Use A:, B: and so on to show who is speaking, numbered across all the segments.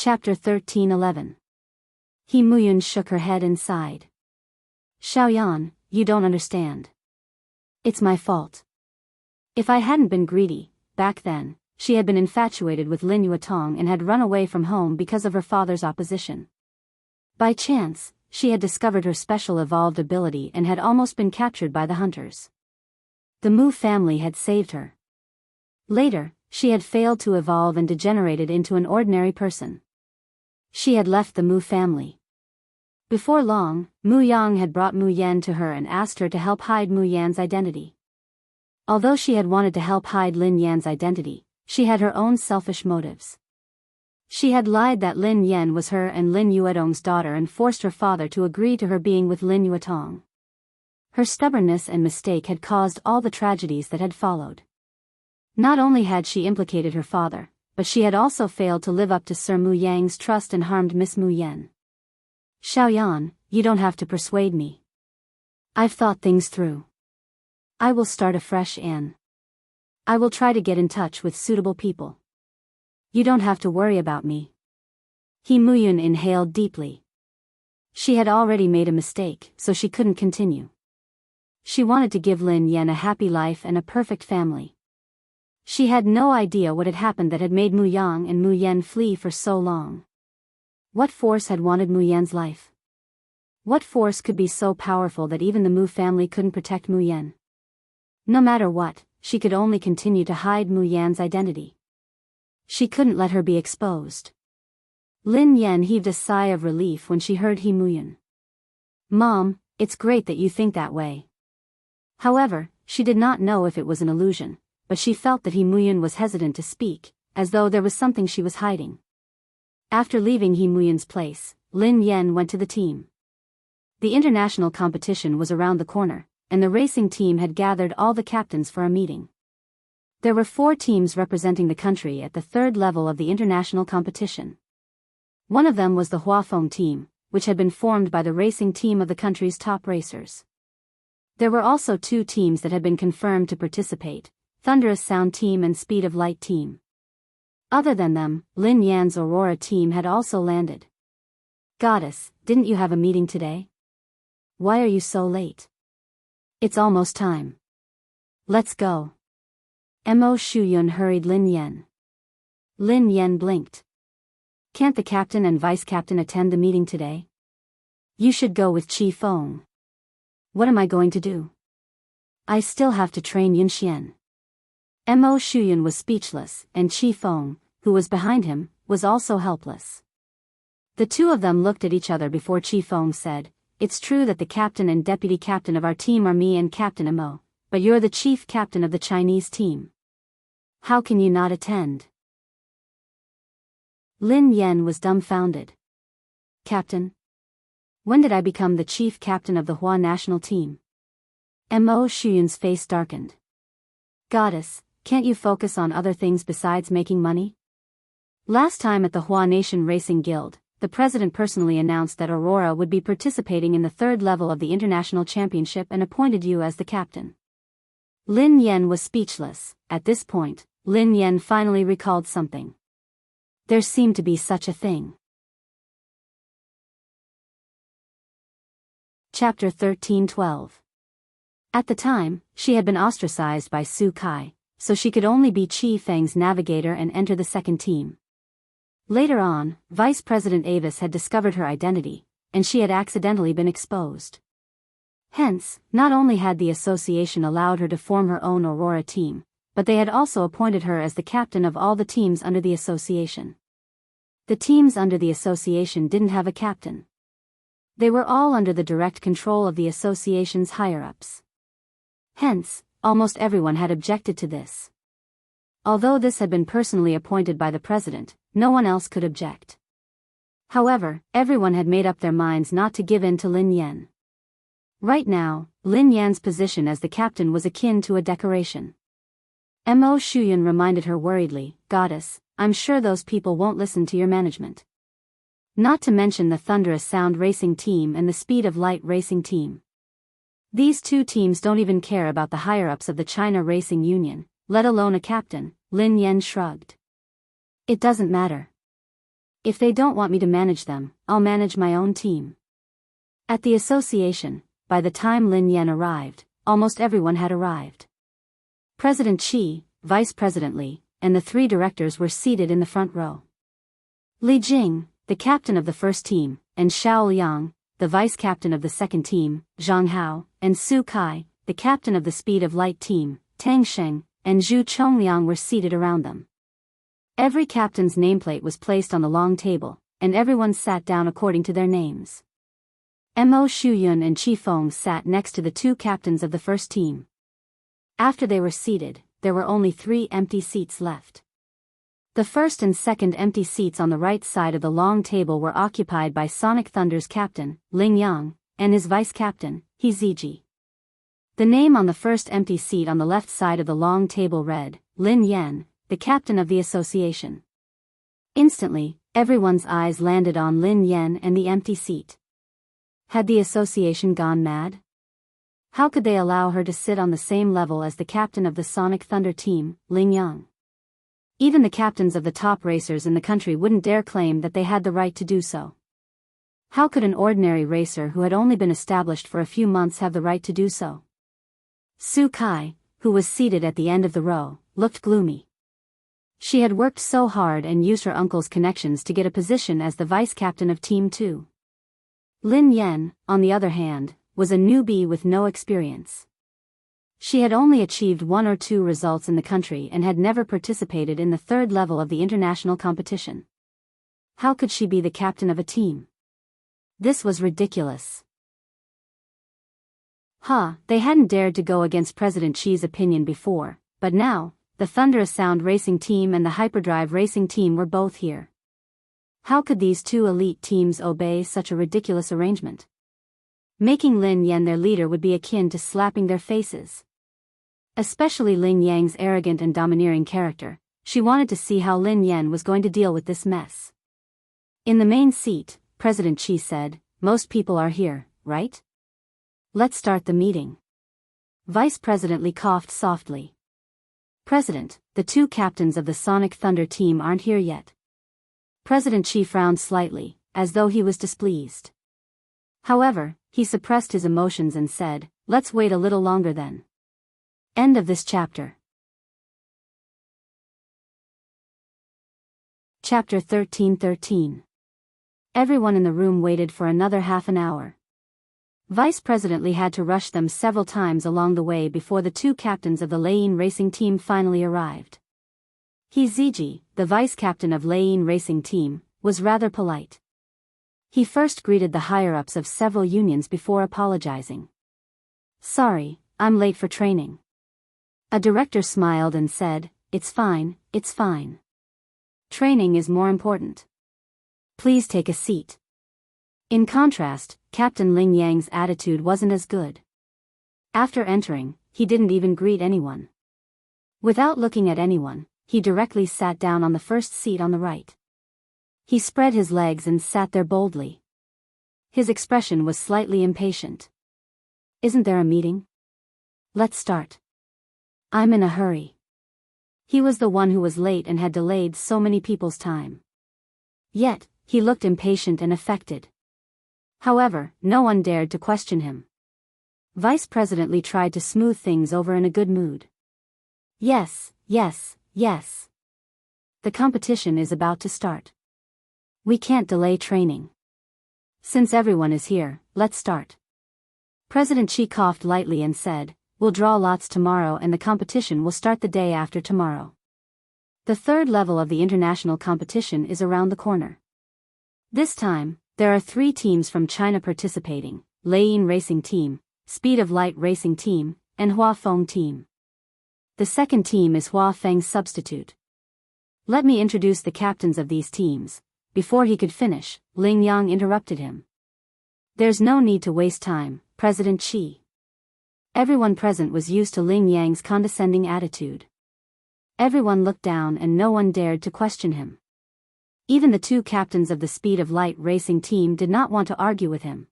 A: Chapter 13:11. He Muyun shook her head and sighed. Xiaoyan, you don't understand. It's my fault. If I hadn't been greedy, back then, she had been infatuated with Lin Yuetong and had run away from home because of her father's opposition. By chance, she had discovered her special evolved ability and had almost been captured by the hunters. The Mu family had saved her. Later, she had failed to evolve and degenerated into an ordinary person. She had left the Mu family. Before long, Mu Yang had brought Mu Yan to her and asked her to help hide Mu Yan's identity. Although she had wanted to help hide Lin Yan's identity, she had her own selfish motives. She had lied that Lin Yan was her and Lin Yuetong's daughter and forced her father to agree to her being with Lin Yuetong. Her stubbornness and mistake had caused all the tragedies that had followed. Not only had she implicated her father, but she had also failed to live up to Sir Mu Yang's trust and harmed Miss Mu Yan. Xiaoyan, you don't have to persuade me. I've thought things through. I will start afresh and I will try to get in touch with suitable people. You don't have to worry about me. He Muyun inhaled deeply. She had already made a mistake, so she couldn't continue. She wanted to give Lin Yan a happy life and a perfect family. She had no idea what had happened that had made Mu Yang and Mu Yan flee for so long. What force had wanted Mu Yan's life? What force could be so powerful that even the Mu family couldn't protect Mu Yan? No matter what, she could only continue to hide Mu Yan's identity. She couldn't let her be exposed. Lin Yan heaved a sigh of relief when she heard He Muyun. Mom, it's great that you think that way. However, she did not know if it was an illusion, but she felt that He Muyun was hesitant to speak, as though there was something she was hiding. After leaving He Muyun's place, Lin Yan went to the team. The international competition was around the corner, and the racing team had gathered all the captains for a meeting. There were 4 teams representing the country at the 3rd level of the international competition. One of them was the Huafeng team, which had been formed by the racing team of the country's top racers. There were also 2 teams that had been confirmed to participate, Thunderous Sound team and Speed of Light team. Other than them, Lin Yan's Aurora team had also landed. Goddess, didn't you have a meeting today? Why are you so late? It's almost time. Let's go. Mo Shuyun hurried Lin Yan. Lin Yan blinked. Can't the captain and vice-captain attend the meeting today? You should go with Qi Feng. What am I going to do? I still have to train Yun Xian. Mo Shuyun was speechless, and Qi Feng, who was behind him, was also helpless. The two of them looked at each other before Qi Feng said, It's true that the captain and deputy captain of our team are me and Captain Mo, but you're the chief captain of the Chinese team. How can you not attend? Lin Yan was dumbfounded. Captain? When did I become the chief captain of the Hua national team? Mo Shuyun's face darkened. Goddess, can't you focus on other things besides making money? Last time at the Hua Nation Racing Guild, the president personally announced that Aurora would be participating in the 3rd level of the international championship and appointed you as the captain. Lin Yan was speechless. At this point, Lin Yan finally recalled something. There seemed to be such a thing. Chapter 13:12. At the time, she had been ostracized by Su Kai, so she could only be Qi Feng's navigator and enter the 2nd team. Later on, Vice President Avis had discovered her identity, and she had accidentally been exposed. Hence, not only had the association allowed her to form her own Aurora team, but they had also appointed her as the captain of all the teams under the association. The teams under the association didn't have a captain. They were all under the direct control of the association's higher-ups. Hence, almost everyone had objected to this. Although this had been personally appointed by the president, no one else could object. However, everyone had made up their minds not to give in to Lin Yan. Right now, Lin Yan's position as the captain was akin to a decoration. Mo Shuyun reminded her worriedly, Goddess, I'm sure those people won't listen to your management. Not to mention the Thunderous Sound racing team and the Speed of Light racing team. These 2 teams don't even care about the higher-ups of the China Racing Union, let alone a captain. Lin Yan shrugged. It doesn't matter. If they don't want me to manage them, I'll manage my own team. At the association, by the time Lin Yan arrived, almost everyone had arrived. President Qi, Vice President Li, and the 3 directors were seated in the front row. Li Jing, the captain of the first team, and Xiao Liang, the vice captain of the second team, Zhang Hao, and Su Kai, the captain of the Speed of Light team, Tang Sheng, and Zhu Chongliang were seated around them. Every captain's nameplate was placed on the long table, and everyone sat down according to their names. Mo Shuyun and Qi Feng sat next to the 2 captains of the first team. After they were seated, there were only 3 empty seats left. The first and second empty seats on the right side of the long table were occupied by Sonic Thunder's captain, Ling Yang, and his vice captain, He Ziji. The name on the first empty seat on the left side of the long table read, Lin Yan, the captain of the association. Instantly, everyone's eyes landed on Lin Yan and the empty seat. Had the association gone mad? How could they allow her to sit on the same level as the captain of the Sonic Thunder team, Ling Yang? Even the captains of the top racers in the country wouldn't dare claim that they had the right to do so. How could an ordinary racer who had only been established for a few months have the right to do so? Su Kai, who was seated at the end of the row, looked gloomy. She had worked so hard and used her uncle's connections to get a position as the vice captain of Team 2. Lin Yan, on the other hand, was a newbie with no experience. She had only achieved 1 or 2 results in the country and had never participated in the 3rd level of the international competition. How could she be the captain of a team? This was ridiculous. They hadn't dared to go against President Qi's opinion before, but now, the Thunderous Sound racing team and the Hyperdrive racing team were both here. How could these 2 elite teams obey such a ridiculous arrangement? Making Lin Yan their leader would be akin to slapping their faces. Especially Ling Yang's arrogant and domineering character, she wanted to see how Lin Yan was going to deal with this mess. In the main seat, President Qi said, "Most people are here, right? Let's start the meeting." Vice President Li coughed softly. "President, the 2 captains of the Sonic Thunder team aren't here yet." President Qi frowned slightly, as though he was displeased. However, he suppressed his emotions and said, "Let's wait a little longer then." End of this chapter. Chapter 13:13. Everyone in the room waited for another half an hour. Vice President Li had to rush them several times along the way before the 2 captains of the Lane racing team finally arrived. He Ziji, the vice captain of Lane racing team, was rather polite. He first greeted the higher-ups of several unions before apologizing. "Sorry, I'm late for training." A director smiled and said, it's fine. Training is more important. Please take a seat." In contrast, Captain Ling Yang's attitude wasn't as good. After entering, he didn't even greet anyone. Without looking at anyone, he directly sat down on the first seat on the right. He spread his legs and sat there boldly. His expression was slightly impatient. "Isn't there a meeting? Let's start. I'm in a hurry." He was the one who was late and had delayed so many people's time. Yet, he looked impatient and affected. However, no one dared to question him. Vice President Li tried to smooth things over in a good mood. Yes. The competition is about to start. We can't delay training. Since everyone is here, let's start." President Qi coughed lightly and said, "We'll draw lots tomorrow and the competition will start the day after tomorrow. The 3rd level of the international competition is around the corner. This time, there are 3 teams from China participating: Lane Racing Team, Speed of Light Racing Team, and Huafeng Team. The second team is Huafeng's substitute. Let me introduce the captains of these teams." Before he could finish, Ling Yang interrupted him. "There's no need to waste time, President Qi." Everyone present was used to Ling Yang's condescending attitude. Everyone looked down and no one dared to question him. Even the 2 captains of the Speed of Light racing team did not want to argue with him.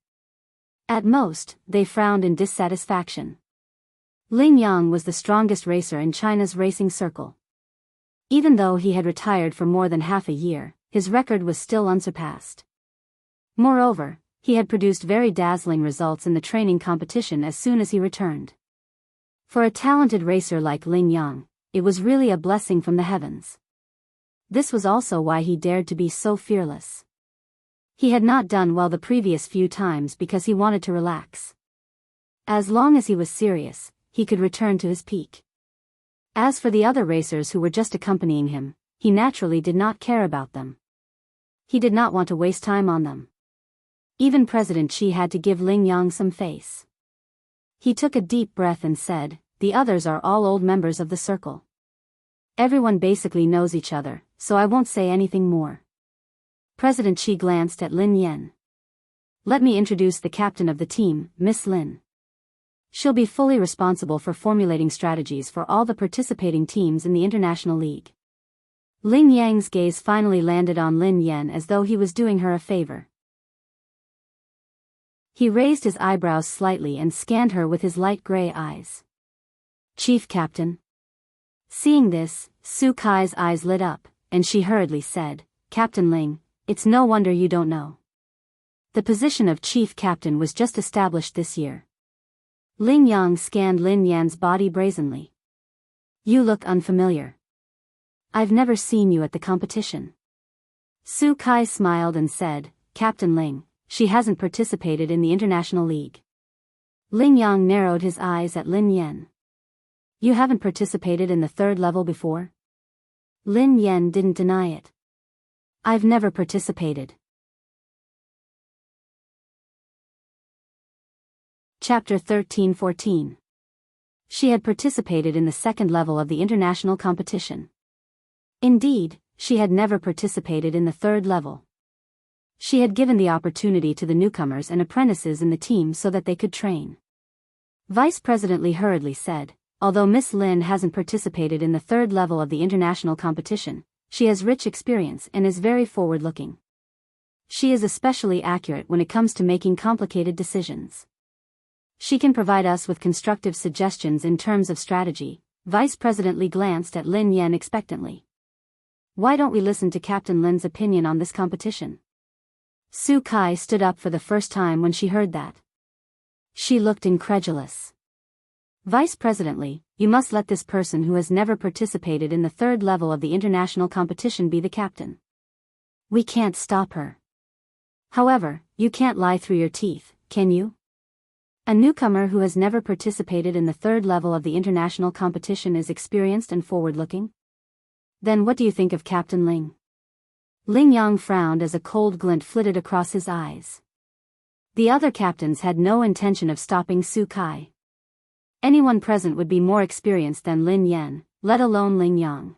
A: At most, they frowned in dissatisfaction. Ling Yang was the strongest racer in China's racing circle. Even though he had retired for more than half a year, his record was still unsurpassed. Moreover, he had produced very dazzling results in the training competition as soon as he returned. For a talented racer like Ling Yang, it was really a blessing from the heavens. This was also why he dared to be so fearless. He had not done well the previous few times because he wanted to relax. As long as he was serious, he could return to his peak. As for the other racers who were just accompanying him, he naturally did not care about them. He did not want to waste time on them. Even President Qi had to give Ling Yang some face. He took a deep breath and said, "The others are all old members of the circle. Everyone basically knows each other, so I won't say anything more." President Qi glanced at Lin Yan. "Let me introduce the captain of the team, Miss Lin. She'll be fully responsible for formulating strategies for all the participating teams in the International League." Ling Yang's gaze finally landed on Lin Yan as though he was doing her a favor. He raised his eyebrows slightly and scanned her with his light gray eyes. "Chief Captain." Seeing this, Su Kai's eyes lit up, and she hurriedly said, "Captain Ling, it's no wonder you don't know. The position of Chief Captain was just established this year." Ling Yang scanned Lin Yan's body brazenly. "You look unfamiliar. I've never seen you at the competition." Su Kai smiled and said, "Captain Ling, she hasn't participated in the International League." Ling Yang narrowed his eyes at Lin Yan. "You haven't participated in the third level before?" Lin Yan didn't deny it. "I've never participated." Chapter 13-14. She had participated in the second level of the international competition. Indeed, she had never participated in the third level. She had given the opportunity to the newcomers and apprentices in the team so that they could train. Vice President Li hurriedly said, "Although Miss Lin hasn't participated in the third level of the international competition, she has rich experience and is very forward-looking. She is especially accurate when it comes to making complicated decisions. She can provide us with constructive suggestions in terms of strategy." Vice President Li glanced at Lin Yan expectantly. "Why don't we listen to Captain Lin's opinion on this competition?" Su Kai stood up for the first time when she heard that. She looked incredulous. "Vice President Li, you must let this person who has never participated in the third level of the international competition be the captain. We can't stop her. However, you can't lie through your teeth, can you? A newcomer who has never participated in the third level of the international competition is experienced and forward-looking? Then what do you think of Captain Ling?" Ling Yang frowned as a cold glint flitted across his eyes. The other captains had no intention of stopping Su Kai. Anyone present would be more experienced than Lin Yan, let alone Ling Yang.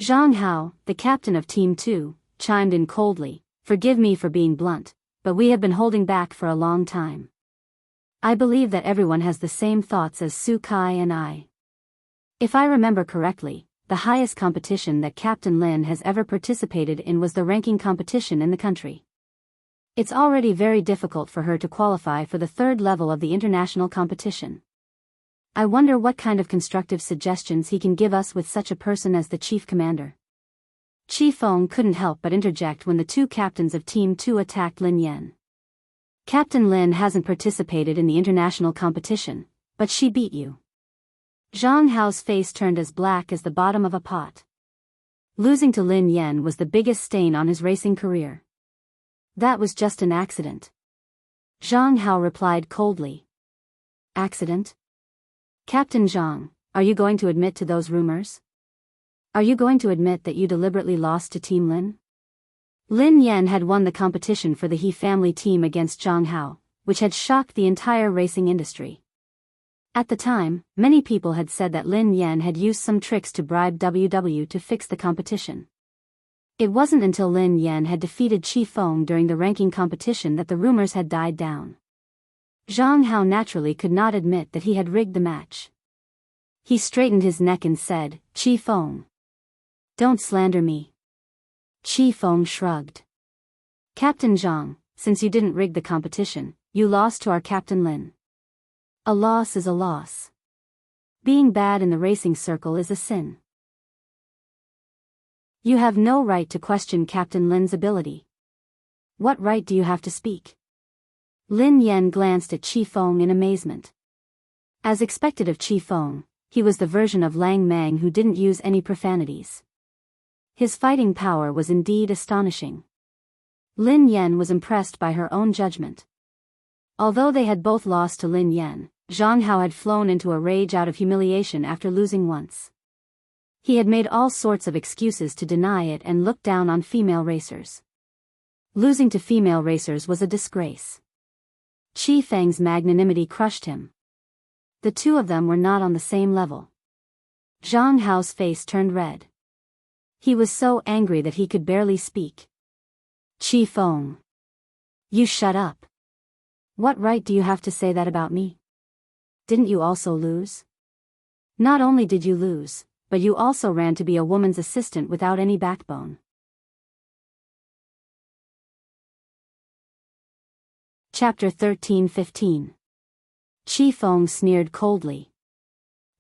A: Zhang Hao, the captain of Team 2, chimed in coldly, "Forgive me for being blunt, but we have been holding back for a long time. I believe that everyone has the same thoughts as Su Kai and I. If I remember correctly, the highest competition that Captain Lin has ever participated in was the ranking competition in the country. It's already very difficult for her to qualify for the third level of the international competition. I wonder what kind of constructive suggestions he can give us with such a person as the chief commander." Chi Feng couldn't help but interject when the two captains of Team 2 attacked Lin Yan. "Captain Lin hasn't participated in the international competition, but she beat you." Zhang Hao's face turned as black as the bottom of a pot. Losing to Lin Yan was the biggest stain on his racing career. "That was just an accident." Zhang Hao replied coldly. "Accident? Captain Zhang, are you going to admit to those rumors? Are you going to admit that you deliberately lost to Team Lin?" Lin Yan had won the competition for the He family team against Zhang Hao, which had shocked the entire racing industry. At the time, many people had said that Lin Yan had used some tricks to bribe WW to fix the competition. It wasn't until Lin Yan had defeated Chi Feng during the ranking competition that the rumors had died down. Zhang Hao naturally could not admit that he had rigged the match. He straightened his neck and said, "Chi Feng, don't slander me." Chi Feng shrugged. "Captain Zhang, since you didn't rig the competition, you lost to our Captain Lin. A loss is a loss. Being bad in the racing circle is a sin." You have no right to question Captain Lin's ability. What right do you have to speak? Lin Yan glanced at Qi Feng in amazement. As expected of Qi Feng, he was the version of Lang Mang who didn't use any profanities. His fighting power was indeed astonishing. Lin Yan was impressed by her own judgment. Although they had both lost to Lin Yan, Zhang Hao had flown into a rage out of humiliation after losing once. He had made all sorts of excuses to deny it and looked down on female racers. Losing to female racers was a disgrace. Qi Feng's magnanimity crushed him. The two of them were not on the same level. Zhang Hao's face turned red. He was so angry that he could barely speak. Qi Feng. You shut up. What right do you have to say that about me? Didn't you also lose? Not only did you lose, but you also ran to be a woman's assistant without any backbone. Chapter 13-15. Qi Feng sneered coldly.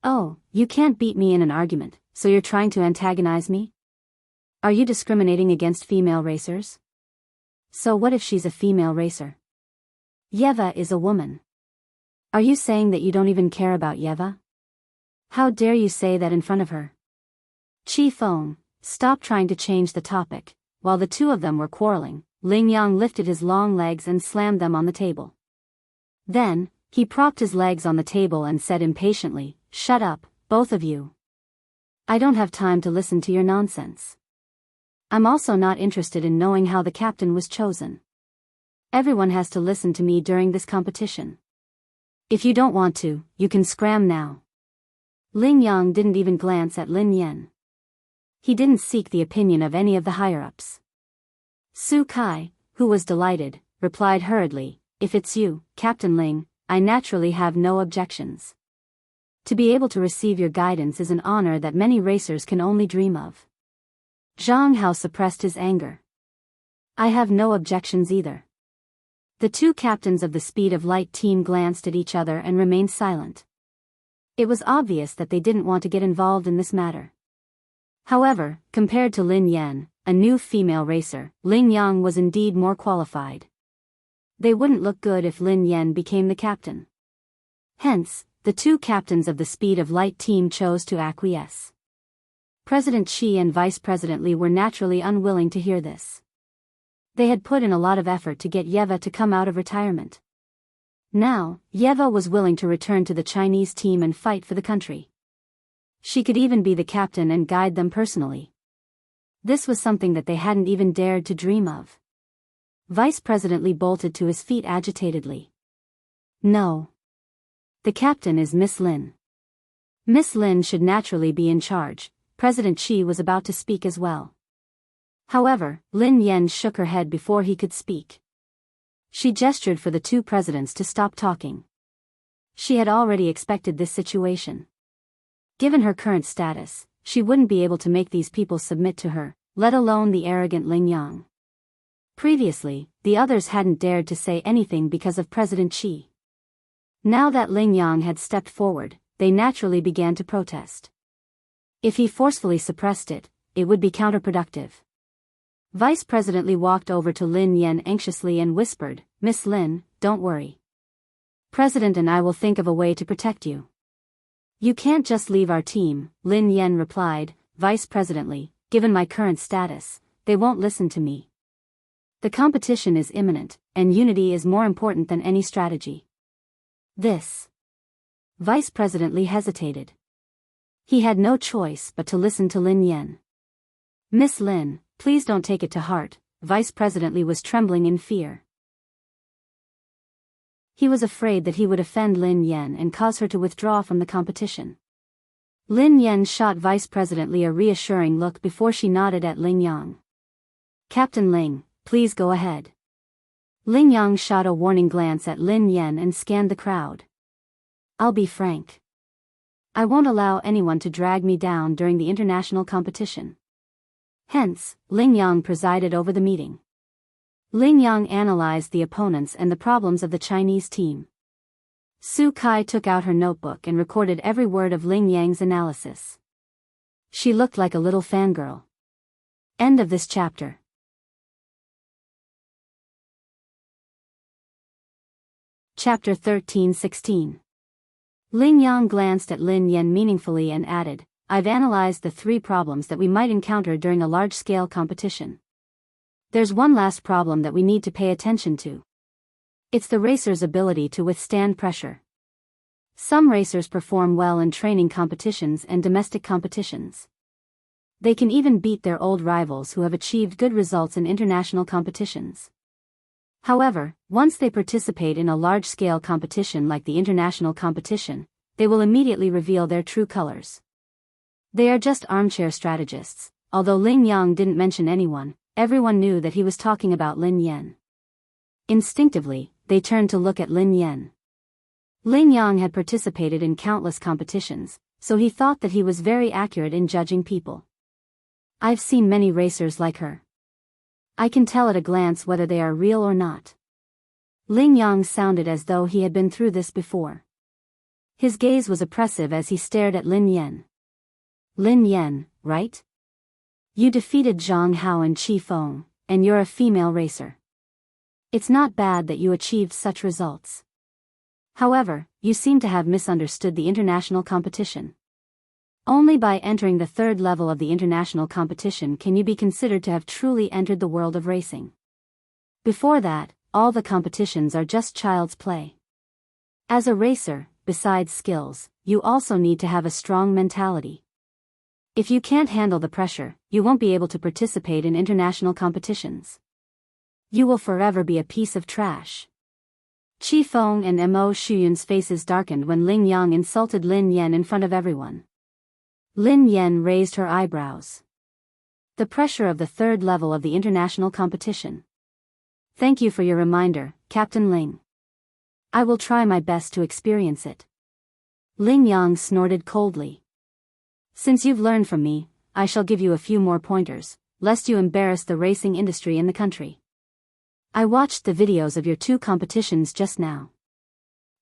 A: Oh, you can't beat me in an argument, so you're trying to antagonize me? Are you discriminating against female racers? So what if she's a female racer? Yeva is a woman. Are you saying that you don't even care about Yeva? How dare you say that in front of her? Qi Feng, stop trying to change the topic. While the two of them were quarreling, Ling Yang lifted his long legs and slammed them on the table. Then, he propped his legs on the table and said impatiently, "Shut up, both of you. I don't have time to listen to your nonsense. I'm also not interested in knowing how the captain was chosen. Everyone has to listen to me during this competition. If you don't want to, you can scram now." Ling Yang didn't even glance at Lin Yan. He didn't seek the opinion of any of the higher-ups. Su Kai, who was delighted, replied hurriedly, "If it's you, Captain Ling, I naturally have no objections. To be able to receive your guidance is an honor that many racers can only dream of." Zhang Hao suppressed his anger. "I have no objections either." The two captains of the Speed of Light team glanced at each other and remained silent. It was obvious that they didn't want to get involved in this matter. However, compared to Lin Yan, a new female racer, Ling Yang was indeed more qualified. They wouldn't look good if Lin Yan became the captain. Hence, the two captains of the Speed of Light team chose to acquiesce. President Qi and Vice President Li were naturally unwilling to hear this. They had put in a lot of effort to get Yeva to come out of retirement. Now, Yeva was willing to return to the Chinese team and fight for the country. She could even be the captain and guide them personally. This was something that they hadn't even dared to dream of. Vice President Li bolted to his feet agitatedly. "No. The captain is Miss Lin. Miss Lin should naturally be in charge." President Qi was about to speak as well. However, Lin Yan shook her head before he could speak. She gestured for the two presidents to stop talking. She had already expected this situation. Given her current status, she wouldn't be able to make these people submit to her, let alone the arrogant Ling Yang. Previously, the others hadn't dared to say anything because of President Qi. Now that Ling Yang had stepped forward, they naturally began to protest. If he forcefully suppressed it, it would be counterproductive. Vice President Li walked over to Lin Yan anxiously and whispered, "Miss Lin, don't worry. President and I will think of a way to protect you." "You can't just leave our team," Lin Yan replied, "Vice President Li, given my current status, they won't listen to me. The competition is imminent, and unity is more important than any strategy." This. Vice President Li hesitated. He had no choice but to listen to Lin Yan. "Miss Lin, please don't take it to heart," Vice President Li was trembling in fear. He was afraid that he would offend Lin Yan and cause her to withdraw from the competition. Lin Yan shot Vice President Li a reassuring look before she nodded at Ling Yang. "Captain Ling, please go ahead." Ling Yang shot a warning glance at Lin Yan and scanned the crowd. "I'll be frank. I won't allow anyone to drag me down during the international competition." Hence, Ling Yang presided over the meeting. Ling Yang analyzed the opponents and the problems of the Chinese team. Su Kai took out her notebook and recorded every word of Ling Yang's analysis. She looked like a little fangirl. End of this chapter. Chapter 13-16. Ling Yang glanced at Lin Yan meaningfully and added, I've analyzed the 3 problems that we might encounter during a large-scale competition. There's one last problem that we need to pay attention to. It's the racer's ability to withstand pressure. Some racers perform well in training competitions and domestic competitions. They can even beat their old rivals who have achieved good results in international competitions. However, once they participate in a large-scale competition like the international competition, they will immediately reveal their true colors. They are just armchair strategists. Although Ling Yang didn't mention anyone, everyone knew that he was talking about Lin Yan. Instinctively, they turned to look at Lin Yan. Ling Yang had participated in countless competitions, so he thought that he was very accurate in judging people. I've seen many racers like her. I can tell at a glance whether they are real or not. Ling Yang sounded as though he had been through this before. His gaze was oppressive as he stared at Lin Yan. Lin Yan, right? You defeated Zhang Hao and Qi Feng, and you're a female racer. It's not bad that you achieved such results. However, you seem to have misunderstood the international competition. Only by entering the 3rd level of the international competition can you be considered to have truly entered the world of racing. Before that, all the competitions are just child's play. As a racer, besides skills, you also need to have a strong mentality. If you can't handle the pressure, you won't be able to participate in international competitions. You will forever be a piece of trash. Qi Feng and Mo Shuyun's faces darkened when Ling Yang insulted Lin Yan in front of everyone. Lin Yan raised her eyebrows. The pressure of the 3rd level of the international competition. Thank you for your reminder, Captain Ling. I will try my best to experience it. Ling Yang snorted coldly. Since you've learned from me, I shall give you a few more pointers, lest you embarrass the racing industry in the country. I watched the videos of your 2 competitions just now.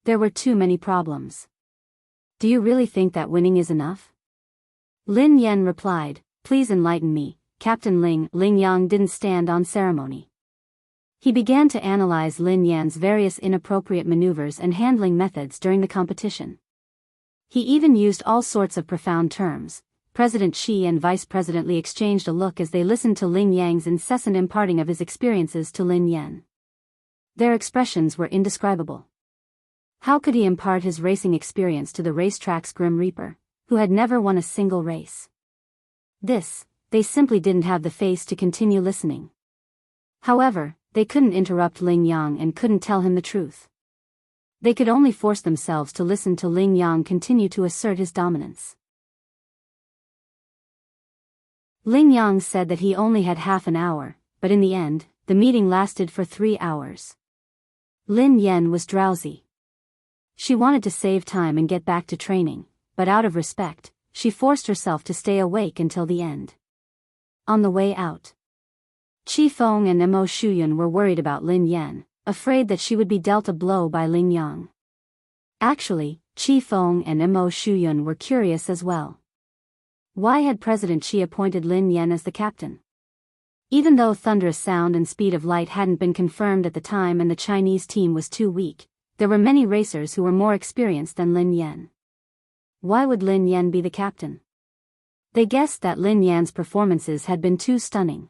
A: There were too many problems. Do you really think that winning is enough? Lin Yan replied, Please enlighten me, Captain Ling. Ling Yang didn't stand on ceremony. He began to analyze Lin Yan's various inappropriate maneuvers and handling methods during the competition. He even used all sorts of profound terms. President Xi and Vice President Li exchanged a look as they listened to Ling Yang's incessant imparting of his experiences to Lin Yan. Their expressions were indescribable. How could he impart his racing experience to the racetrack's Grim Reaper, who had never won a single race? They simply didn't have the face to continue listening. However, they couldn't interrupt Ling Yang and couldn't tell him the truth. They could only force themselves to listen to Ling Yang continue to assert his dominance. Ling Yang said that he only had half an hour, but in the end, the meeting lasted for 3 hours. Lin Yan was drowsy. She wanted to save time and get back to training, but out of respect, she forced herself to stay awake until the end. On the way out, Qi Feng and Mo Shuyun were worried about Lin Yan, afraid that she would be dealt a blow by Ling Yang. Actually, Qi Feng and Mo Shuyun were curious as well. Why had President Xi appointed Lin Yan as the captain? Even though thunderous sound and speed of light hadn't been confirmed at the time and the Chinese team was too weak, there were many racers who were more experienced than Lin Yan. Why would Lin Yan be the captain? They guessed that Lin Yan's performances had been too stunning.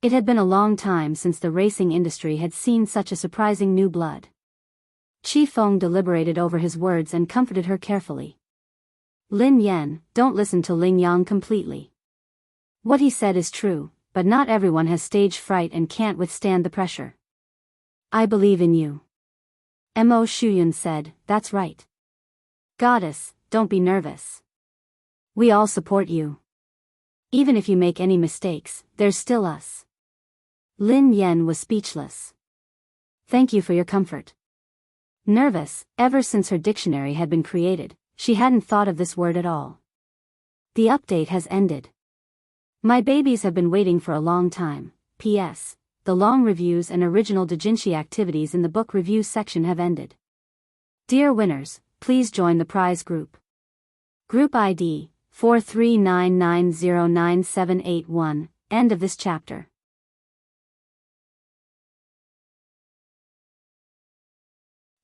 A: It had been a long time since the racing industry had seen such a surprising new blood. Qi Feng deliberated over his words and comforted her carefully. Lin Yan, don't listen to Ling Yang completely. What he said is true, but not everyone has stage fright and can't withstand the pressure. I believe in you. Mo Shuyun said, That's right. Goddess, don't be nervous. We all support you. Even if you make any mistakes, there's still us. Lin Yan was speechless. Thank you for your comfort. Nervous, ever since her dictionary had been created, she hadn't thought of this word at all. The update has ended. My babies have been waiting for a long time. P.S. The long reviews and original doujinshi activities in the book review section have ended. Dear winners, please join the prize group. Group ID 439909781 End of this chapter.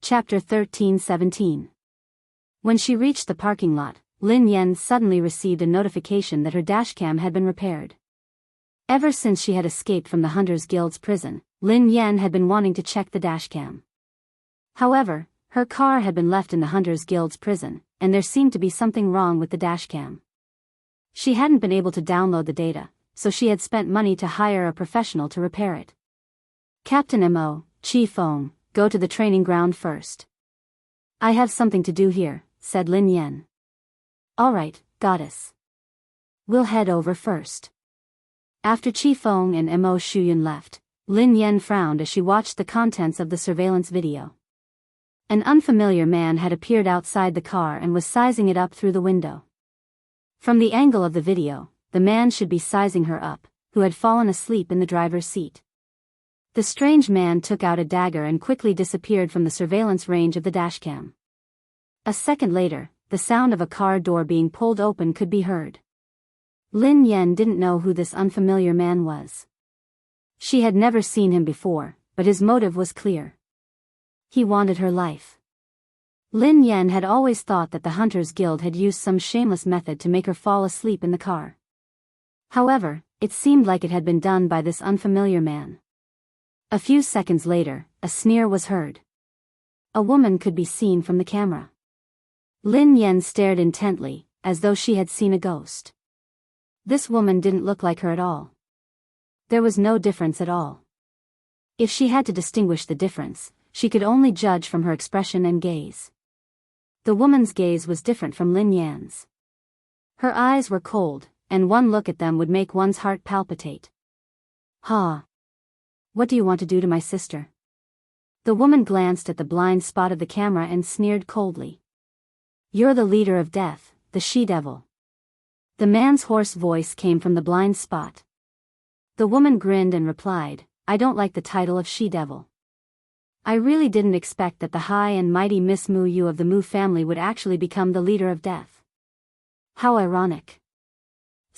A: Chapter 13-17. When she reached the parking lot, Lin Yan suddenly received a notification that her dashcam had been repaired. Ever since she had escaped from the Hunters Guild's prison, Lin Yan had been wanting to check the dashcam. However, her car had been left in the Hunters Guild's prison, and there seemed to be something wrong with the dashcam. She hadn't been able to download the data, so she had spent money to hire a professional to repair it. Captain Mo, Chi Feng, go to the training ground first. I have something to do here, said Lin Yan. All right, goddess. We'll head over first. After Chi Feng and Mo Shuyun left, Lin Yan frowned as she watched the contents of the surveillance video. An unfamiliar man had appeared outside the car and was sizing it up through the window. From the angle of the video, the man should be sizing her up, who had fallen asleep in the driver's seat. The strange man took out a dagger and quickly disappeared from the surveillance range of the dashcam. A second later, the sound of a car door being pulled open could be heard. Lin Yan didn't know who this unfamiliar man was. She had never seen him before, but his motive was clear. He wanted her life. Lin Yan had always thought that the Hunters Guild had used some shameless method to make her fall asleep in the car. However, it seemed like it had been done by this unfamiliar man. A few seconds later, a sneer was heard. A woman could be seen from the camera. Lin Yan stared intently, as though she had seen a ghost. This woman didn't look like her at all. There was no difference at all. If she had to distinguish the difference, she could only judge from her expression and gaze. The woman's gaze was different from Lin Yan's. Her eyes were cold, and one look at them would make one's heart palpitate. Ha! What do you want to do to my sister? The woman glanced at the blind spot of the camera and sneered coldly. You're the leader of death, the she-devil. The man's hoarse voice came from the blind spot. The woman grinned and replied, I don't like the title of she-devil. I really didn't expect that the high and mighty Miss Mu Yu of the Mu family would actually become the leader of death. How ironic.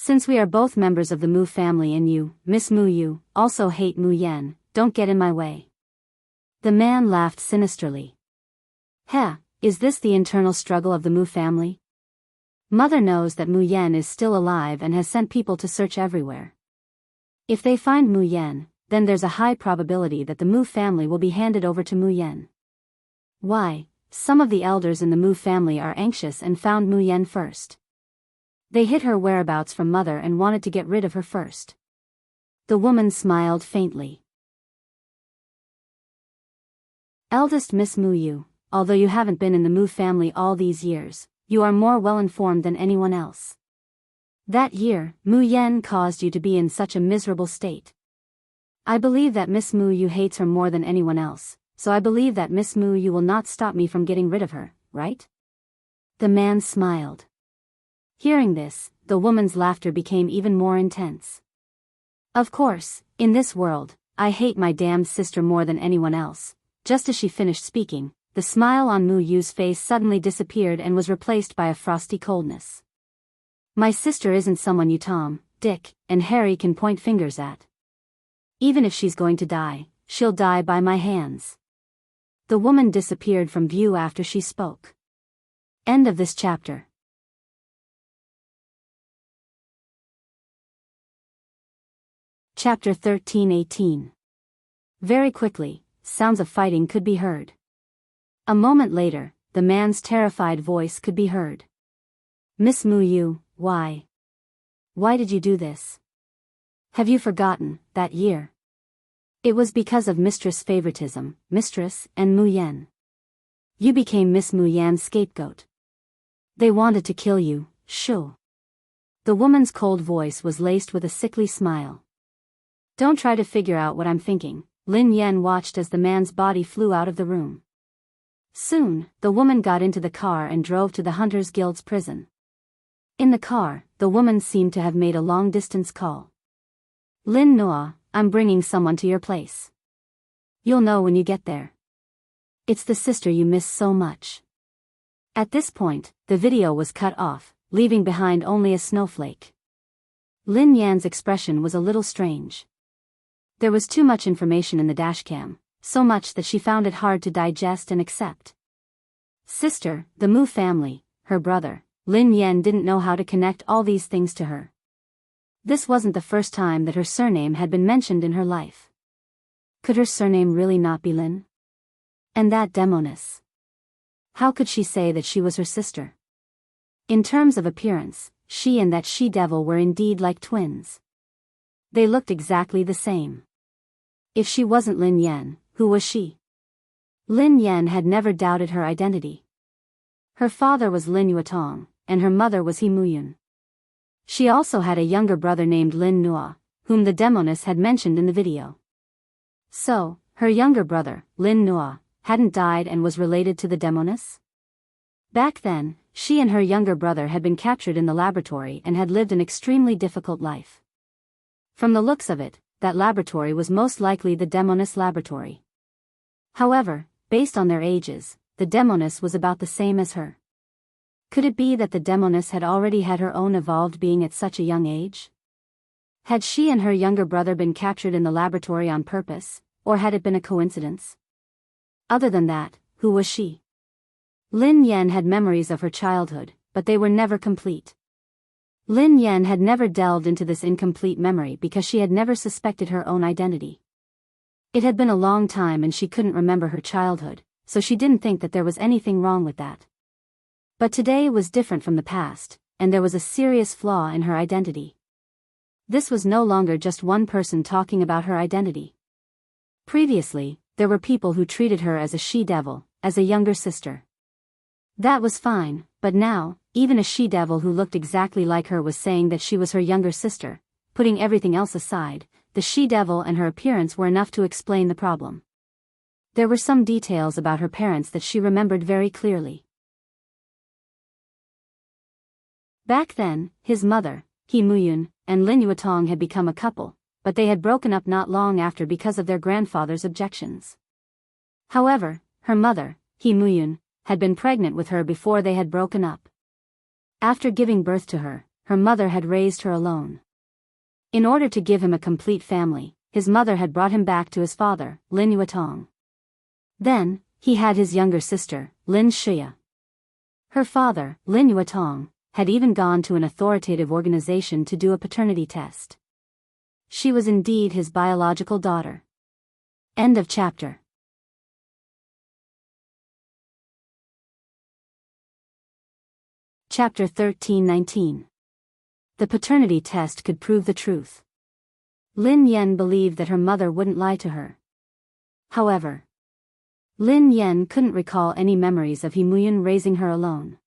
A: Since we are both members of the Mu family and you, Miss Mu Yu, also hate Mu Yan, don't get in my way. The man laughed sinisterly. Heh, is this the internal struggle of the Mu family? Mother knows that Mu Yan is still alive and has sent people to search everywhere. If they find Mu Yan, then there's a high probability that the Mu family will be handed over to Mu Yan. Why, some of the elders in the Mu family are anxious and found Mu Yan first. They hid her whereabouts from Mother and wanted to get rid of her first. The woman smiled faintly. Eldest Miss Mu Yu, although you haven't been in the Mu family all these years, you are more well-informed than anyone else. That year, Mu Yan caused you to be in such a miserable state. I believe that Miss Mu Yu hates her more than anyone else, so I believe that Miss Mu Yu will not stop me from getting rid of her, right? The man smiled. Hearing this, the woman's laughter became even more intense. Of course, in this world, I hate my damned sister more than anyone else. Just as she finished speaking, the smile on Mu Yu's face suddenly disappeared and was replaced by a frosty coldness. My sister isn't someone you Tom, Dick, and Harry can point fingers at. Even if she's going to die, she'll die by my hands. The woman disappeared from view after she spoke. End of this chapter. Chapter 13-18. Very quickly, sounds of fighting could be heard. A moment later, the man's terrified voice could be heard. Miss Mu Yu, why? Why did you do this? Have you forgotten, that year? It was because of Mistress favoritism, Mistress, and Mu Yan. You became Miss Mu Yan's scapegoat. They wanted to kill you, shoo. The woman's cold voice was laced with a sickly smile. Don't try to figure out what I'm thinking. Lin Yan watched as the man's body flew out of the room. Soon, the woman got into the car and drove to the Hunters Guild's prison. In the car, the woman seemed to have made a long-distance call. Lin Noa, I'm bringing someone to your place. You'll know when you get there. It's the sister you miss so much. At this point, the video was cut off, leaving behind only a snowflake. Lin Yan's expression was a little strange. There was too much information in the dashcam, so much that she found it hard to digest and accept. Sister, the Mu family, her brother, Lin Yan didn't know how to connect all these things to her. This wasn't the first time that her surname had been mentioned in her life. Could her surname really not be Lin? And that demoness. How could she say that she was her sister? In terms of appearance, she and that she-devil were indeed like twins. They looked exactly the same. If she wasn't Lin Yan, who was she? Lin Yan had never doubted her identity. Her father was Lin Yuetong, and her mother was He Muyun. She also had a younger brother named Lin Nua, whom the demoness had mentioned in the video. So, her younger brother, Lin Nua, hadn't died and was related to the demoness? Back then, she and her younger brother had been captured in the laboratory and had lived an extremely difficult life. From the looks of it, that laboratory was most likely the demoness laboratory. However, based on their ages, the demoness was about the same as her. Could it be that the demoness had already had her own evolved being at such a young age? Had she and her younger brother been captured in the laboratory on purpose, or had it been a coincidence? Other than that, who was she? Lin Yan had memories of her childhood, but they were never complete. Lin Yan had never delved into this incomplete memory because she had never suspected her own identity. It had been a long time and she couldn't remember her childhood, so she didn't think that there was anything wrong with that. But today was different from the past, and there was a serious flaw in her identity. This was no longer just one person talking about her identity. Previously, there were people who treated her as a she-devil, as a younger sister. That was fine, but now, even a she-devil who looked exactly like her was saying that she was her younger sister. Putting everything else aside, the she-devil and her appearance were enough to explain the problem. There were some details about her parents that she remembered very clearly. Back then, his mother, He Muyun, and Lin Yuetong had become a couple, but they had broken up not long after because of their grandfather's objections. However, her mother, He Muyun, had been pregnant with her before they had broken up. After giving birth to her, her mother had raised her alone. In order to give him a complete family, his mother had brought him back to his father, Lin Yuetong. Then, he had his younger sister, Lin Shia. Her father, Lin Yuetong, had even gone to an authoritative organization to do a paternity test. She was indeed his biological daughter. End of chapter. Chapter 13-19. The paternity test could prove the truth. Lin Yan believed that her mother wouldn't lie to her. However, Lin Yan couldn't recall any memories of He Muyun raising her alone.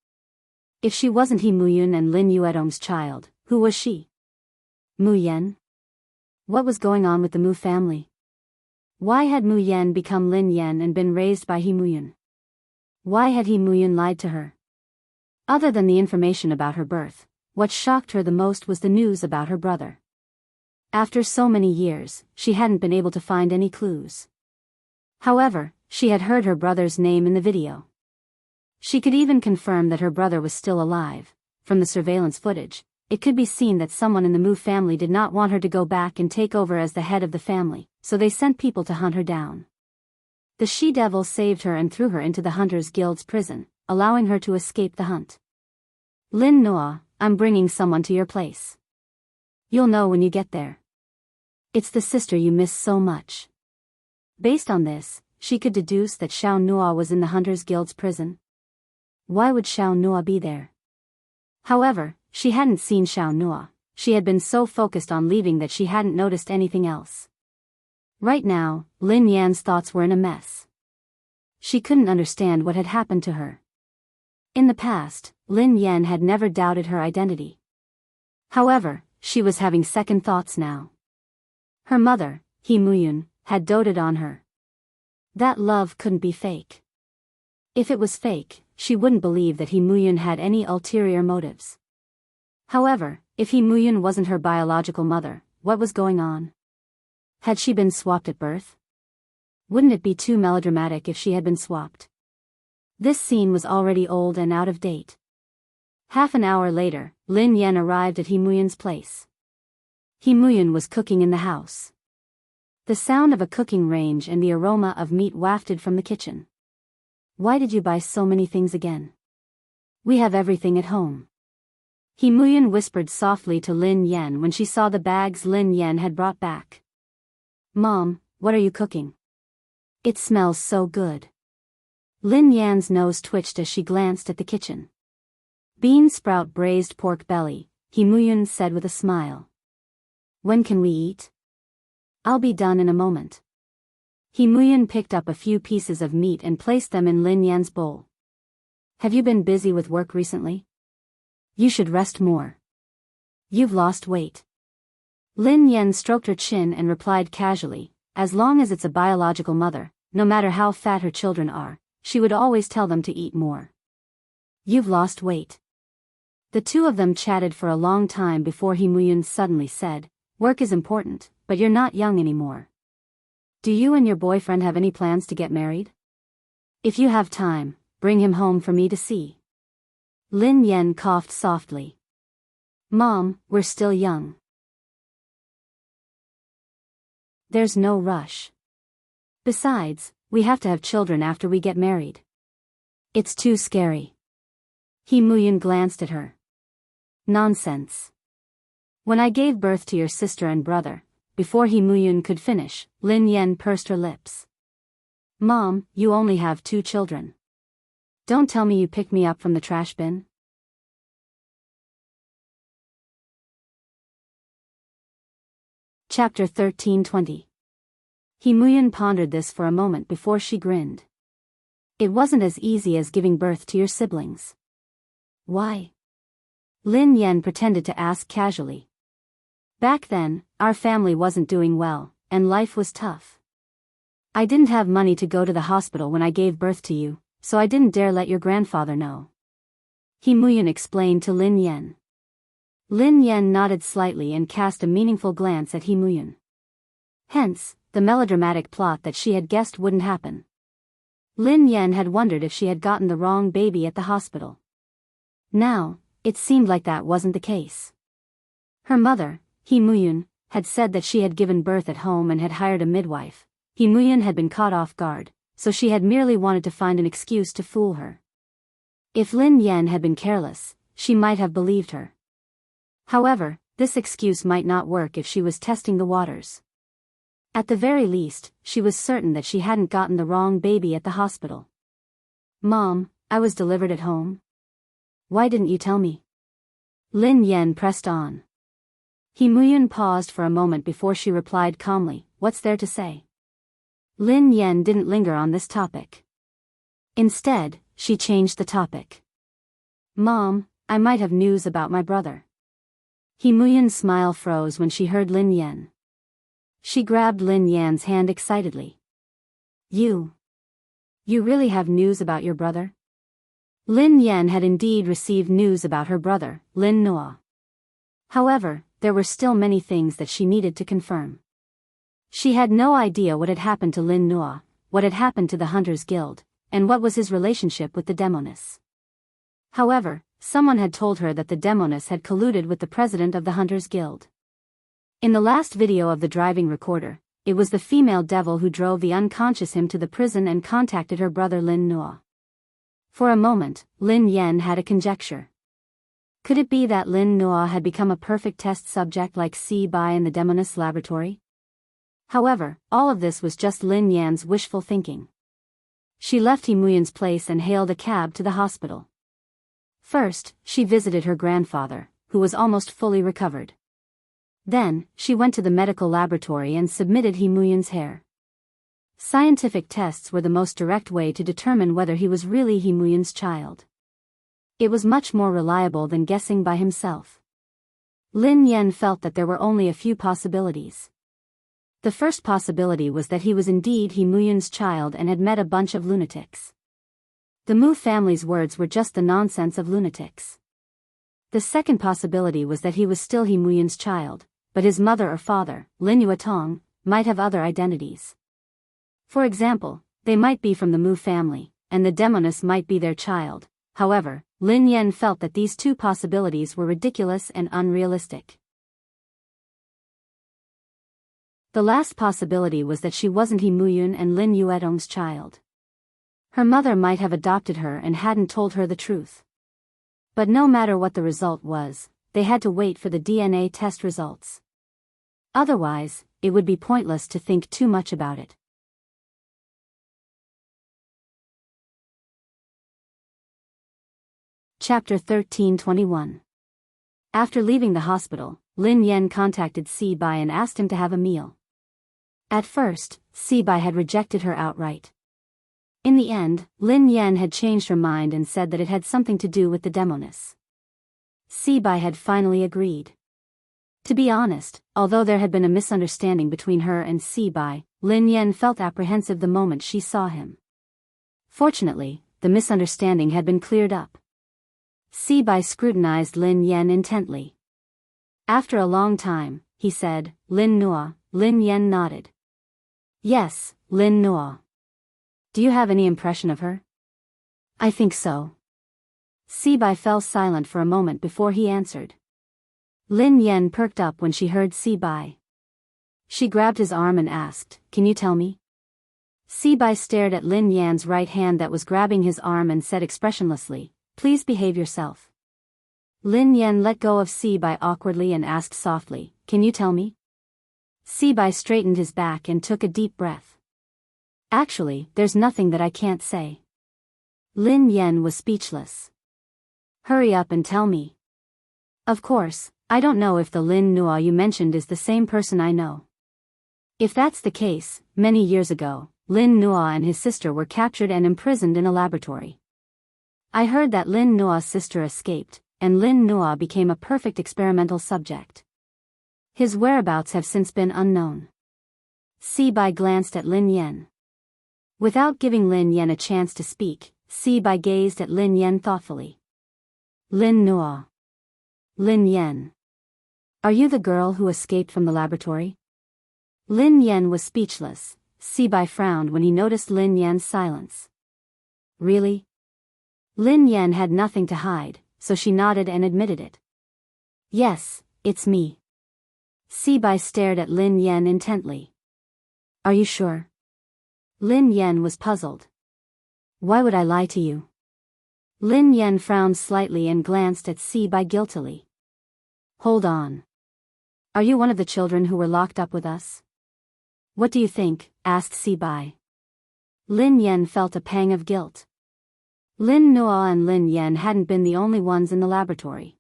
A: If she wasn't He Muyun and Lin Yuetong's child, who was she? Mu Yan? What was going on with the Mu family? Why had Mu Yan become Lin Yan and been raised by He Muyun? Why had He Muyun lied to her? Other than the information about her birth, what shocked her the most was the news about her brother. After so many years, she hadn't been able to find any clues. However, she had heard her brother's name in the video. She could even confirm that her brother was still alive. From the surveillance footage, it could be seen that someone in the Mu family did not want her to go back and take over as the head of the family, so they sent people to hunt her down. The she-devil saved her and threw her into the Hunters Guild's prison, allowing her to escape the hunt. Lin Noa, I'm bringing someone to your place. You'll know when you get there. It's the sister you miss so much. Based on this, she could deduce that Xiao Nua was in the Hunters Guild's prison. Why would Xiao Nua be there? However, she hadn't seen Xiao Nua. She had been so focused on leaving that she hadn't noticed anything else. Right now, Lin Yan's thoughts were in a mess. She couldn't understand what had happened to her. In the past, Lin Yan had never doubted her identity. However, she was having second thoughts now. Her mother, He Muyun, had doted on her. That love couldn't be fake. If it was fake, she wouldn't believe that He Muyun had any ulterior motives. However, if He Muyun wasn't her biological mother, what was going on? Had she been swapped at birth? Wouldn't it be too melodramatic if she had been swapped? This scene was already old and out of date. Half an hour later, Lin Yan arrived at He Muyun's place. He Muyan was cooking in the house. The sound of a cooking range and the aroma of meat wafted from the kitchen. Why did you buy so many things again? We have everything at home. He Muyan whispered softly to Lin Yan when she saw the bags Lin Yan had brought back. Mom, what are you cooking? It smells so good. Lin Yan's nose twitched as she glanced at the kitchen. Bean sprout braised pork belly, He Muyan said with a smile. When can we eat? I'll be done in a moment. He Muyan picked up a few pieces of meat and placed them in Lin Yan's bowl. Have you been busy with work recently? You should rest more. You've lost weight. Lin Yan stroked her chin and replied casually, as long as it's a biological mother, no matter how fat her children are, she would always tell them to eat more. You've lost weight. The two of them chatted for a long time before He Muyan suddenly said, work is important, but you're not young anymore. Do you and your boyfriend have any plans to get married? If you have time, bring him home for me to see. Lin Yan coughed softly. Mom, we're still young. There's no rush. Besides, we have to have children after we get married. It's too scary. He Muyan glanced at her. Nonsense. When I gave birth to your sister and brother, before He Muyan could finish, Lin Yan pursed her lips. Mom, you only have 2 children. Don't tell me you picked me up from the trash bin. Chapter 13:20. He Muyan pondered this for a moment before she grinned. It wasn't as easy as giving birth to your siblings. Why? Lin Yan pretended to ask casually. Back then, our family wasn't doing well, and life was tough. I didn't have money to go to the hospital when I gave birth to you, so I didn't dare let your grandfather know. He Muyan explained to Lin Yan. Lin Yan nodded slightly and cast a meaningful glance at He Muyan. Hence, the melodramatic plot that she had guessed wouldn't happen. Lin Yan had wondered if she had gotten the wrong baby at the hospital. Now, it seemed like that wasn't the case. Her mother, He Muyan, had said that she had given birth at home and had hired a midwife. He Muyan had been caught off guard, so she had merely wanted to find an excuse to fool her. If Lin Yan had been careless, she might have believed her. However, this excuse might not work if she was testing the waters. At the very least, she was certain that she hadn't gotten the wrong baby at the hospital. Mom, I was delivered at home. Why didn't you tell me? Lin Yan pressed on. He Muyan paused for a moment before she replied calmly, what's there to say? Lin Yan didn't linger on this topic. Instead, she changed the topic. Mom, I might have news about my brother. He Muyan's smile froze when she heard Lin Yan. She grabbed Lin Yan's hand excitedly. You really have news about your brother? Lin Yan had indeed received news about her brother, Lin Noa. However, there were still many things that she needed to confirm. She had no idea what had happened to Lin Noa, what had happened to the Hunters Guild, and what was his relationship with the Demoness. However, someone had told her that the Demoness had colluded with the president of the Hunters Guild. In the last video of the driving recorder, it was the female devil who drove the unconscious him to the prison and contacted her brother Lin Noa. For a moment, Lin Yan had a conjecture. Could it be that Lin Noa had become a perfect test subject like Si Bai in the Demoness laboratory? However, all of this was just Lin Yan's wishful thinking. She left He Muyan's place and hailed a cab to the hospital. First, she visited her grandfather, who was almost fully recovered. Then, she went to the medical laboratory and submitted He Muyan's hair. Scientific tests were the most direct way to determine whether he was really He Muyan's child. It was much more reliable than guessing by himself. Lin Yan felt that there were only a few possibilities. The first possibility was that he was indeed He Muyan's child and had met a bunch of lunatics. The Mu family's words were just the nonsense of lunatics. The second possibility was that he was still He Muyan's child, but his mother or father, Lin Yuatong, might have other identities. For example, they might be from the Mu family, and the Demoness might be their child. However, Lin Yan felt that these two possibilities were ridiculous and unrealistic. The last possibility was that she wasn't He Muyun and Lin Yuedong's child. Her mother might have adopted her and hadn't told her the truth. But no matter what the result was, they had to wait for the DNA test results. Otherwise, it would be pointless to think too much about it. Chapter 13:21. After leaving the hospital, Lin Yen contacted Si Bai and asked him to have a meal. At first, Si Bai had rejected her outright. In the end, Lin Yen had changed her mind and said that it had something to do with the demoness. Si Bai had finally agreed. To be honest, although there had been a misunderstanding between her and Si Bai, Lin Yen felt apprehensive the moment she saw him. Fortunately, the misunderstanding had been cleared up. Si Bai scrutinized Lin Yen intently. After a long time, he said, "Lin Nua." Lin Yen nodded. "Yes, Lin Nua. Do you have any impression of her?" "I think so." Si Bai fell silent for a moment before he answered. Lin Yen perked up when she heard Si Bai. She grabbed his arm and asked, "Can you tell me?" Si Bai stared at Lin Yan's right hand that was grabbing his arm and said expressionlessly, "Please behave yourself." Lin Yen let go of Si Bai awkwardly and asked softly, "Can you tell me?" Si Bai straightened his back and took a deep breath. "Actually, there's nothing that I can't say." Lin Yen was speechless. "Hurry up and tell me." "Of course, I don't know if the Lin Nua you mentioned is the same person I know." "If that's the case, many years ago, Lin Nua and his sister were captured and imprisoned in a laboratory. I heard that Lin Nua's sister escaped, and Lin Nua became a perfect experimental subject. His whereabouts have since been unknown." Si Bai glanced at Lin Yen. Without giving Lin Yen a chance to speak, Si Bai gazed at Lin Yen thoughtfully. "Lin Nua. Lin Yen. Are you the girl who escaped from the laboratory?" Lin Yen was speechless. Si Bai frowned when he noticed Lin Yen's silence. "Really?" Lin Yen had nothing to hide, so she nodded and admitted it. "Yes, it's me." Si Bai stared at Lin Yen intently. "Are you sure?" Lin Yen was puzzled. "Why would I lie to you?" Lin Yen frowned slightly and glanced at Si Bai guiltily. "Hold on. Are you one of the children who were locked up with us?" "What do you think?" asked Si Bai. Lin Yen felt a pang of guilt. Lin Nua and Lin Yen hadn't been the only ones in the laboratory.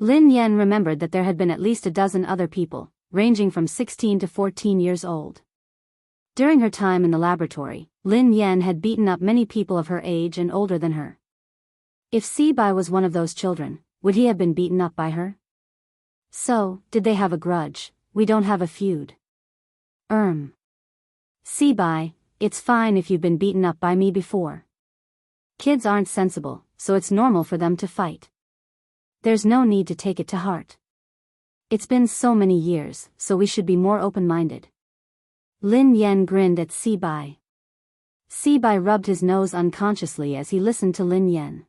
A: Lin Yen remembered that there had been at least a dozen other people, ranging from 16 to 14 years old. During her time in the laboratory, Lin Yen had beaten up many people of her age and older than her. If Si Bai was one of those children, would he have been beaten up by her? So, did they have a grudge? "We don't have a feud." Si Bai, it's fine if you've been beaten up by me before. Kids aren't sensible, so it's normal for them to fight. There's no need to take it to heart. It's been so many years, so we should be more open-minded. Lin Yen grinned at Si Bai. Si Bai rubbed his nose unconsciously as he listened to Lin Yen.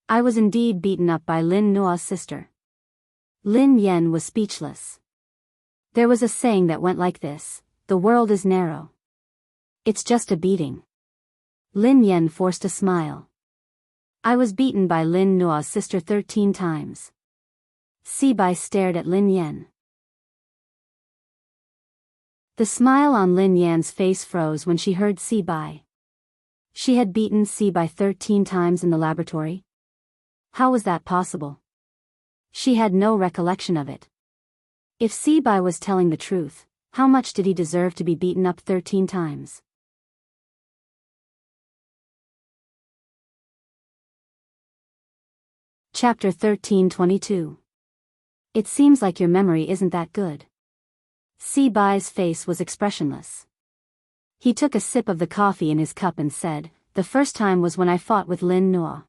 A: "I was indeed beaten up by Lin Nua's sister." Lin Yen was speechless. There was a saying that went like this: "The world is narrow. It's just a beating." Lin Yen forced a smile. "I was beaten by Lin Nua's sister 13 times. Si Bai stared at Lin Yen. The smile on Lin Yan's face froze when she heard Si Bai. She had beaten Si Bai 13 times in the laboratory? How was that possible? She had no recollection of it. If Si Bai was telling the truth, how much did he deserve to be beaten up 13 times? Chapter 13:22. It seems like your memory isn't that good. Si Bai's face was expressionless. He took a sip of the coffee in his cup and said, "The first time was when I fought with Lin Nua.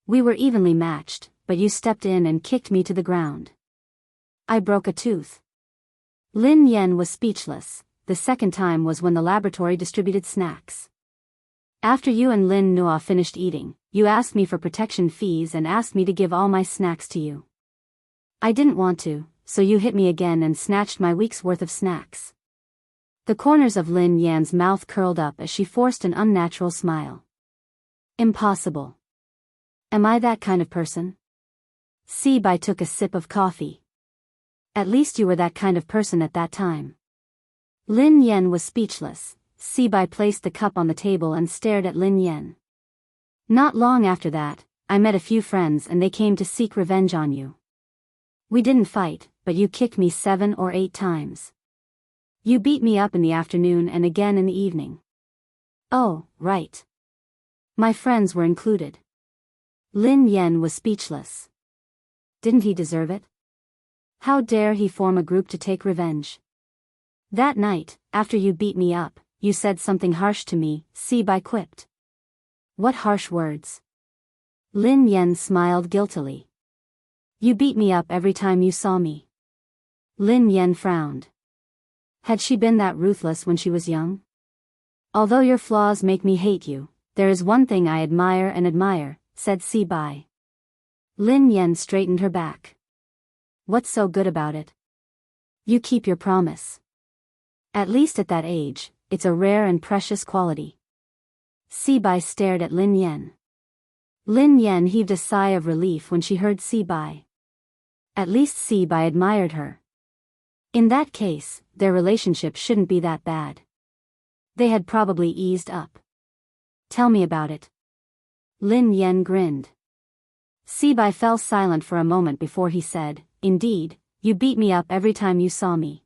A: We were evenly matched, but you stepped in and kicked me to the ground. I broke a tooth." Lin Yen was speechless. The second time was when the laboratory distributed snacks. "After you and Lin Nua finished eating, you asked me for protection fees and asked me to give all my snacks to you. I didn't want to, so you hit me again and snatched my week's worth of snacks. The corners of Lin Yan's mouth curled up as she forced an unnatural smile. Impossible. Am I that kind of person? Bai took a sip of coffee. At least you were that kind of person at that time. Lin Yan was speechless. Bai placed the cup on the table and stared at Lin Yan. Not long after that, I met a few friends and they came to seek revenge on you. We didn't fight, but you kicked me 7 or 8 times. You beat me up in the afternoon and again in the evening. Oh, right. My friends were included. Lin Yan was speechless. Didn't he deserve it? How dare he form a group to take revenge? That night, after you beat me up, you said something harsh to me, Bai quipped. What harsh words? Lin Yan smiled guiltily. You beat me up every time you saw me. Lin Yan frowned. Had she been that ruthless when she was young? Although your flaws make me hate you, there is one thing I admire, said Bai. Lin Yan straightened her back. What's so good about it? You keep your promise. At least at that age, it's a rare and precious quality. Bai stared at Lin Yan. Lin Yan heaved a sigh of relief when she heard Bai. At least Bai admired her. In that case, their relationship shouldn't be that bad. They had probably eased up. Tell me about it. Lin Yan grinned. Bai fell silent for a moment before he said, Indeed, you beat me up every time you saw me.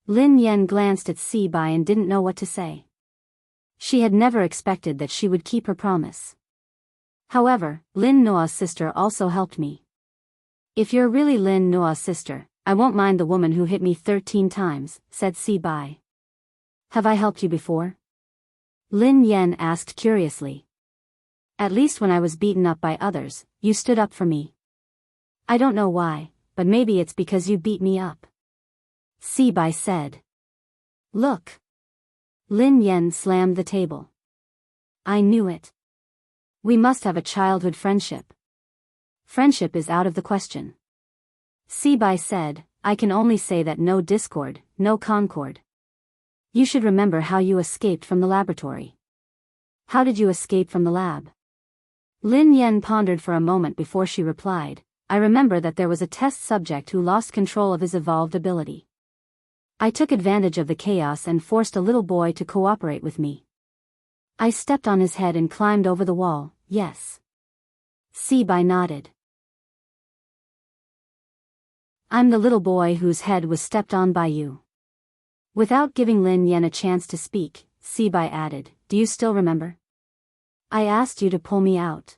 A: Lin Yan glanced at Bai and didn't know what to say. She had never expected that she would keep her promise. However, Lin Noa's sister also helped me. If you're really Lin Noa's sister, I won't mind the woman who hit me 13 times, said Bai. Have I helped you before? Lin Yan asked curiously. At least when I was beaten up by others, you stood up for me. I don't know why, but maybe it's because you beat me up. Bai said. Look. Lin Yan slammed the table. I knew it. We must have a childhood friendship. Friendship is out of the question. Bai said, I can only say that no discord, no concord. You should remember how you escaped from the laboratory. How did you escape from the lab? Lin Yan pondered for a moment before she replied, I remember that there was a test subject who lost control of his evolved ability. I took advantage of the chaos and forced a little boy to cooperate with me. I stepped on his head and climbed over the wall, yes. Bai nodded. I'm the little boy whose head was stepped on by you. Without giving Lin Yan a chance to speak, Bai added, Do you still remember? I asked you to pull me out.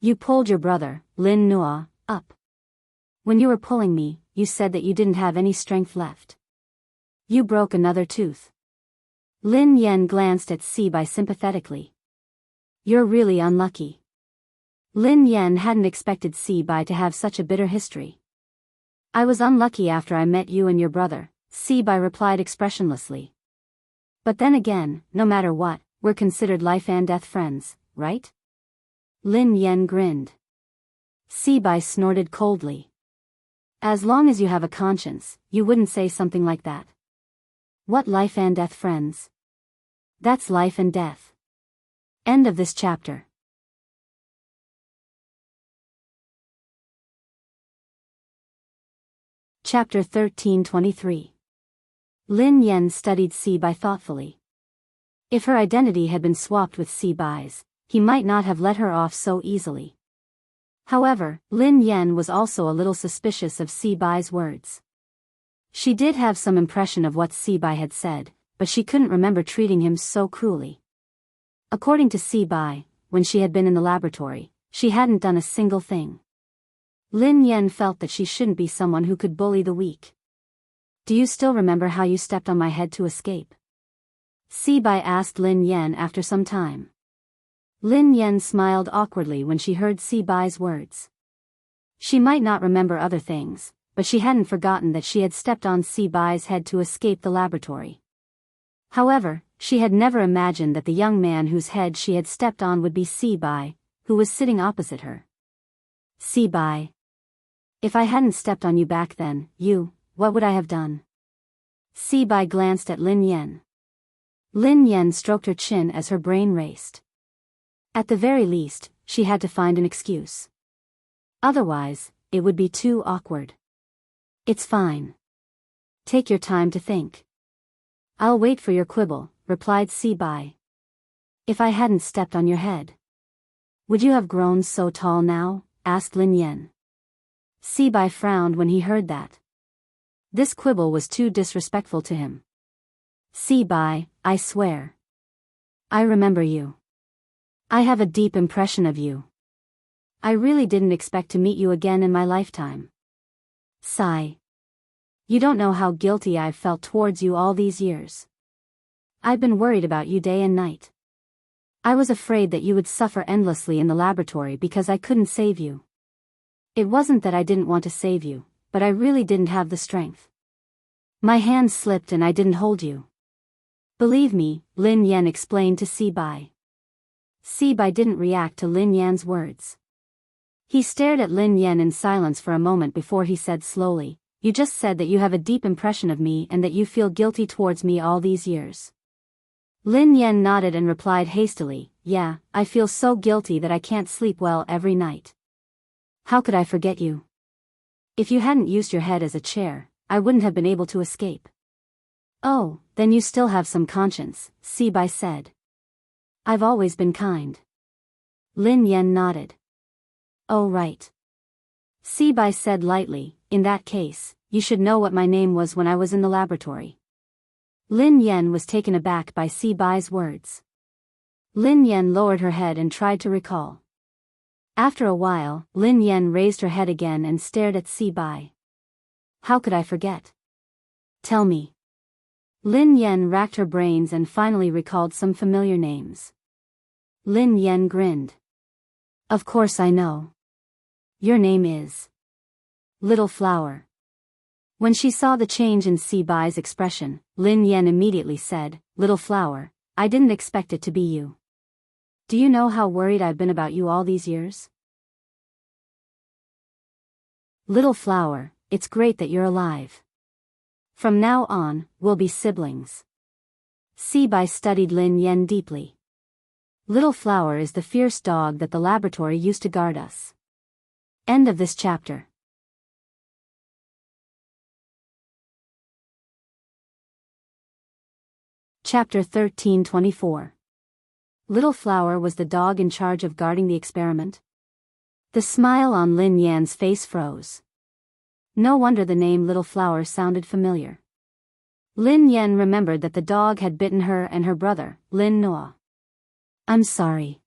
A: You pulled your brother, Lin Noa, up. When you were pulling me, you said that you didn't have any strength left. You broke another tooth. Lin Yan glanced at Bai sympathetically. You're really unlucky. Lin Yan hadn't expected Bai to have such a bitter history. I was unlucky after I met you and your brother, Bai replied expressionlessly. But then again, no matter what, we're considered life and death friends, right? Lin Yan grinned. Bai snorted coldly. As long as you have a conscience, you wouldn't say something like that. What life and death friends? That's life and death. End of this chapter. Chapter 13:23. Lin Yan studied Bai thoughtfully. If her identity had been swapped with Bai's, he might not have let her off so easily. However, Lin Yan was also a little suspicious of Bai's words. She did have some impression of what Bai had said, but she couldn't remember treating him so cruelly. According to Bai, when she had been in the laboratory, she hadn't done a single thing. Lin Yan felt that she shouldn't be someone who could bully the weak. Do you still remember how you stepped on my head to escape? Bai asked Lin Yan after some time. Lin Yan smiled awkwardly when she heard Bai's words. She might not remember other things, but she hadn't forgotten that she had stepped on Bai's head to escape the laboratory. However, she had never imagined that the young man whose head she had stepped on would be Bai, who was sitting opposite her. Bai. If I hadn't stepped on you back then, what would I have done? Sibai glanced at Lin Yan. Lin Yan stroked her chin as her brain raced. At the very least, she had to find an excuse. Otherwise, it would be too awkward. It's fine. Take your time to think. I'll wait for your quibble, replied Sibai. If I hadn't stepped on your head, would you have grown so tall now? Asked Lin Yan. Sibai frowned when he heard that. This quibble was too disrespectful to him. Sibai, I swear. I remember you. I have a deep impression of you. I really didn't expect to meet you again in my lifetime. Sigh. You don't know how guilty I've felt towards you all these years. I've been worried about you day and night. I was afraid that you would suffer endlessly in the laboratory because I couldn't save you. It wasn't that I didn't want to save you, but I really didn't have the strength. My hand slipped and I didn't hold you. Believe me, Lin Yan explained to Sibai. Sibai didn't react to Lin Yan's words. He stared at Lin Yan in silence for a moment before he said slowly, You just said that you have a deep impression of me and that you feel guilty towards me all these years. Lin Yan nodded and replied hastily, Yeah, I feel so guilty that I can't sleep well every night. How could I forget you? If you hadn't used your head as a chair, I wouldn't have been able to escape. Oh, then you still have some conscience, Sibai said. I've always been kind. Lin Yan nodded. Oh right. Sibai said lightly, In that case, you should know what my name was when I was in the laboratory. Lin Yan was taken aback by Sibai's words. Lin Yan lowered her head and tried to recall. After a while, Lin Yan raised her head again and stared at Sibai. How could I forget? Tell me. Lin Yan racked her brains and finally recalled some familiar names. Lin Yan grinned. Of course I know. Your name is Little Flower. When she saw the change in Sibai's expression, Lin Yan immediately said, Little Flower, I didn't expect it to be you. Do you know how worried I've been about you all these years? Little Flower, it's great that you're alive. From now on, we'll be siblings. Sibai studied Lin Yan deeply. Little Flower is the fierce dog that the laboratory used to guard us. End of this chapter. Chapter 13:24. Little Flower was the dog in charge of guarding the experiment. The smile on Lin Yan's face froze. No wonder the name Little Flower sounded familiar. Lin Yan remembered that the dog had bitten her and her brother, Lin Noa. I'm sorry.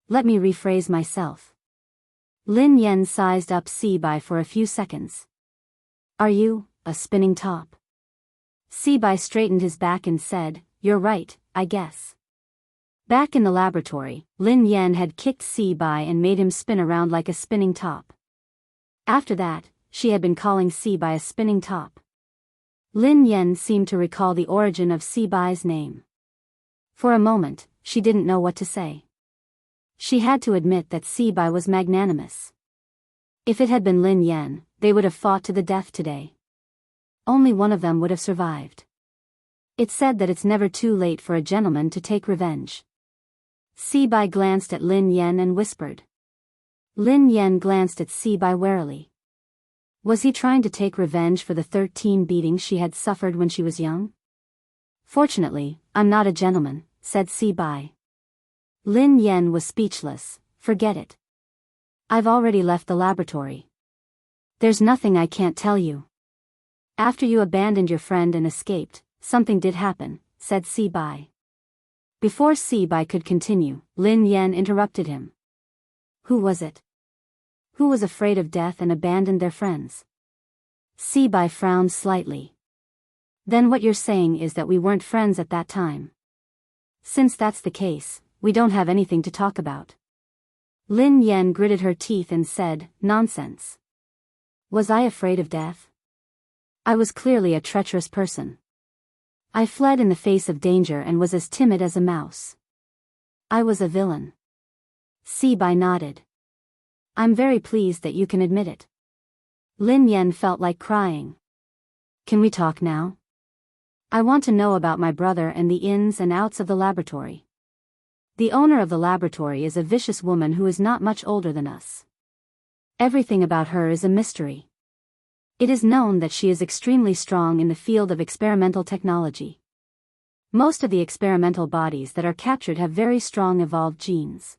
A: Let me rephrase myself. Lin Yan sized up Sibai for a few seconds. Are you, a spinning top? Sibai straightened his back and said, You're right, I guess. Back in the laboratory, Lin Yan had kicked Sibai and made him spin around like a spinning top. After that, she had been calling Sibai a spinning top. Lin Yan seemed to recall the origin of Sibai's name. For a moment, she didn't know what to say. She had to admit that Sibai was magnanimous. If it had been Lin Yan, they would have fought to the death today. Only one of them would have survived. It's said that it's never too late for a gentleman to take revenge. Sibai glanced at Lin Yan and whispered. Lin Yan glanced at Sibai warily. Was he trying to take revenge for the 13 beatings she had suffered when she was young? Fortunately, I'm not a gentleman, said Sibai. Lin Yan was speechless. Forget it. I've already left the laboratory. There's nothing I can't tell you. After you abandoned your friend and escaped, something did happen, said Sibai. Before Sibai could continue, Lin Yan interrupted him. Who was it? Who was afraid of death and abandoned their friends? Sibai frowned slightly. Then what you're saying is that we weren't friends at that time. Since that's the case, we don't have anything to talk about. Lin Yan gritted her teeth and said, Nonsense. Was I afraid of death? I was clearly a treacherous person. I fled in the face of danger and was as timid as a mouse. I was a villain. Sibai nodded. I'm very pleased that you can admit it. Lin Yan felt like crying. Can we talk now? I want to know about my brother and the ins and outs of the laboratory. The owner of the laboratory is a vicious woman who is not much older than us. Everything about her is a mystery. It is known that she is extremely strong in the field of experimental technology. Most of the experimental bodies that are captured have very strong evolved genes.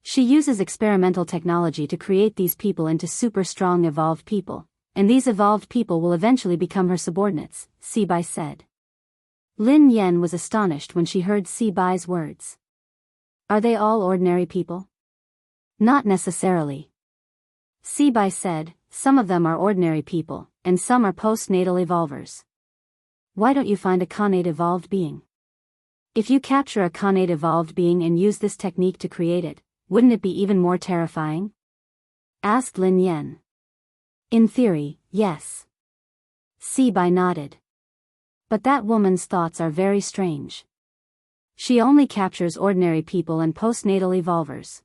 A: She uses experimental technology to create these people into super strong evolved people, and these evolved people will eventually become her subordinates, Sibai said. Lin Yan was astonished when she heard Sibai's words. Are they all ordinary people? Not necessarily. Sibai said, some of them are ordinary people, and some are postnatal evolvers. Why don't you find a connate evolved being? If you capture a connate evolved being and use this technique to create it, wouldn't it be even more terrifying? Asked Lin Yan. In theory, yes. Sibai nodded. But that woman's thoughts are very strange. She only captures ordinary people and postnatal evolvers.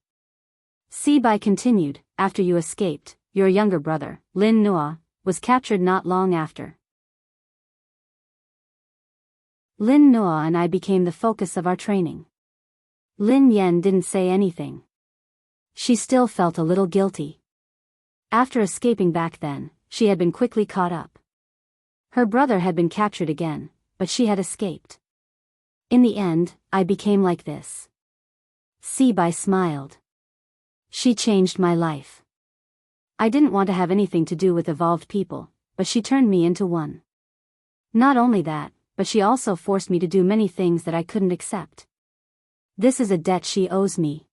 A: Sibai continued, after you escaped, your younger brother, Lin Nua, was captured not long after. Lin Nua and I became the focus of our training. Lin Yan didn't say anything. She still felt a little guilty. After escaping back then, she had been quickly caught up. Her brother had been captured again, but she had escaped. In the end, I became like this. Sibai smiled. She changed my life. I didn't want to have anything to do with evolved people, but she turned me into one. Not only that, but she also forced me to do many things that I couldn't accept. This is a debt she owes me.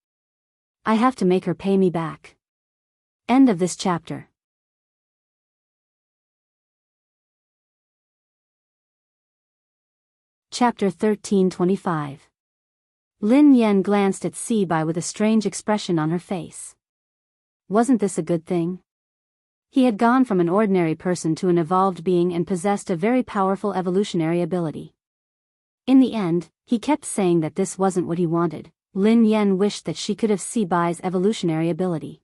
A: I have to make her pay me back. End of this chapter. Chapter 1325. Lin Yan glanced at Sibai with a strange expression on her face. Wasn't this a good thing? He had gone from an ordinary person to an evolved being and possessed a very powerful evolutionary ability. In the end, he kept saying that this wasn't what he wanted. Lin Yan wished that she could have Sibai's evolutionary ability.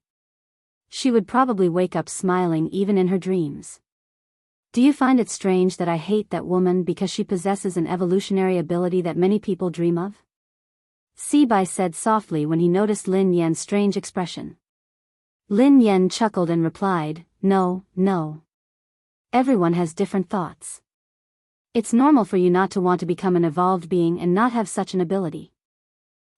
A: She would probably wake up smiling even in her dreams. Do you find it strange that I hate that woman because she possesses an evolutionary ability that many people dream of? Sibai said softly when he noticed Lin Yan's strange expression. Lin Yan chuckled and replied, No. Everyone has different thoughts. It's normal for you not to want to become an evolved being and not have such an ability.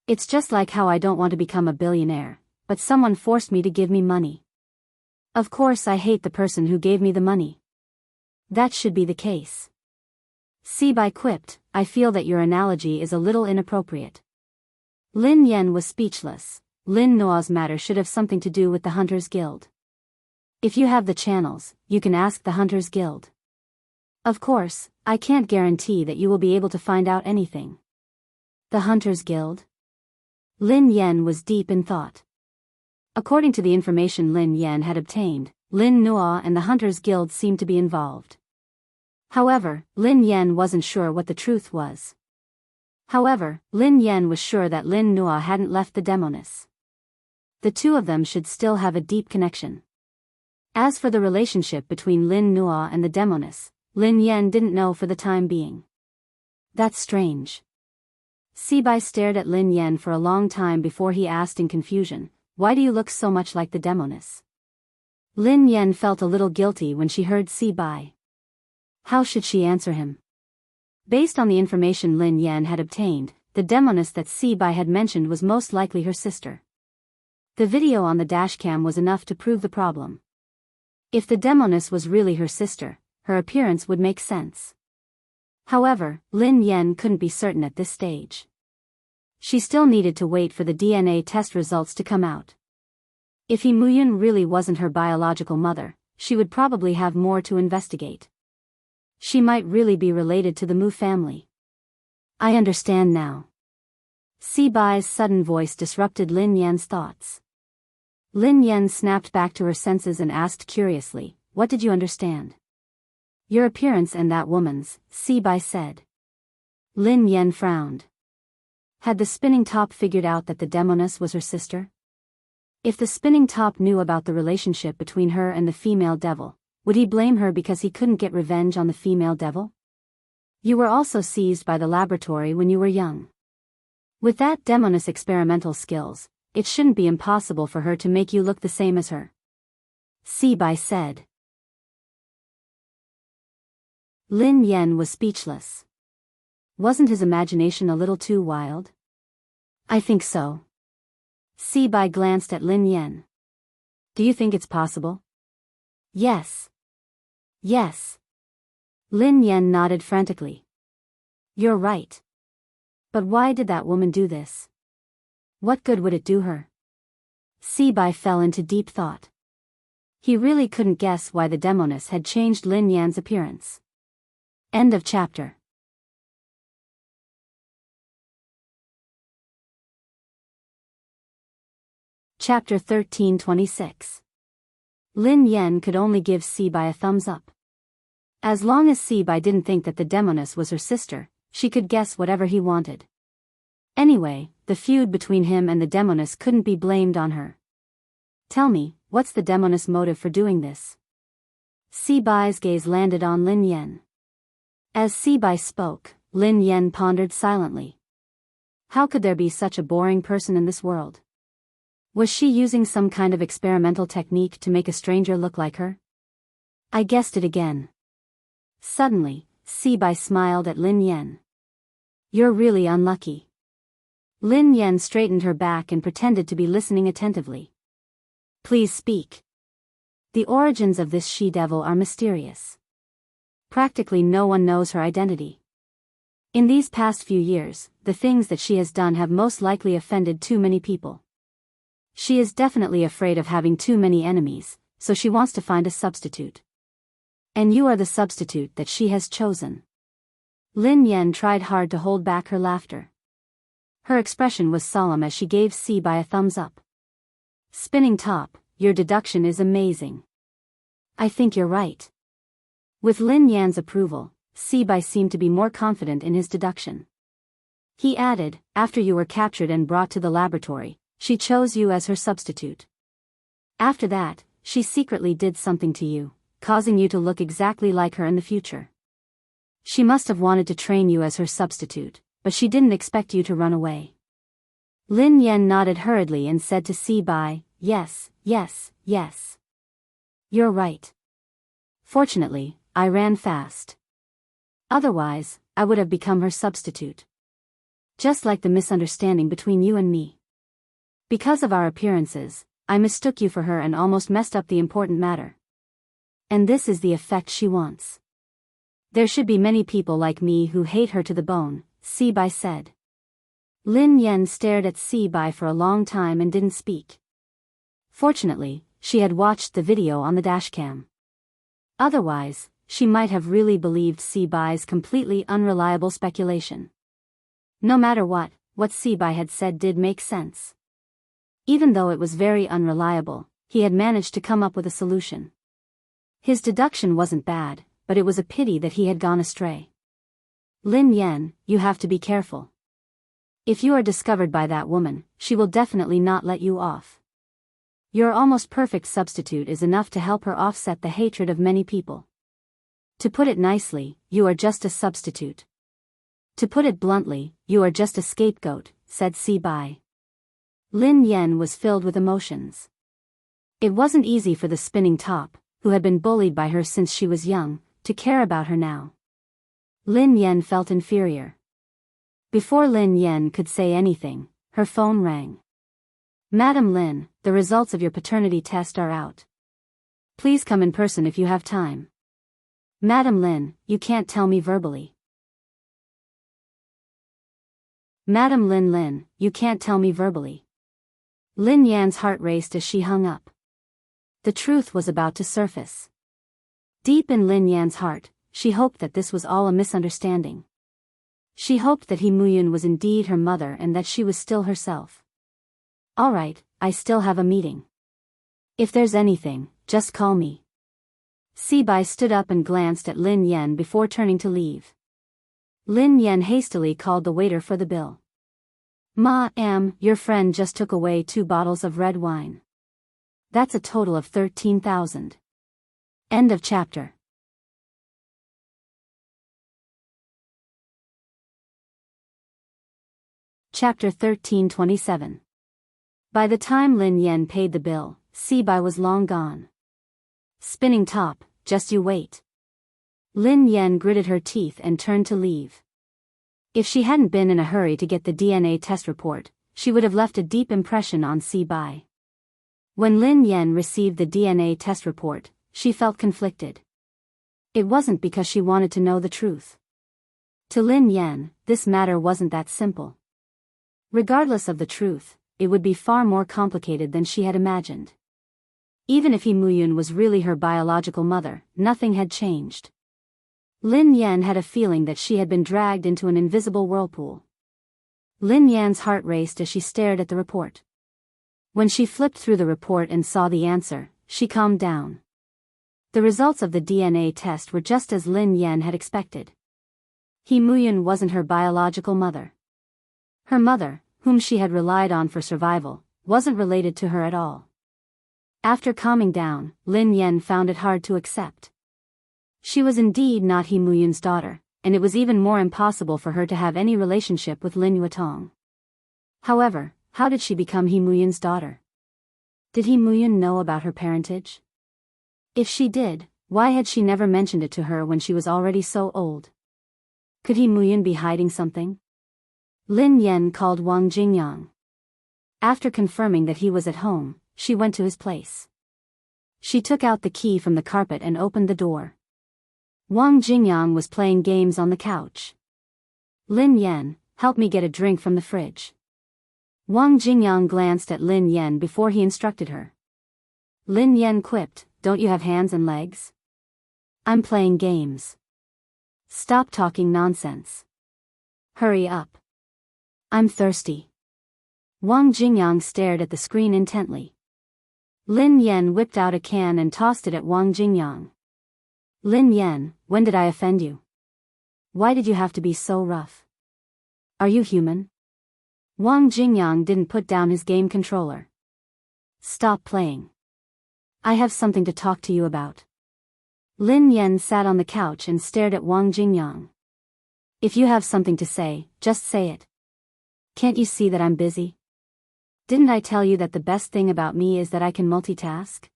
A: It's just like how I don't want to become a billionaire, but someone forced me to give me money. Of course I hate the person who gave me the money. That should be the case. Sibai quipped, I feel that your analogy is a little inappropriate. Lin Yan was speechless. Lin Nua's matter should have something to do with the Hunters Guild. If you have the channels, you can ask the Hunters Guild. Of course, I can't guarantee that you will be able to find out anything. The Hunters Guild? Lin Yan was deep in thought. According to the information Lin Yan had obtained, Lin Nua and the Hunters Guild seemed to be involved. However, Lin Yan wasn't sure what the truth was. However, Lin Yan was sure that Lin Nua hadn't left the Demoness. The two of them should still have a deep connection. As for the relationship between Lin Nua and the Demoness, Lin Yan didn't know for the time being. That's strange. Sibai stared at Lin Yan for a long time before he asked in confusion, why do you look so much like the Demoness? Lin Yan felt a little guilty when she heard Sibai. How should she answer him? Based on the information Lin Yan had obtained, the Demoness that Sibai had mentioned was most likely her sister. The video on the dashcam was enough to prove the problem. If the Demoness was really her sister, her appearance would make sense. However, Lin Yan couldn't be certain at this stage. She still needed to wait for the DNA test results to come out. If He Muyun really wasn't her biological mother, she would probably have more to investigate. She might really be related to the Mu family. I understand now. Sibai's sudden voice disrupted Lin Yan's thoughts. Lin Yan snapped back to her senses and asked curiously, what did you understand? Your appearance and that woman's, Sibai said. Lin Yan frowned. Had the spinning top figured out that the Demoness was her sister? If the spinning top knew about the relationship between her and the female devil, would he blame her because he couldn't get revenge on the female devil? You were also seized by the laboratory when you were young. With that demoness experimental skills, it shouldn't be impossible for her to make you look the same as her. Sibai said. Lin Yen was speechless. Wasn't his imagination a little too wild? I think so. Sibai glanced at Lin Yen. Do you think it's possible? Yes. Yes. Lin Yen nodded frantically. You're right. But why did that woman do this? What good would it do her? Sibai fell into deep thought. He really couldn't guess why the demoness had changed Lin Yan's appearance. End of chapter. Chapter 13:26. Lin Yan could only give Sibai a thumbs up. As long as Sibai didn't think that the demoness was her sister, she could guess whatever he wanted. Anyway, the feud between him and the demoness couldn't be blamed on her. Tell me, what's the demoness' motive for doing this? Sibai's gaze landed on Lin Yan. As Sibai spoke, Lin Yan pondered silently. How could there be such a boring person in this world? Was she using some kind of experimental technique to make a stranger look like her? I guessed it again. Suddenly, Sibai smiled at Lin Yan. You're really unlucky. Lin Yan straightened her back and pretended to be listening attentively. Please speak. The origins of this she-devil are mysterious. Practically no one knows her identity. In these past few years, the things that she has done have most likely offended too many people. She is definitely afraid of having too many enemies, so she wants to find a substitute. And you are the substitute that she has chosen. Lin Yan tried hard to hold back her laughter. Her expression was solemn as she gave Sibai a thumbs up. Spinning top, your deduction is amazing. I think you're right. With Lin Yan's approval, Sibai seemed to be more confident in his deduction. He added, after you were captured and brought to the laboratory, she chose you as her substitute. After that, she secretly did something to you, causing you to look exactly like her in the future. She must have wanted to train you as her substitute, but she didn't expect you to run away. Lin Yan nodded hurriedly and said to Sibai, yes, yes, yes. You're right. Fortunately, I ran fast. Otherwise, I would have become her substitute. Just like the misunderstanding between you and me. Because of our appearances, I mistook you for her and almost messed up the important matter. And this is the effect she wants. There should be many people like me who hate her to the bone, Sibai said. Lin Yan stared at Sibai for a long time and didn't speak. Fortunately, she had watched the video on the dashcam. Otherwise, she might have really believed Sibai's completely unreliable speculation. No matter what Sibai had said did make sense. Even though it was very unreliable, he had managed to come up with a solution. His deduction wasn't bad, but it was a pity that he had gone astray. Lin Yan, you have to be careful. If you are discovered by that woman, she will definitely not let you off. Your almost perfect substitute is enough to help her offset the hatred of many people. To put it nicely, you are just a substitute. To put it bluntly, you are just a scapegoat, said Sibai. Lin Yan was filled with emotions. It wasn't easy for the spinning top, who had been bullied by her since she was young, to care about her now. Lin Yan felt inferior. Before Lin Yan could say anything, her phone rang. Madam Lin, the results of your paternity test are out. Please come in person if you have time. Madam Lin, you can't tell me verbally. Madam Lin, you can't tell me verbally. Lin Yan's heart raced as she hung up. The truth was about to surface. Deep in Lin Yan's heart, she hoped that this was all a misunderstanding. She hoped that He Muyun was indeed her mother and that she was still herself. All right, I still have a meeting. If there's anything, just call me. Sibai stood up and glanced at Lin Yan before turning to leave. Lin Yan hastily called the waiter for the bill. Your friend just took away 2 bottles of red wine. That's a total of 13,000. End of chapter. Chapter 1327. By the time Lin Yen paid the bill, Sibai was long gone. Spinning top, just you wait. Lin Yen gritted her teeth and turned to leave. If she hadn't been in a hurry to get the DNA test report, she would have left a deep impression on Sibai. When Lin Yen received the DNA test report, she felt conflicted. It wasn't because she wanted to know the truth. To Lin Yen, this matter wasn't that simple. Regardless of the truth, it would be far more complicated than she had imagined. Even if Muyun was really her biological mother, nothing had changed. Lin Yen had a feeling that she had been dragged into an invisible whirlpool. Lin Yan's heart raced as she stared at the report. When she flipped through the report and saw the answer, she calmed down. The results of the DNA test were just as Lin Yen had expected. Muyun wasn't her biological mother. Her mother, whom she had relied on for survival, wasn't related to her at all. After calming down, Lin Yen found it hard to accept. She was indeed not Muyun's daughter, and it was even more impossible for her to have any relationship with Lin Yuetong. However, how did she become Muyun's daughter? Did Muyun know about her parentage? If she did, why had she never mentioned it to her when she was already so old? Could Muyun be hiding something? Lin Yen called Wang Jingyang. After confirming that he was at home, she went to his place. She took out the key from the carpet and opened the door. Wang Jingyang was playing games on the couch. Lin Yen, help me get a drink from the fridge. Wang Jingyang glanced at Lin Yen before he instructed her. Lin Yen quipped, don't you have hands and legs? I'm playing games. Stop talking nonsense. Hurry up. I'm thirsty. Wang Jingyang stared at the screen intently. Lin Yen whipped out a can and tossed it at Wang Jingyang. Lin Yen, when did I offend you? Why did you have to be so rough? Are you human? Wang Jingyang didn't put down his game controller. Stop playing. I have something to talk to you about. Lin Yen sat on the couch and stared at Wang Jingyang. If you have something to say, just say it. Can't you see that I'm busy? Didn't I tell you that the best thing about me is that I can multitask?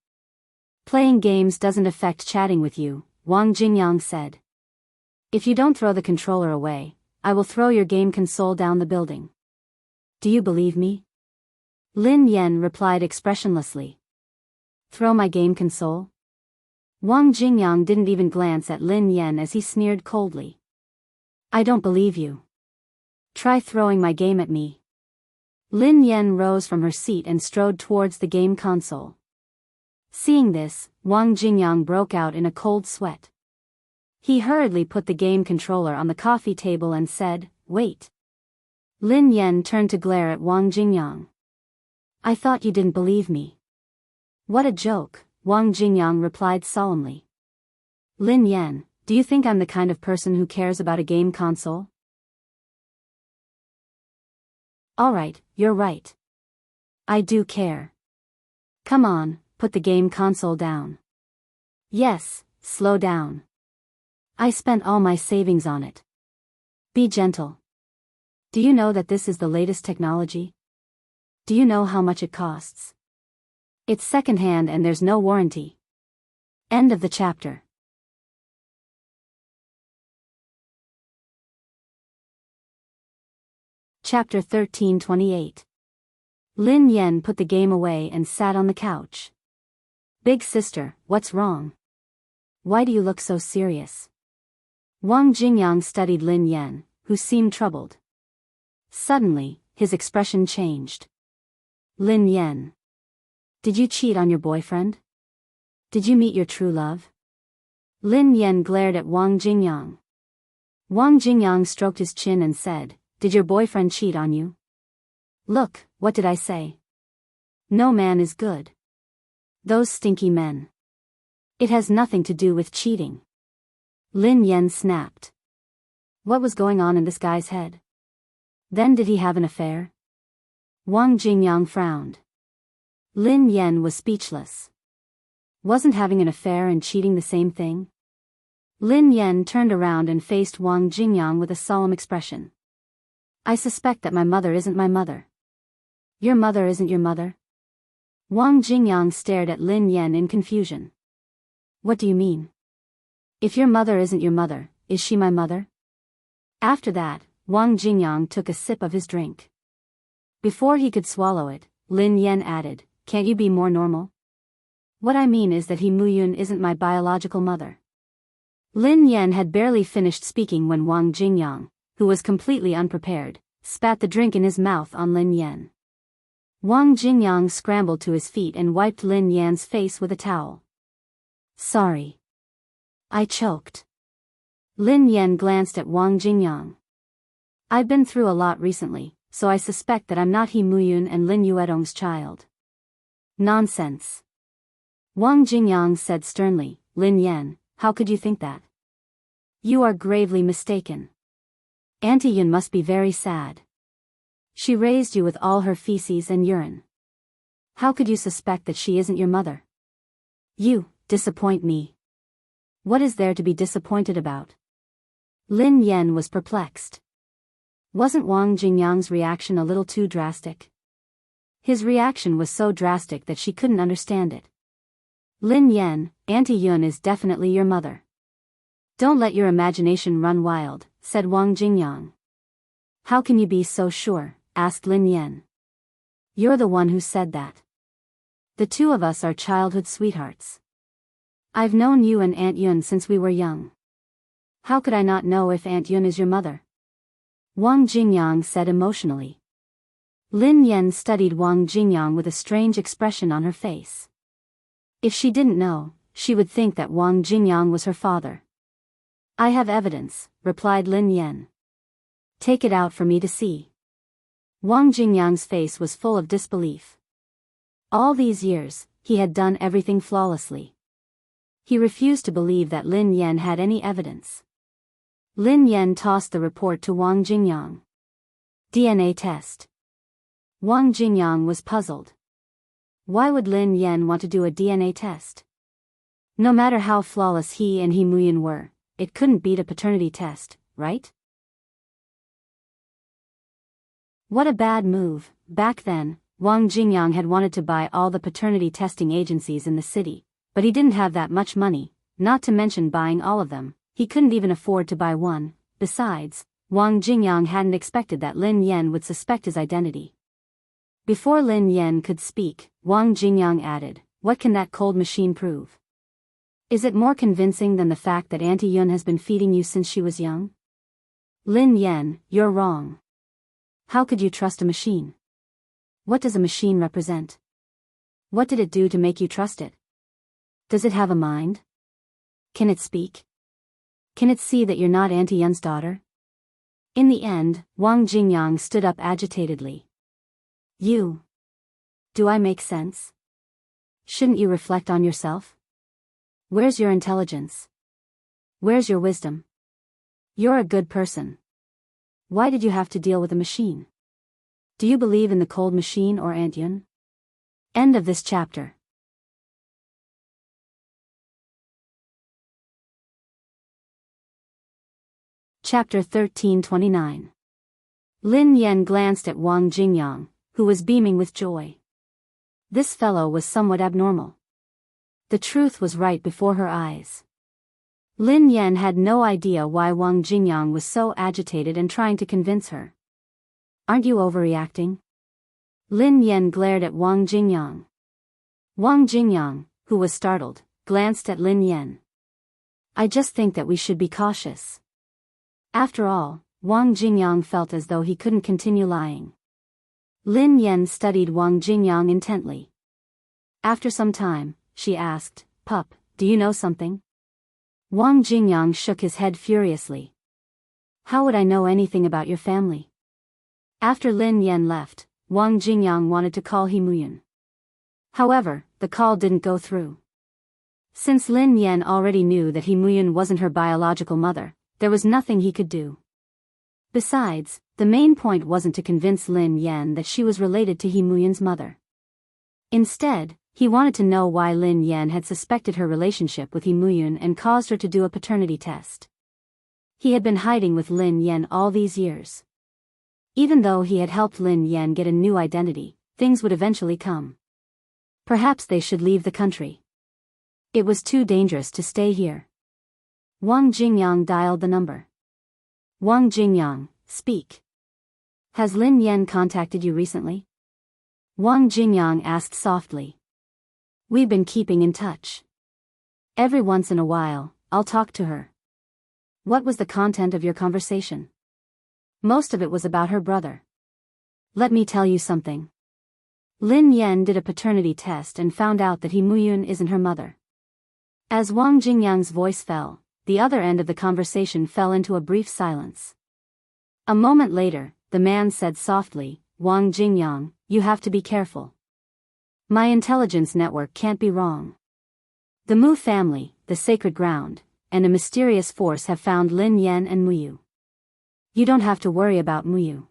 A: Playing games doesn't affect chatting with you, Wang Jingyang said. If you don't throw the controller away, I will throw your game console down the building. Do you believe me? Lin Yen replied expressionlessly. Throw my game console? Wang Jingyang didn't even glance at Lin Yen as he sneered coldly. I don't believe you. Try throwing my game at me. Lin Yen rose from her seat and strode towards the game console. Seeing this, Wang Jingyang broke out in a cold sweat. He hurriedly put the game controller on the coffee table and said, wait. Lin Yen turned to glare at Wang Jingyang. I thought you didn't believe me. What a joke, Wang Jingyang replied solemnly. Lin Yen, do you think I'm the kind of person who cares about a game console? Alright, you're right. I do care. Come on, put the game console down. Yes, slow down. I spent all my savings on it. Be gentle. Do you know that this is the latest technology? Do you know how much it costs? It's secondhand and there's no warranty. End of the chapter. Chapter 1328. Lin Yen put the game away and sat on the couch. Big sister, what's wrong? Why do you look so serious? Wang Jingyang studied Lin Yen, who seemed troubled. Suddenly, his expression changed. Lin Yen. Did you cheat on your boyfriend? Did you meet your true love? Lin Yen glared at Wang Jingyang. Wang Jingyang stroked his chin and said, did your boyfriend cheat on you? Look, what did I say? No man is good. Those stinky men. It has nothing to do with cheating. Lin Yen snapped. What was going on in this guy's head? Then did he have an affair? Wang Jingyang frowned. Lin Yan was speechless. Wasn't having an affair and cheating the same thing? Lin Yan turned around and faced Wang Jingyang with a solemn expression. I suspect that my mother isn't my mother. Your mother isn't your mother? Wang Jingyang stared at Lin Yan in confusion. What do you mean? If your mother isn't your mother, is she my mother? After that, Wang Jingyang took a sip of his drink. Before he could swallow it, Lin Yan added, can't you be more normal? What I mean is that He Muyun isn't my biological mother. Lin Yan had barely finished speaking when Wang Jingyang, who was completely unprepared, spat the drink in his mouth on Lin Yan. Wang Jingyang scrambled to his feet and wiped Lin Yan's face with a towel. Sorry. I choked. Lin Yan glanced at Wang Jingyang. I've been through a lot recently, so I suspect that I'm not He Muyun and Lin Yuedong's child. Nonsense. Wang Jingyang said sternly, Lin Yan, how could you think that? You are gravely mistaken. Auntie Yun must be very sad. She raised you with all her feces and urine. How could you suspect that she isn't your mother? You disappoint me. What is there to be disappointed about? Lin Yan was perplexed. Wasn't Wang Jingyang's reaction a little too drastic? His reaction was so drastic that she couldn't understand it. Lin Yan, Auntie Yun is definitely your mother. Don't let your imagination run wild, said Wang Jingyang. How can you be so sure? Asked Lin Yan. You're the one who said that. The two of us are childhood sweethearts. I've known you and Aunt Yun since we were young. How could I not know if Aunt Yun is your mother? Wang Jingyang said emotionally. Lin Yan studied Wang Jingyang with a strange expression on her face. If she didn't know, she would think that Wang Jingyang was her father. I have evidence, replied Lin Yan. Take it out for me to see. Wang Jingyang's face was full of disbelief. All these years, he had done everything flawlessly. He refused to believe that Lin Yan had any evidence. Lin Yan tossed the report to Wang Jingyang. DNA test. Wang Jingyang was puzzled. Why would Lin Yan want to do a DNA test? No matter how flawless he and He Muyun were, it couldn't beat a paternity test, right? What a bad move. Back then, Wang Jingyang had wanted to buy all the paternity testing agencies in the city, but he didn't have that much money, not to mention buying all of them. He couldn't even afford to buy one. Besides, Wang Jingyang hadn't expected that Lin Yan would suspect his identity. Before Lin Yan could speak, Wang Jingyang added, what can that cold machine prove? Is it more convincing than the fact that Auntie Yun has been feeding you since she was young? Lin Yan, you're wrong. How could you trust a machine? What does a machine represent? What did it do to make you trust it? Does it have a mind? Can it speak? Can it see that you're not Auntie Yun's daughter? In the end, Wang Jingyang stood up agitatedly. You. Do I make sense? Shouldn't you reflect on yourself? Where's your intelligence? Where's your wisdom? You're a good person. Why did you have to deal with a machine? Do you believe in the cold machine or Aunt Yun? End of this chapter. Chapter 1329. Lin Yan glanced at Wang Jingyang, who was beaming with joy. This fellow was somewhat abnormal. The truth was right before her eyes. Lin Yan had no idea why Wang Jingyang was so agitated and trying to convince her. Aren't you overreacting? Lin Yan glared at Wang Jingyang. Wang Jingyang, who was startled, glanced at Lin Yan. I just think that we should be cautious. After all, Wang Jingyang felt as though he couldn't continue lying. Lin Yan studied Wang Jingyang intently. After some time, she asked, Pup, do you know something? Wang Jingyang shook his head furiously. How would I know anything about your family? After Lin Yan left, Wang Jingyang wanted to call He Muyun. However, the call didn't go through. Since Lin Yan already knew that He Muyun wasn't her biological mother, there was nothing he could do. Besides, the main point wasn't to convince Lin Yan that she was related to He Muyun's mother. Instead, he wanted to know why Lin Yan had suspected her relationship with He Muyun and caused her to do a paternity test. He had been hiding with Lin Yan all these years. Even though he had helped Lin Yan get a new identity, things would eventually come. Perhaps they should leave the country. It was too dangerous to stay here. Wang Jingyang dialed the number. Wang Jingyang, speak. Has Lin Yan contacted you recently? Wang Jingyang asked softly. We've been keeping in touch. Every once in a while, I'll talk to her. What was the content of your conversation? Most of it was about her brother. Let me tell you something. Lin Yan did a paternity test and found out that He Muyun isn't her mother. As Wang Jingyang's voice fell, the other end of the conversation fell into a brief silence. A moment later, the man said softly, Wang Jingyang, you have to be careful. My intelligence network can't be wrong. The Mu family, the sacred ground, and a mysterious force have found Lin Yan and Muyu. You don't have to worry about Muyu.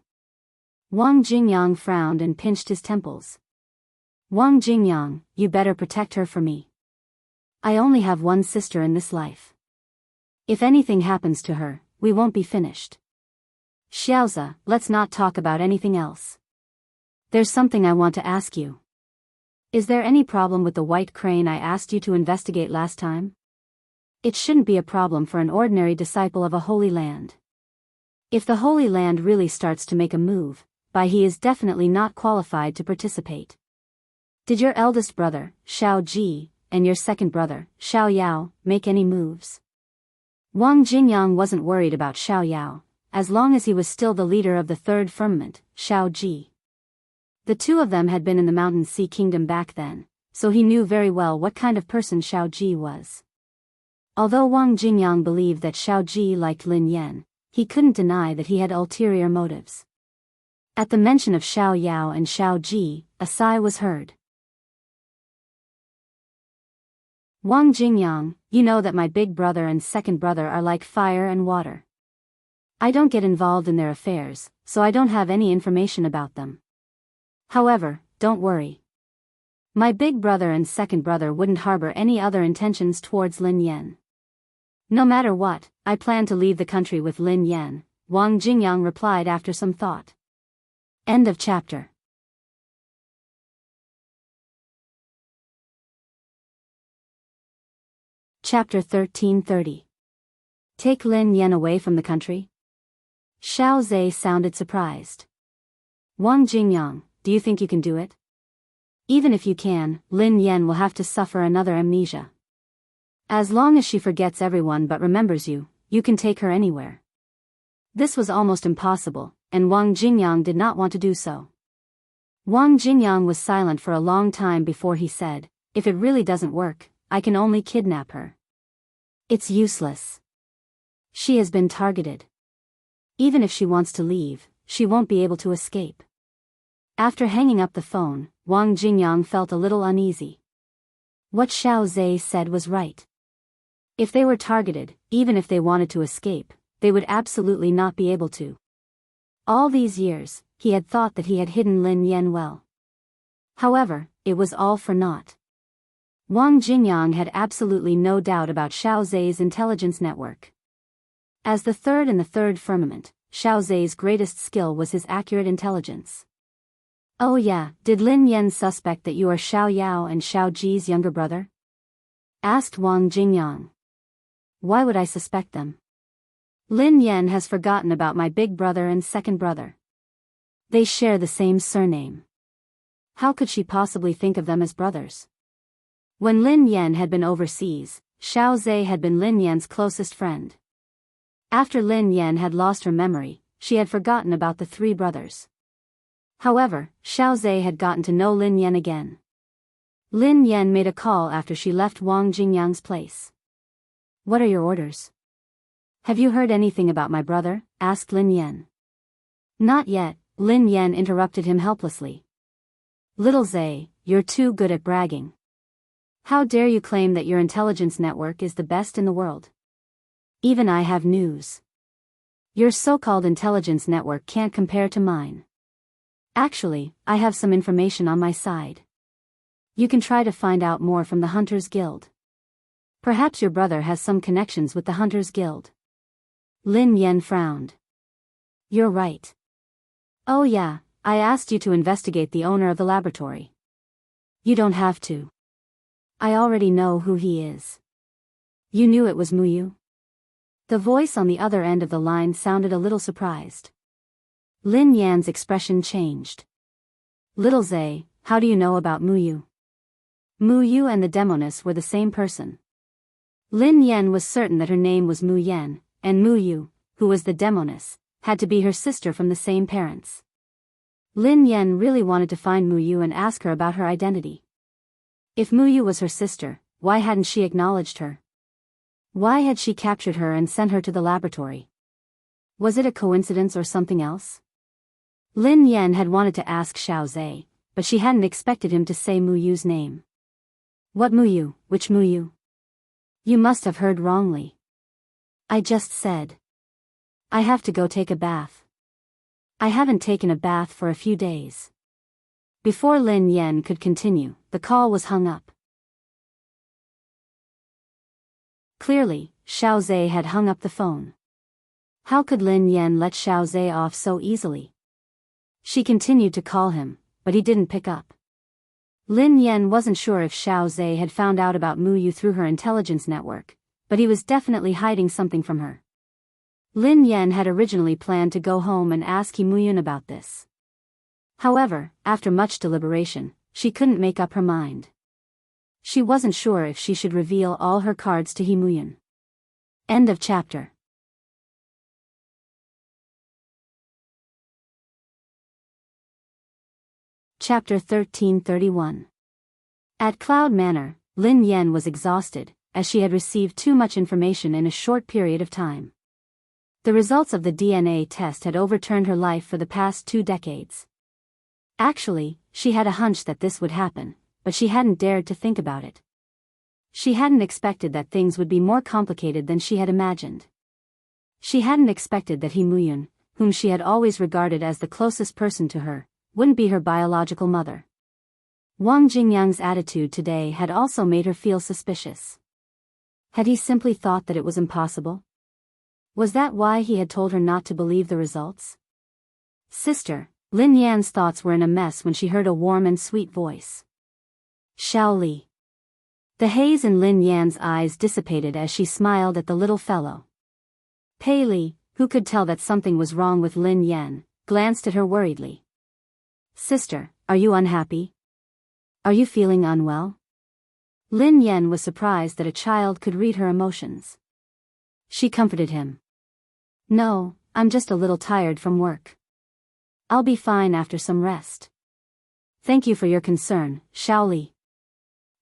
A: Wang Jingyang frowned and pinched his temples. Wang Jingyang, you better protect her for me. I only have one sister in this life. If anything happens to her, we won't be finished. Xiaoza, let's not talk about anything else. There's something I want to ask you. Is there any problem with the white crane I asked you to investigate last time? It shouldn't be a problem for an ordinary disciple of a holy land. If the holy land really starts to make a move, he is definitely not qualified to participate. Did your eldest brother, Xiao Ji, and your second brother, Xiao Yao, make any moves? Wang Jingyang wasn't worried about Xiao Yao, as long as he was still the leader of the third firmament, Xiao Ji. The two of them had been in the Mountain Sea Kingdom back then, so he knew very well what kind of person Xiao Ji was. Although Wang Jingyang believed that Xiao Ji liked Lin Yan, he couldn't deny that he had ulterior motives. At the mention of Xiao Yao and Xiao Ji, a sigh was heard. Wang Jingyang, you know that my big brother and second brother are like fire and water. I don't get involved in their affairs, so I don't have any information about them. However, don't worry. My big brother and second brother wouldn't harbor any other intentions towards Lin Yan. No matter what, I plan to leave the country with Lin Yan, Wang Jingyang replied after some thought. End of chapter. Chapter 1330. Take Lin Yan away from the country? Xiao Zhe sounded surprised. Wang Jingyang, do you think you can do it? Even if you can, Lin Yan will have to suffer another amnesia. As long as she forgets everyone but remembers you, you can take her anywhere. This was almost impossible, and Wang Jingyang did not want to do so. Wang Jingyang was silent for a long time before he said, if it really doesn't work, I can only kidnap her. It's useless. She has been targeted. Even if she wants to leave, she won't be able to escape. After hanging up the phone, Wang Jingyang felt a little uneasy. What Xiao Zhe said was right. If they were targeted, even if they wanted to escape, they would absolutely not be able to. All these years, he had thought that he had hidden Lin Yan well. However, it was all for naught. Wang Jingyang had absolutely no doubt about Xiao Zhe's intelligence network. As the third in the third firmament, Xiao Zhe's greatest skill was his accurate intelligence. Oh yeah, did Lin Yan suspect that you are Xiao Yao and Xiao Ji's younger brother? Asked Wang Jingyang. Why would I suspect them? Lin Yan has forgotten about my big brother and second brother. They share the same surname. How could she possibly think of them as brothers? When Lin Yan had been overseas, Xiao Zhe had been Lin Yan's closest friend. After Lin Yan had lost her memory, she had forgotten about the three brothers. However, Xiao Zhe had gotten to know Lin Yan again. Lin Yan made a call after she left Wang Jingyang's place. What are your orders? Have you heard anything about my brother? Asked Lin Yan. Not yet, Lin Yan interrupted him helplessly. Little Zhe, you're too good at bragging. How dare you claim that your intelligence network is the best in the world? Even I have news. Your so-called intelligence network can't compare to mine. Actually, I have some information on my side. You can try to find out more from the Hunters Guild. Perhaps your brother has some connections with the Hunters Guild. Lin Yen frowned. You're right. Oh yeah, I asked you to investigate the owner of the laboratory. You don't have to. I already know who he is. You knew it was Muyu? The voice on the other end of the line sounded a little surprised. Lin Yan's expression changed. Little Zay, how do you know about Muyu? Muyu and the Demoness were the same person. Lin Yan was certain that her name was Mu Yan, and Muyu, who was the Demoness, had to be her sister from the same parents. Lin Yan really wanted to find Muyu and ask her about her identity. If Muyu was her sister, why hadn't she acknowledged her? Why had she captured her and sent her to the laboratory? Was it a coincidence or something else? Lin Yan had wanted to ask Xiao Zhe, but she hadn't expected him to say Muyu's name. What Muyu? Which Muyu? You must have heard wrongly. I just said. I have to go take a bath. I haven't taken a bath for a few days. Before Lin Yan could continue, the call was hung up. Clearly, Xiao Zhe had hung up the phone. How could Lin Yan let Xiao Zhe off so easily? She continued to call him, but he didn't pick up. Lin Yan wasn't sure if Xiao Zhe had found out about Muyu through her intelligence network, but he was definitely hiding something from her. Lin Yan had originally planned to go home and ask Muyun about this. However, after much deliberation, she couldn't make up her mind. She wasn't sure if she should reveal all her cards to Muyun. End of chapter. Chapter 1331. At Cloud Manor, Lin Yan was exhausted, as she had received too much information in a short period of time. The results of the DNA test had overturned her life for the past 2 decades. Actually, she had a hunch that this would happen, but she hadn't dared to think about it. She hadn't expected that things would be more complicated than she had imagined. She hadn't expected that Muyun, whom she had always regarded as the closest person to her, wouldn't be her biological mother. Wang Jingyang's attitude today had also made her feel suspicious. Had he simply thought that it was impossible? Was that why he had told her not to believe the results? Sister, Lin Yan's thoughts were in a mess when she heard a warm and sweet voice. Xiao Li. The haze in Lin Yan's eyes dissipated as she smiled at the little fellow. Pei Li, who could tell that something was wrong with Lin Yan, glanced at her worriedly. Sister, are you unhappy? Are you feeling unwell? Lin Yan was surprised that a child could read her emotions. She comforted him. No, I'm just a little tired from work. I'll be fine after some rest. Thank you for your concern, Xiao Li.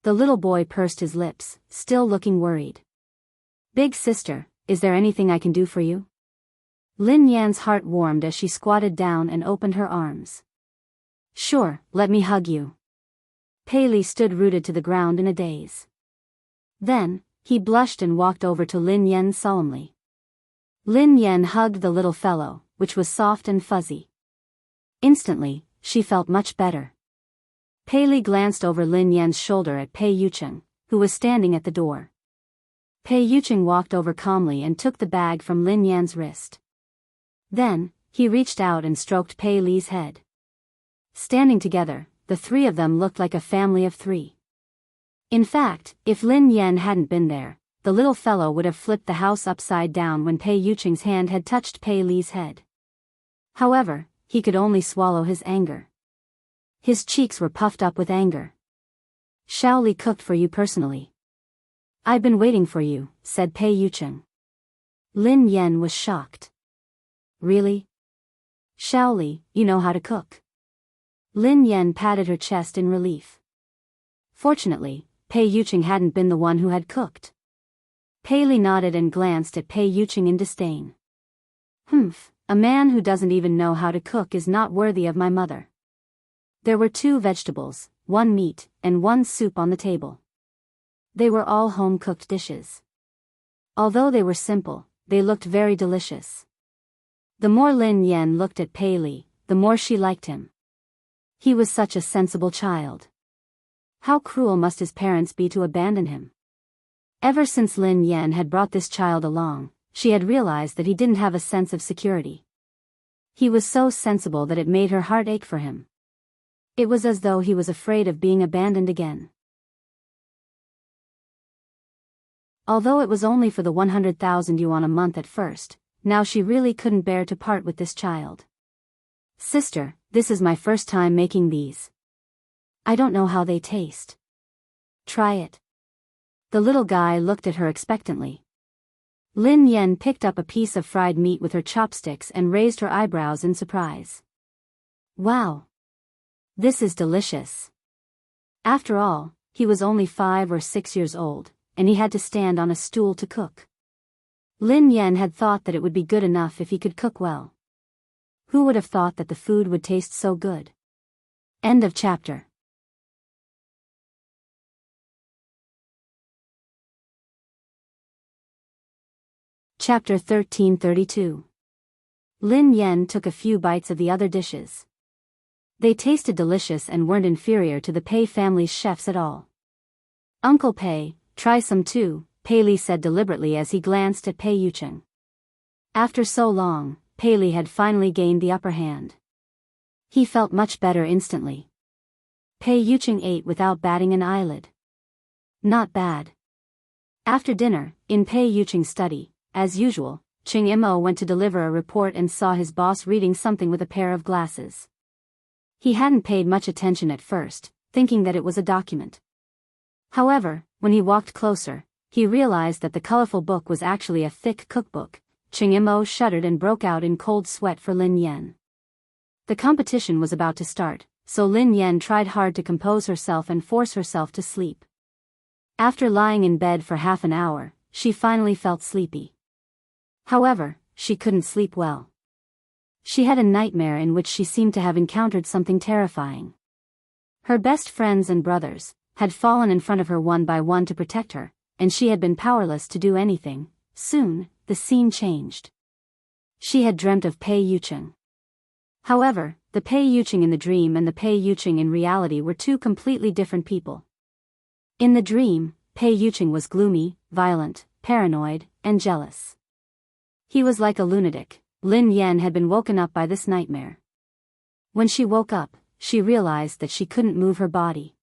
A: The little boy pursed his lips, still looking worried. Big sister, is there anything I can do for you? Lin Yan's heart warmed as she squatted down and opened her arms. Sure, let me hug you. Pei Li stood rooted to the ground in a daze. Then, he blushed and walked over to Lin Yan solemnly. Lin Yan hugged the little fellow, which was soft and fuzzy. Instantly, she felt much better. Pei Li glanced over Lin Yan's shoulder at Pei Yucheng, who was standing at the door. Pei Yucheng walked over calmly and took the bag from Lin Yan's wrist. Then, he reached out and stroked Pei Li's head. Standing together, the 3 of them looked like a family of 3. In fact, if Lin Yan hadn't been there, the little fellow would have flipped the house upside down when Pei Yucheng's hand had touched Pei Li's head. However, he could only swallow his anger. His cheeks were puffed up with anger. Xiao Li cooked for you personally. I've been waiting for you, said Pei Yucheng. Lin Yan was shocked. Really? Xiao Li, you know how to cook. Lin Yan patted her chest in relief. Fortunately, Pei Yucheng hadn't been the one who had cooked. Pei Li nodded and glanced at Pei Yucheng in disdain. A man who doesn't even know how to cook is not worthy of my mother. There were 2 vegetables, 1 meat, and 1 soup on the table. They were all home-cooked dishes. Although they were simple, they looked very delicious. The more Lin Yan looked at Pei Li, the more she liked him. He was such a sensible child. How cruel must his parents be to abandon him? Ever since Lin Yan had brought this child along, she had realized that he didn't have a sense of security. He was so sensible that it made her heart ache for him. It was as though he was afraid of being abandoned again. Although it was only for the 100,000 yuan a month at first, now she really couldn't bear to part with this child. Sister, this is my first time making these. I don't know how they taste. Try it. The little guy looked at her expectantly. Lin Yan picked up a piece of fried meat with her chopsticks and raised her eyebrows in surprise. Wow! This is delicious. After all, he was only 5 or 6 years old, and he had to stand on a stool to cook. Lin Yan had thought that it would be good enough if he could cook well. Who would have thought that the food would taste so good? End of chapter. Chapter 1332. Lin Yan took a few bites of the other dishes. They tasted delicious and weren't inferior to the Pei family's chefs at all. Uncle Pei, try some too, Pei Li said deliberately as he glanced at Pei Yucheng. After so long, Pei Li had finally gained the upper hand. He felt much better instantly. Pei Yucheng ate without batting an eyelid. Not bad. After dinner, in Pei Yucheng's study, as usual, Ching Imo went to deliver a report and saw his boss reading something with a pair of glasses. He hadn't paid much attention at first, thinking that it was a document. However, when he walked closer, he realized that the colorful book was actually a thick cookbook. Ching Imo shuddered and broke out in cold sweat for Lin Yan. The competition was about to start, so Lin Yan tried hard to compose herself and force herself to sleep. After lying in bed for half an hour, she finally felt sleepy. However, she couldn't sleep well. She had a nightmare in which she seemed to have encountered something terrifying. Her best friends and brothers had fallen in front of her one by one to protect her, and she had been powerless to do anything. Soon, the scene changed. She had dreamt of Pei Yucheng. However, the Pei Yucheng in the dream and the Pei Yucheng in reality were two completely different people. In the dream, Pei Yucheng was gloomy, violent, paranoid, and jealous. He was like a lunatic. Lin Yan had been woken up by this nightmare. When she woke up, she realized that she couldn't move her body.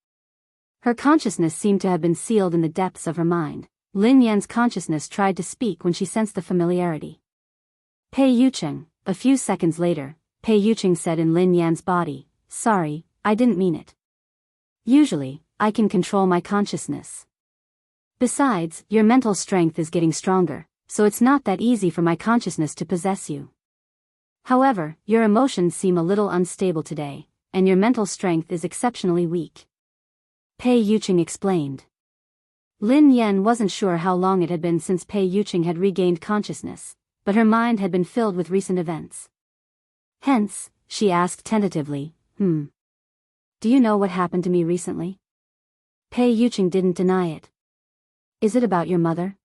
A: Her consciousness seemed to have been sealed in the depths of her mind. Lin Yan's consciousness tried to speak when she sensed the familiarity. Pei Yucheng. A few seconds later, Pei Yucheng said in Lin Yan's body, "Sorry, I didn't mean it. Usually, I can control my consciousness. Besides, your mental strength is getting stronger, so it's not that easy for my consciousness to possess you. However, your emotions seem a little unstable today, and your mental strength is exceptionally weak." Pei Yucheng explained. Lin Yan wasn't sure how long it had been since Pei Yucheng had regained consciousness, but her mind had been filled with recent events. Hence, she asked tentatively, Do you know what happened to me recently?" Pei Yucheng didn't deny it. "Is it about your mother?"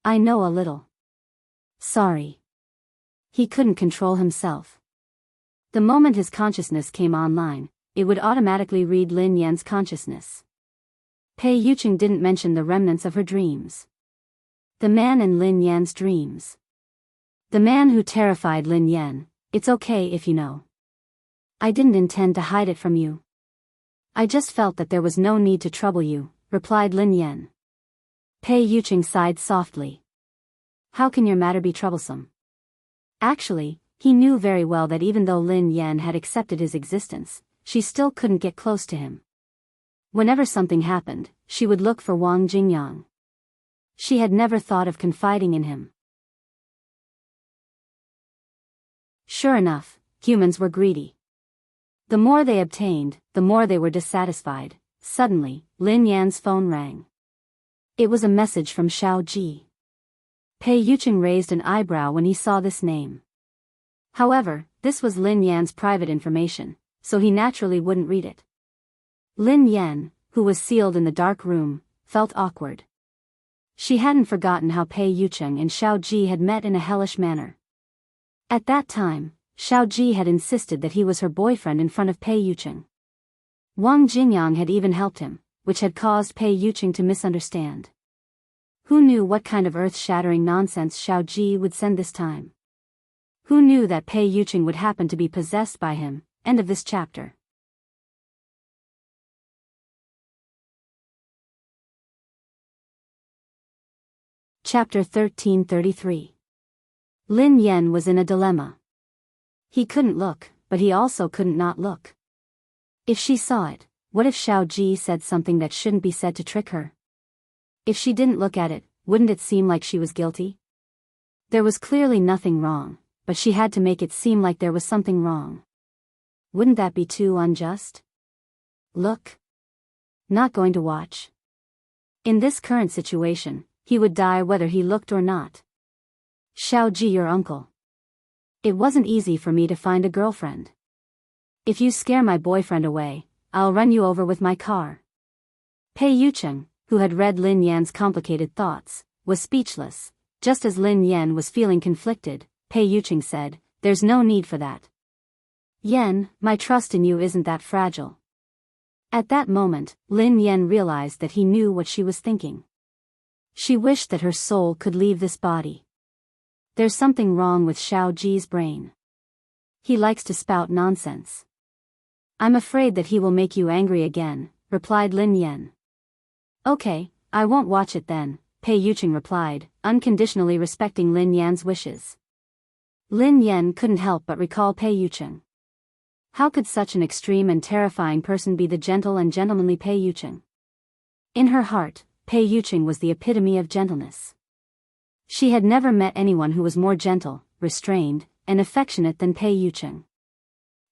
A: "I know a little." "Sorry." He couldn't control himself. The moment his consciousness came online, it would automatically read Lin Yan's consciousness. Pei Yucheng didn't mention the remnants of her dreams. The man in Lin Yan's dreams. The man who terrified Lin Yan. "It's okay if you know. I didn't intend to hide it from you. I just felt that there was no need to trouble you," replied Lin Yan. Pei Yucheng sighed softly. "How can your matter be troublesome?" Actually, he knew very well that even though Lin Yan had accepted his existence, she still couldn't get close to him. Whenever something happened, she would look for Wang Jingyang. She had never thought of confiding in him. Sure enough, humans were greedy. The more they obtained, the more they were dissatisfied. Suddenly, Lin Yan's phone rang. It was a message from Xiao Ji. Pei Yucheng raised an eyebrow when he saw this name. However, this was Lin Yan's private information, so he naturally wouldn't read it. Lin Yan, who was sealed in the dark room, felt awkward. She hadn't forgotten how Pei Yucheng and Xiao Ji had met in a hellish manner. At that time, Xiao Ji had insisted that he was her boyfriend in front of Pei Yucheng. Wang Jingyang had even helped him, which had caused Pei Yuqing to misunderstand. Who knew what kind of earth-shattering nonsense Xiao Ji would send this time? Who knew that Pei Yuqing would happen to be possessed by him? End of this chapter. Chapter 1333. Lin Yan was in a dilemma. He couldn't look, but he also couldn't not look. If she saw it, what if Xiao Ji said something that shouldn't be said to trick her? If she didn't look at it, wouldn't it seem like she was guilty? There was clearly nothing wrong, but she had to make it seem like there was something wrong. Wouldn't that be too unjust? Look. Not going to watch. In this current situation, he would die whether he looked or not. Xiao Ji, your uncle. It wasn't easy for me to find a girlfriend. If you scare my boyfriend away, I'll run you over with my car. Pei Yuqing, who had read Lin Yan's complicated thoughts, was speechless. Just as Lin Yan was feeling conflicted, Pei Yuqing said, "There's no need for that. Yan, my trust in you isn't that fragile." At that moment, Lin Yan realized that he knew what she was thinking. She wished that her soul could leave this body. There's something wrong with Xiao Ji's brain. He likes to spout nonsense. I'm afraid that he will make you angry again, replied Lin Yan. Okay, I won't watch it then, Pei Yuqing replied, unconditionally respecting Lin Yan's wishes. Lin Yan couldn't help but recall Pei Yuqing. How could such an extreme and terrifying person be the gentle and gentlemanly Pei Yuqing? In her heart, Pei Yuqing was the epitome of gentleness. She had never met anyone who was more gentle, restrained, and affectionate than Pei Yuqing.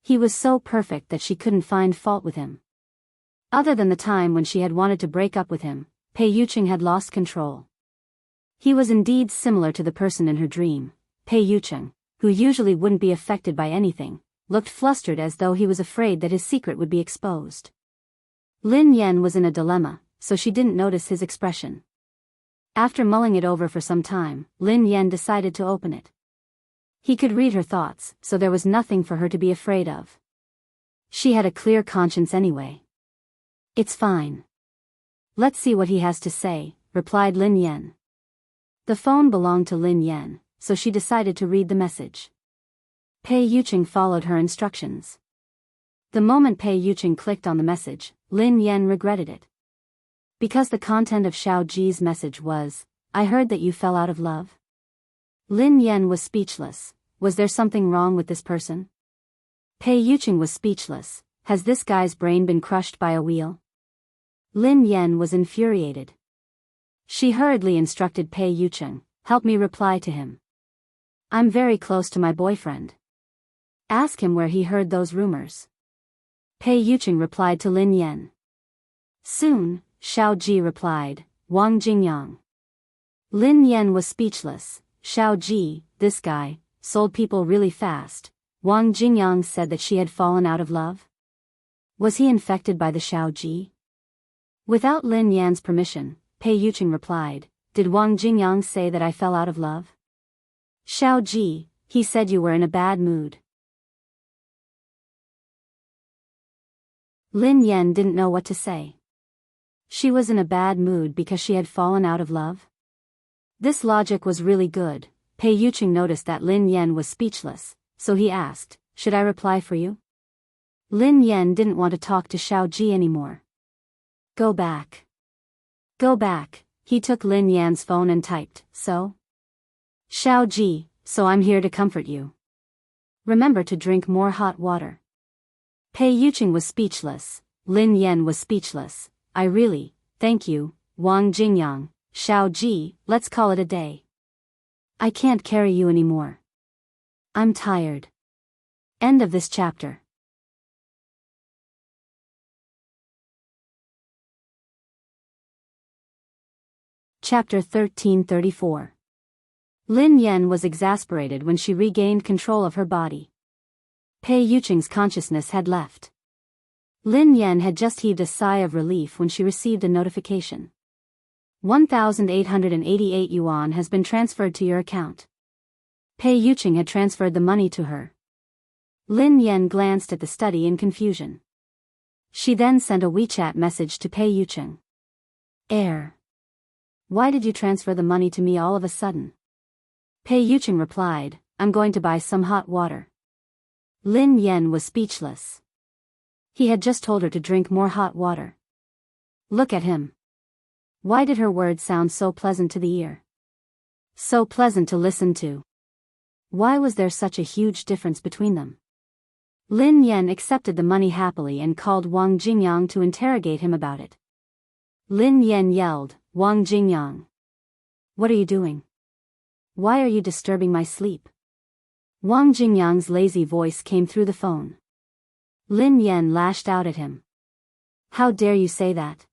A: He was so perfect that she couldn't find fault with him. Other than the time when she had wanted to break up with him, Pei Yuqing had lost control. He was indeed similar to the person in her dream. Pei Yuqing, who usually wouldn't be affected by anything, looked flustered as though he was afraid that his secret would be exposed. Lin Yan was in a dilemma, so she didn't notice his expression. After mulling it over for some time, Lin Yan decided to open it. He could read her thoughts, so there was nothing for her to be afraid of. She had a clear conscience anyway. It's fine. Let's see what he has to say, replied Lin Yan. The phone belonged to Lin Yan, so she decided to read the message. Pei Yuqing followed her instructions. The moment Pei Yuqing clicked on the message, Lin Yan regretted it. Because the content of Xiao Ji's message was, "I heard that you fell out of love." Lin Yan was speechless. Was there something wrong with this person? Pei Yuqing was speechless. Has this guy's brain been crushed by a wheel? Lin Yan was infuriated. She hurriedly instructed Pei Yuqing, "Help me reply to him. I'm very close to my boyfriend. Ask him where he heard those rumors." Pei Yuqing replied to Lin Yan. Soon, Xiao Ji replied, "Wang Jingyang." Lin Yan was speechless. Xiao Ji, this guy, sold people really fast. Wang Jingyang said that she had fallen out of love. Was he infected by the Xiao Ji? Without Lin Yan's permission, Pei Yuqing replied, "Did Wang Jingyang say that I fell out of love?" Xiao Ji, he said you were in a bad mood. Lin Yan didn't know what to say. She was in a bad mood because she had fallen out of love? This logic was really good. Pei Yuqing noticed that Lin Yan was speechless, so he asked, "Should I reply for you?" Lin Yan didn't want to talk to Xiao Ji anymore. Go back. Go back. He took Lin Yan's phone and typed, "So? Xiao Ji, so I'm here to comfort you. Remember to drink more hot water." Pei Yuqing was speechless. Lin Yan was speechless. Thank you, Wang Jingyang. Xiao Ji, let's call it a day. I can't carry you anymore. I'm tired. End of this chapter. Chapter 1334. Lin Yan was exasperated when she regained control of her body. Pei Yuqing's consciousness had left. Lin Yan had just heaved a sigh of relief when she received a notification. 1,888 yuan has been transferred to your account. Pei Yuqing had transferred the money to her. Lin Yan glanced at the study in confusion. She then sent a WeChat message to Pei Yucheng. Why did you transfer the money to me all of a sudden? Pei Yucheng replied, I'm going to buy some hot water. Lin Yan was speechless. He had just told her to drink more hot water. Look at him. Why did her words sound so pleasant to the ear? So pleasant to listen to. Why was there such a huge difference between them? Lin Yan accepted the money happily and called Wang Jingyang to interrogate him about it. Lin Yan yelled, Wang Jingyang. What are you doing? Why are you disturbing my sleep? Wang Jingyang's lazy voice came through the phone. Lin Yan lashed out at him. How dare you say that?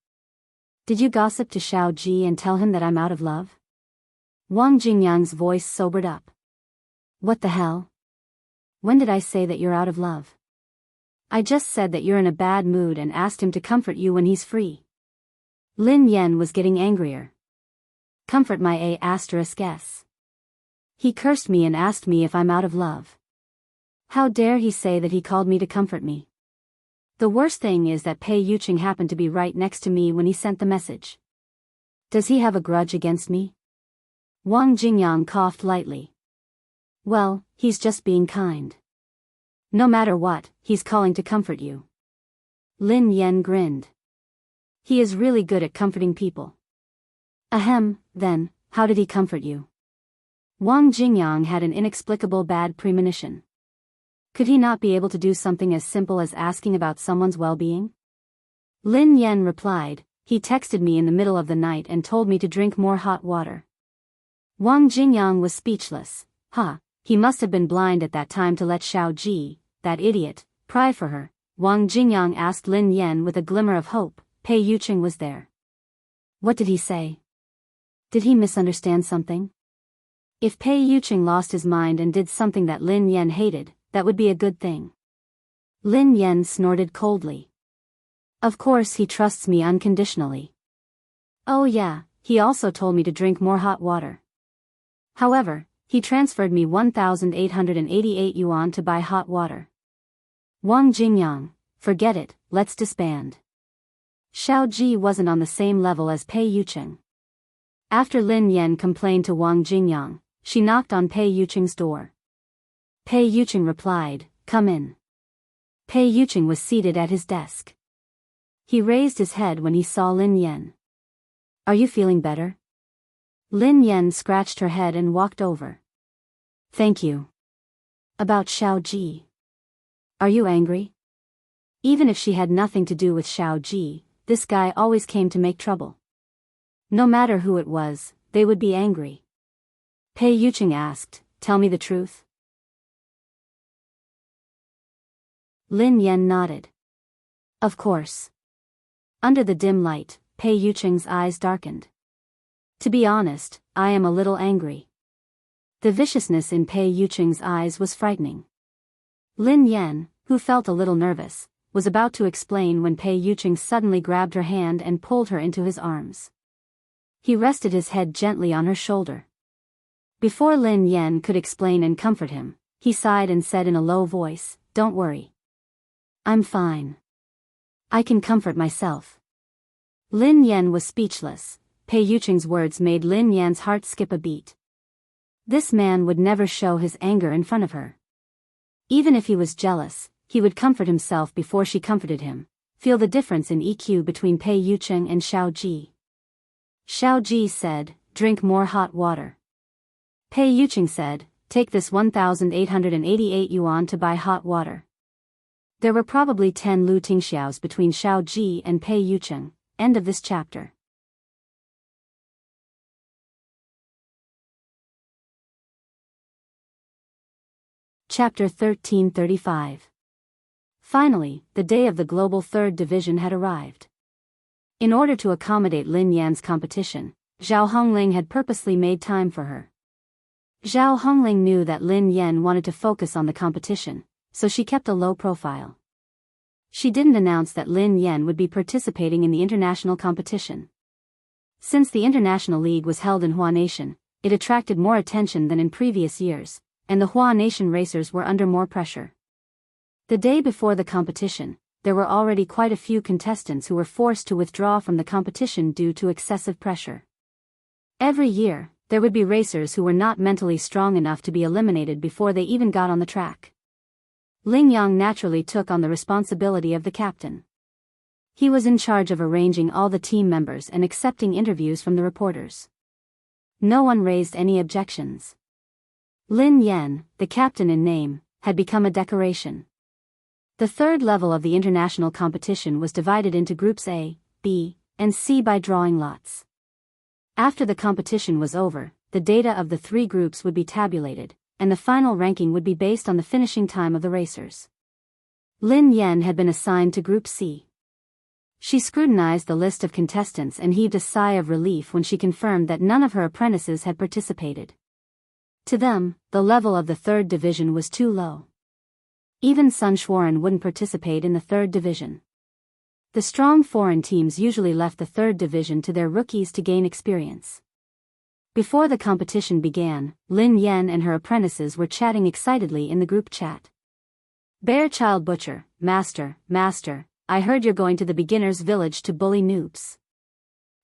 A: Did you gossip to Xiao Ji and tell him that I'm out of love? Wang Jingyang's voice sobered up. What the hell? When did I say that you're out of love? I just said that you're in a bad mood and asked him to comfort you when he's free. Lin Yan was getting angrier. Comfort my *s. He cursed me and asked me if I'm out of love. How dare he say that he called me to comfort me? The worst thing is that Pei Yucheng happened to be right next to me when he sent the message. Does he have a grudge against me? Wang Jingyang coughed lightly. Well, he's just being kind. No matter what, he's calling to comfort you. Lin Yan grinned. He is really good at comforting people. Ahem, then, how did he comfort you? Wang Jingyang had an inexplicable bad premonition. Could he not be able to do something as simple as asking about someone's well-being? Lin Yan replied, he texted me in the middle of the night and told me to drink more hot water. Wang Jingyang was speechless. He must have been blind at that time to let Xiao Ji, that idiot, pry for her. Wang Jingyang asked Lin Yan with a glimmer of hope. Pei Yucheng was there. What did he say? Did he misunderstand something? If Pei Yucheng lost his mind and did something that Lin Yan hated, that would be a good thing. Lin Yan snorted coldly. Of course he trusts me unconditionally. Oh yeah, he also told me to drink more hot water. However, he transferred me 1,888 yuan to buy hot water. Wang Jingyang, forget it, let's disband. Xiao Ji wasn't on the same level as Pei Yucheng. After Lin Yan complained to Wang Jingyang, she knocked on Pei Yucheng's door. Pei Yucheng replied, come in. Pei Yucheng was seated at his desk. He raised his head when he saw Lin Yan. Are you feeling better? Lin Yan scratched her head and walked over. Thank you. About Xiao Ji. Are you angry? Even if she had nothing to do with Xiao Ji, this guy always came to make trouble. No matter who it was, they would be angry. Pei Yucheng asked, tell me the truth. Lin Yan nodded. Of course. Under the dim light, Pei Yucheng's eyes darkened. To be honest, I am a little angry. The viciousness in Pei Yucheng's eyes was frightening. Lin Yan, who felt a little nervous, was about to explain when Pei Yucheng suddenly grabbed her hand and pulled her into his arms. He rested his head gently on her shoulder. Before Lin Yan could explain and comfort him, he sighed and said in a low voice, don't worry. I'm fine. I can comfort myself. Lin Yan was speechless. Pei Yucheng's words made Lin Yan's heart skip a beat. This man would never show his anger in front of her. Even if he was jealous, he would comfort himself before she comforted him. Feel the difference in EQ between Pei Yucheng and Xiao Ji. Xiao Ji said, drink more hot water. Pei Yucheng said, take this 1,888 yuan to buy hot water. There were probably 10 Lu Tingxiaos between Xiao Ji and Pei Yucheng. End of this chapter. Chapter 1335. Finally, the day of the Global Third Division had arrived. In order to accommodate Lin Yan's competition, Zhao Hongling had purposely made time for her. Zhao Hongling knew that Lin Yan wanted to focus on the competition, so she kept a low profile. She didn't announce that Lin Yan would be participating in the international competition. Since the International League was held in Hua Nation, it attracted more attention than in previous years, and the Hua Nation racers were under more pressure. The day before the competition, there were already quite a few contestants who were forced to withdraw from the competition due to excessive pressure. Every year, there would be racers who were not mentally strong enough to be eliminated before they even got on the track. Ling Yang naturally took on the responsibility of the captain. He was in charge of arranging all the team members and accepting interviews from the reporters. No one raised any objections. Lin Yan, the captain in name, had become a decoration. The third level of the international competition was divided into groups A, B, and C by drawing lots. After the competition was over, the data of the three groups would be tabulated, and the final ranking would be based on the finishing time of the racers. Lin Yan had been assigned to Group C. She scrutinized the list of contestants and heaved a sigh of relief when she confirmed that none of her apprentices had participated. To them, the level of the third division was too low. Even Sun Xuan wouldn't participate in the third division. The strong foreign teams usually left the third division to their rookies to gain experience. Before the competition began, Lin Yan and her apprentices were chatting excitedly in the group chat. Bear Child Butcher, Master, I heard you're going to the beginner's village to bully noobs.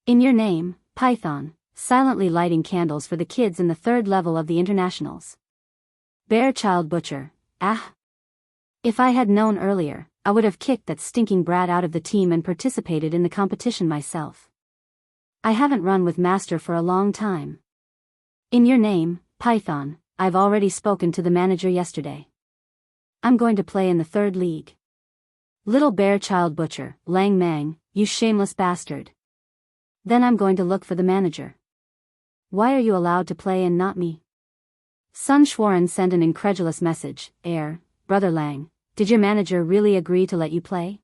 A: In your name, Python, silently lighting candles for the kids in the third level of the internationals. Bear Child Butcher, If I had known earlier, I would have kicked that stinking brat out of the team and participated in the competition myself. I haven't run with Master for a long time. In your name, Python, I've already spoken to the manager yesterday. I'm going to play in the third league. Little Bear Child Butcher, Lang Mang, you shameless bastard. Then I'm going to look for the manager. Why are you allowed to play and not me? Sun Xuan sent an incredulous message. Brother Lang, did your manager really agree to let you play?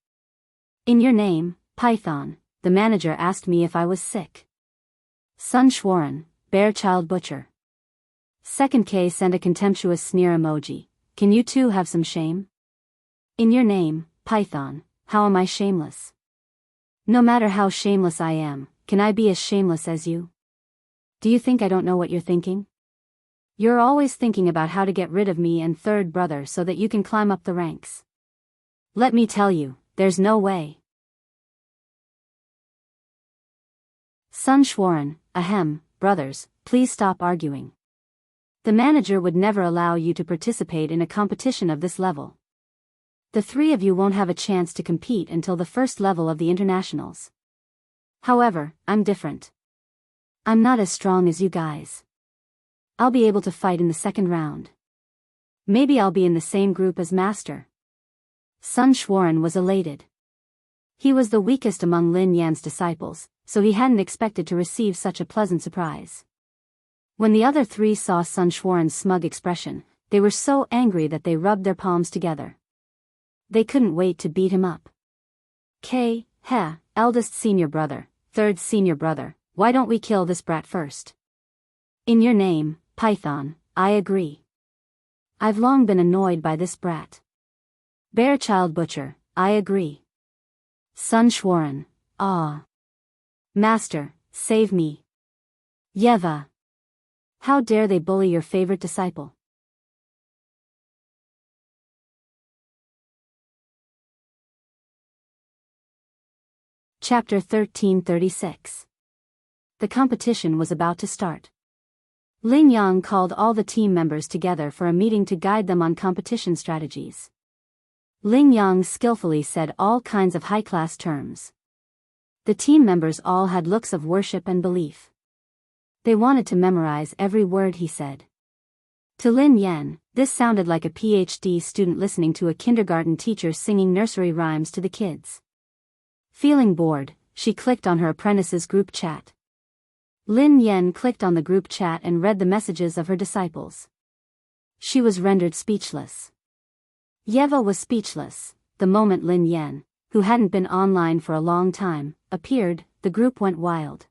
A: In your name, Python, the manager asked me if I was sick. Sun Xuan, Bear Child Butcher. Second K sent a contemptuous sneer emoji. Can you two have some shame? In your name, Python, how am I shameless? No matter how shameless I am, can I be as shameless as you? Do you think I don't know what you're thinking? You're always thinking about how to get rid of me and third brother so that you can climb up the ranks. Let me tell you, there's no way. Sun Xuan, brothers, please stop arguing. The manager would never allow you to participate in a competition of this level. The three of you won't have a chance to compete until the first level of the internationals. However, I'm different. I'm not as strong as you guys. I'll be able to fight in the second round. Maybe I'll be in the same group as Master. Sun Xuan was elated. He was the weakest among Lin Yan's disciples, so he hadn't expected to receive such a pleasant surprise. When the other three saw Sun Xuan's smug expression, they were so angry that they rubbed their palms together. They couldn't wait to beat him up. Eldest senior brother, third senior brother, why don't we kill this brat first? In your name, Python, I agree. I've long been annoyed by this brat. Bear Child Butcher, I agree. Sun Xuan, Master, save me. Yeva. How dare they bully your favorite disciple? Chapter 1336. The competition was about to start. Ling Yang called all the team members together for a meeting to guide them on competition strategies. Ling Yang skillfully said all kinds of high-class terms. The team members all had looks of worship and belief. They wanted to memorize every word he said. To Lin Yan, this sounded like a PhD student listening to a kindergarten teacher singing nursery rhymes to the kids. Feeling bored, she clicked on her apprentice's group chat. Lin Yan clicked on the group chat and read the messages of her disciples. She was rendered speechless. Yeva was speechless. The moment Lin Yan, who hadn't been online for a long time, appeared, the group went wild.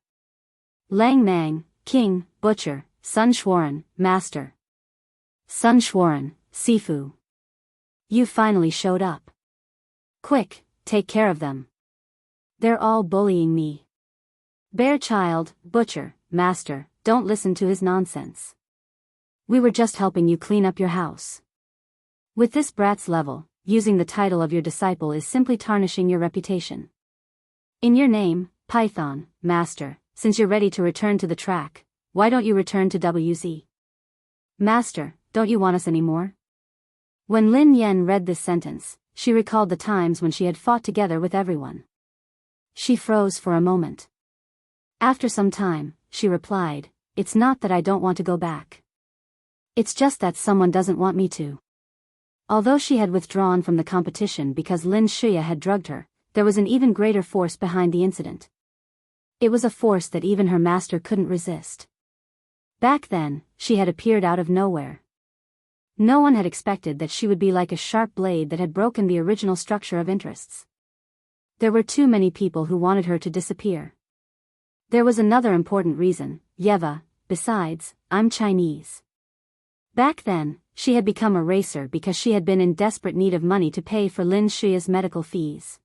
A: Lang Mang, King, Butcher, Sun Xuan, Master. Sun Xuan, Sifu. You finally showed up. Quick, take care of them. They're all bullying me. Bear Child, Butcher, Master, don't listen to his nonsense. We were just helping you clean up your house. With this brat's level, using the title of your disciple is simply tarnishing your reputation. In your name, Python, Master, since you're ready to return to the track, why don't you return to WZ? Master, don't you want us anymore? When Lin Yan read this sentence, she recalled the times when she had fought together with everyone. She froze for a moment. After some time, she replied, "It's not that I don't want to go back. It's just that someone doesn't want me to." Although she had withdrawn from the competition because Lin Shuya had drugged her, there was an even greater force behind the incident. It was a force that even her master couldn't resist. Back then, she had appeared out of nowhere. No one had expected that she would be like a sharp blade that had broken the original structure of interests. There were too many people who wanted her to disappear. There was another important reason, Yeva, besides, I'm Chinese. Back then, she had become a racer because she had been in desperate need of money to pay for Lin Shuya's medical fees.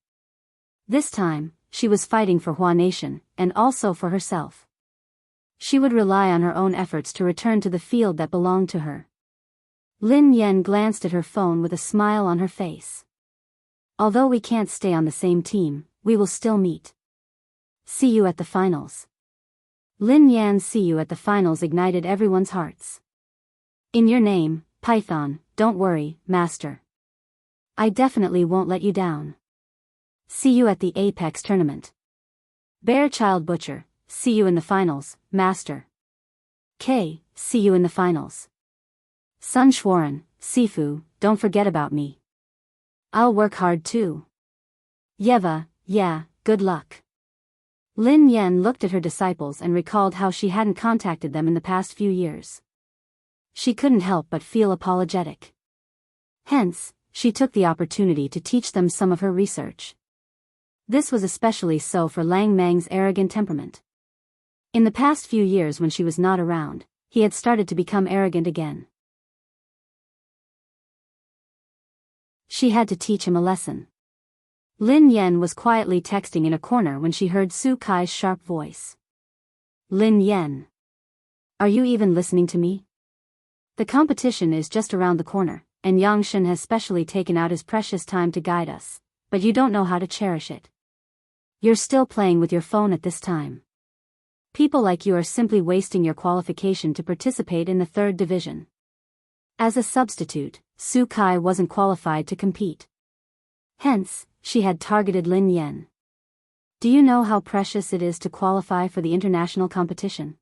A: This time, she was fighting for Hua Nation, and also for herself. She would rely on her own efforts to return to the field that belonged to her. Lin Yan glanced at her phone with a smile on her face. Although we can't stay on the same team, we will still meet. See you at the finals. Lin Yan's "see you at the finals" ignited everyone's hearts. In your name, Python, don't worry, Master. I definitely won't let you down. See you at the Apex tournament. Bear Child Butcher, see you in the finals, Master. K, see you in the finals. Sun Schwaran, Sifu, don't forget about me. I'll work hard too. Yeva, yeah, good luck. Lin Yan looked at her disciples and recalled how she hadn't contacted them in the past few years. She couldn't help but feel apologetic. Hence, she took the opportunity to teach them some of her research. This was especially so for Lang Mang's arrogant temperament. In the past few years when she was not around, he had started to become arrogant again. She had to teach him a lesson. Lin Yan was quietly texting in a corner when she heard Su Kai's sharp voice. Lin Yan. Are you even listening to me? The competition is just around the corner, and Yang Shen has specially taken out his precious time to guide us, but you don't know how to cherish it. You're still playing with your phone at this time. People like you are simply wasting your qualification to participate in the 3rd division. As a substitute, Su Kai wasn't qualified to compete. Hence, she had targeted Lin Yan. Do you know how precious it is to qualify for the international competition?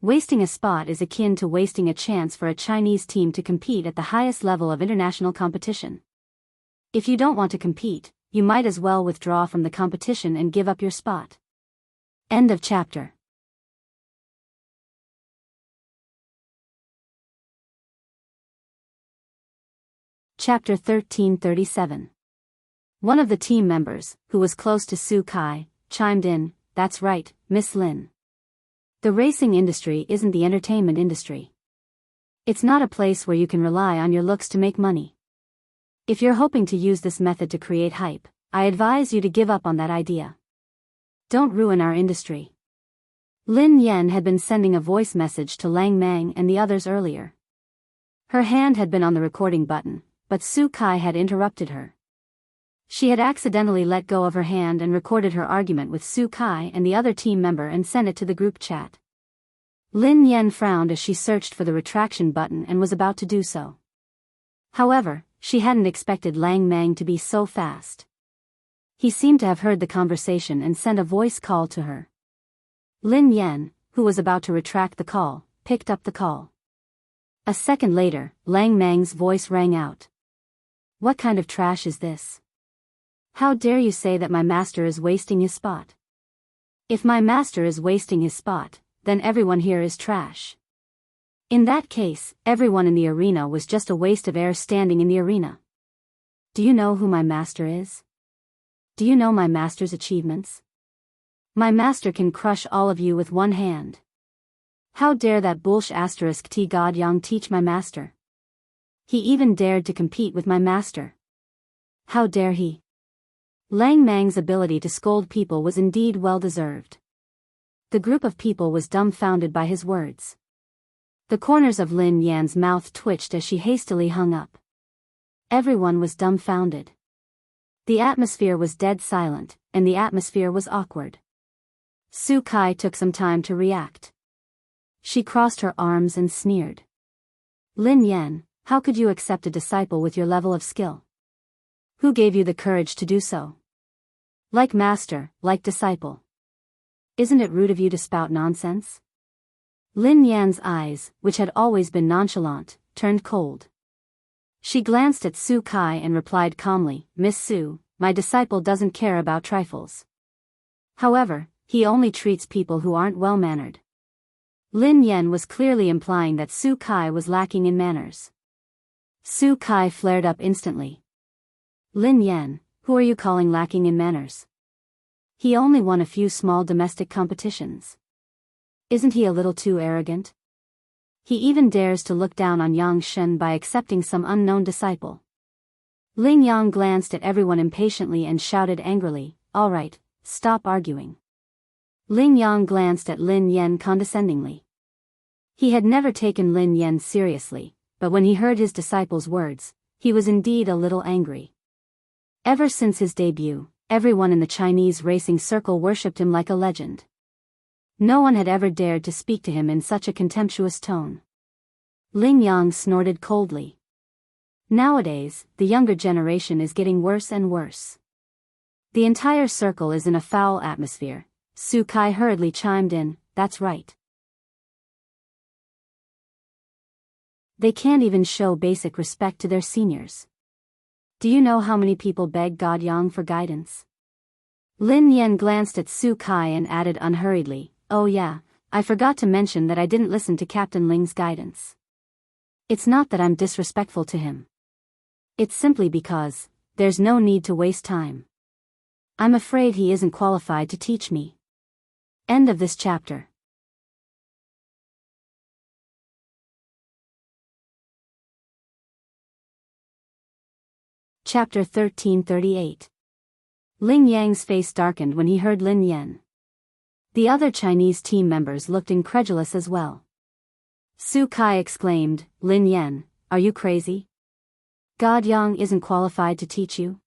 A: Wasting a spot is akin to wasting a chance for a Chinese team to compete at the highest level of international competition. If you don't want to compete, you might as well withdraw from the competition and give up your spot. End of chapter. Chapter 1337. One of the team members, who was close to Su Kai, chimed in, "That's right, Miss Lin. The racing industry isn't the entertainment industry. It's not a place where you can rely on your looks to make money. If you're hoping to use this method to create hype, I advise you to give up on that idea. Don't ruin our industry." Lin Yan had been sending a voice message to Lang Mang and the others earlier. Her hand had been on the recording button, but Su Kai had interrupted her. She had accidentally let go of her hand and recorded her argument with Su Kai and the other team member and sent it to the group chat. Lin Yan frowned as she searched for the retraction button and was about to do so. However, she hadn't expected Lang Mang to be so fast. He seemed to have heard the conversation and sent a voice call to her. Lin Yan, who was about to retract the call, picked up the call. A second later, Lang Mang's voice rang out. "What kind of trash is this? How dare you say that my master is wasting his spot? If my master is wasting his spot, then everyone here is trash. In that case, everyone in the arena was just a waste of air standing in the arena. Do you know who my master is? Do you know my master's achievements? My master can crush all of you with one hand. How dare that bullsh asterisk T God Yang teach my master? He even dared to compete with my master. How dare he?" Lang Mang's ability to scold people was indeed well-deserved. The group of people was dumbfounded by his words. The corners of Lin Yan's mouth twitched as she hastily hung up. Everyone was dumbfounded. The atmosphere was dead silent, and the atmosphere was awkward. Su Kai took some time to react. She crossed her arms and sneered. Lin Yan, how could you accept a disciple with your level of skill? Who gave you the courage to do so? Like master, like disciple. Isn't it rude of you to spout nonsense? Lin Yan's eyes, which had always been nonchalant, turned cold. She glanced at Su Kai and replied calmly, Miss Su, my disciple doesn't care about trifles. However, he only treats people who aren't well-mannered. Lin Yan was clearly implying that Su Kai was lacking in manners. Su Kai flared up instantly. Lin Yan, who are you calling lacking in manners? He only won a few small domestic competitions. Isn't he a little too arrogant? He even dares to look down on Yang Shen by accepting some unknown disciple. Ling Yang glanced at everyone impatiently and shouted angrily, all right, stop arguing. Ling Yang glanced at Lin Yan condescendingly. He had never taken Lin Yan seriously, but when he heard his disciple's words, he was indeed a little angry. Ever since his debut, everyone in the Chinese racing circle worshipped him like a legend. No one had ever dared to speak to him in such a contemptuous tone. Ling Yang snorted coldly. Nowadays, the younger generation is getting worse and worse. The entire circle is in a foul atmosphere. Su Kai hurriedly chimed in, that's right. They can't even show basic respect to their seniors. Do you know how many people beg God Yang for guidance? Lin Yan glanced at Su Kai and added unhurriedly, oh yeah, I forgot to mention that I didn't listen to Captain Ling's guidance. It's not that I'm disrespectful to him. It's simply because, there's no need to waste time. I'm afraid he isn't qualified to teach me. End of this chapter. Chapter 1338. Ling Yang's face darkened when he heard Lin Yan. The other Chinese team members looked incredulous as well. Su Kai exclaimed, Lin Yan, are you crazy? God Yang isn't qualified to teach you?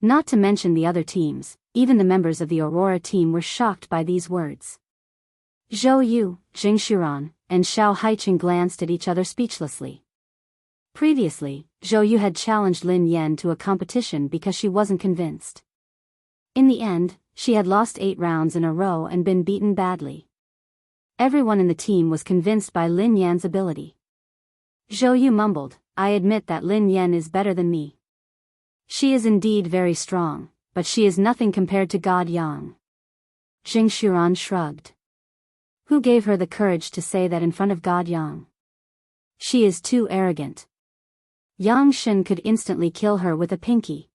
A: Not to mention the other teams, even the members of the Aurora team were shocked by these words. Zhou Yu, Jing Shiran, and Xiao Haiqing glanced at each other speechlessly. Previously, Zhou Yu had challenged Lin Yan to a competition because she wasn't convinced. In the end, she had lost 8 rounds in a row and been beaten badly. Everyone in the team was convinced by Lin Yan's ability. Zhou Yu mumbled, I admit that Lin Yan is better than me. She is indeed very strong, but she is nothing compared to God Yang. Jing Shiran shrugged. Who gave her the courage to say that in front of God Yang? She is too arrogant. Yang Shen could instantly kill her with a pinky.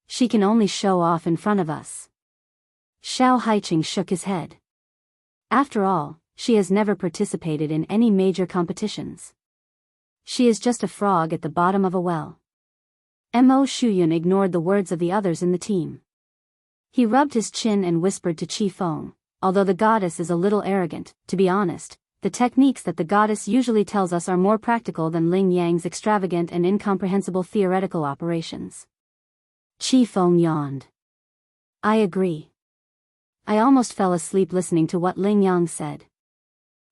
A: She can only show off in front of us. Xiao Haiqing shook his head. After all, she has never participated in any major competitions. She is just a frog at the bottom of a well. Mo Shuyun ignored the words of the others in the team. He rubbed his chin and whispered to Qi Feng, although the goddess is a little arrogant, to be honest, the techniques that the goddess usually tells us are more practical than Ling Yang's extravagant and incomprehensible theoretical operations. Qi Feng yawned. I agree. I almost fell asleep listening to what Ling Yang said.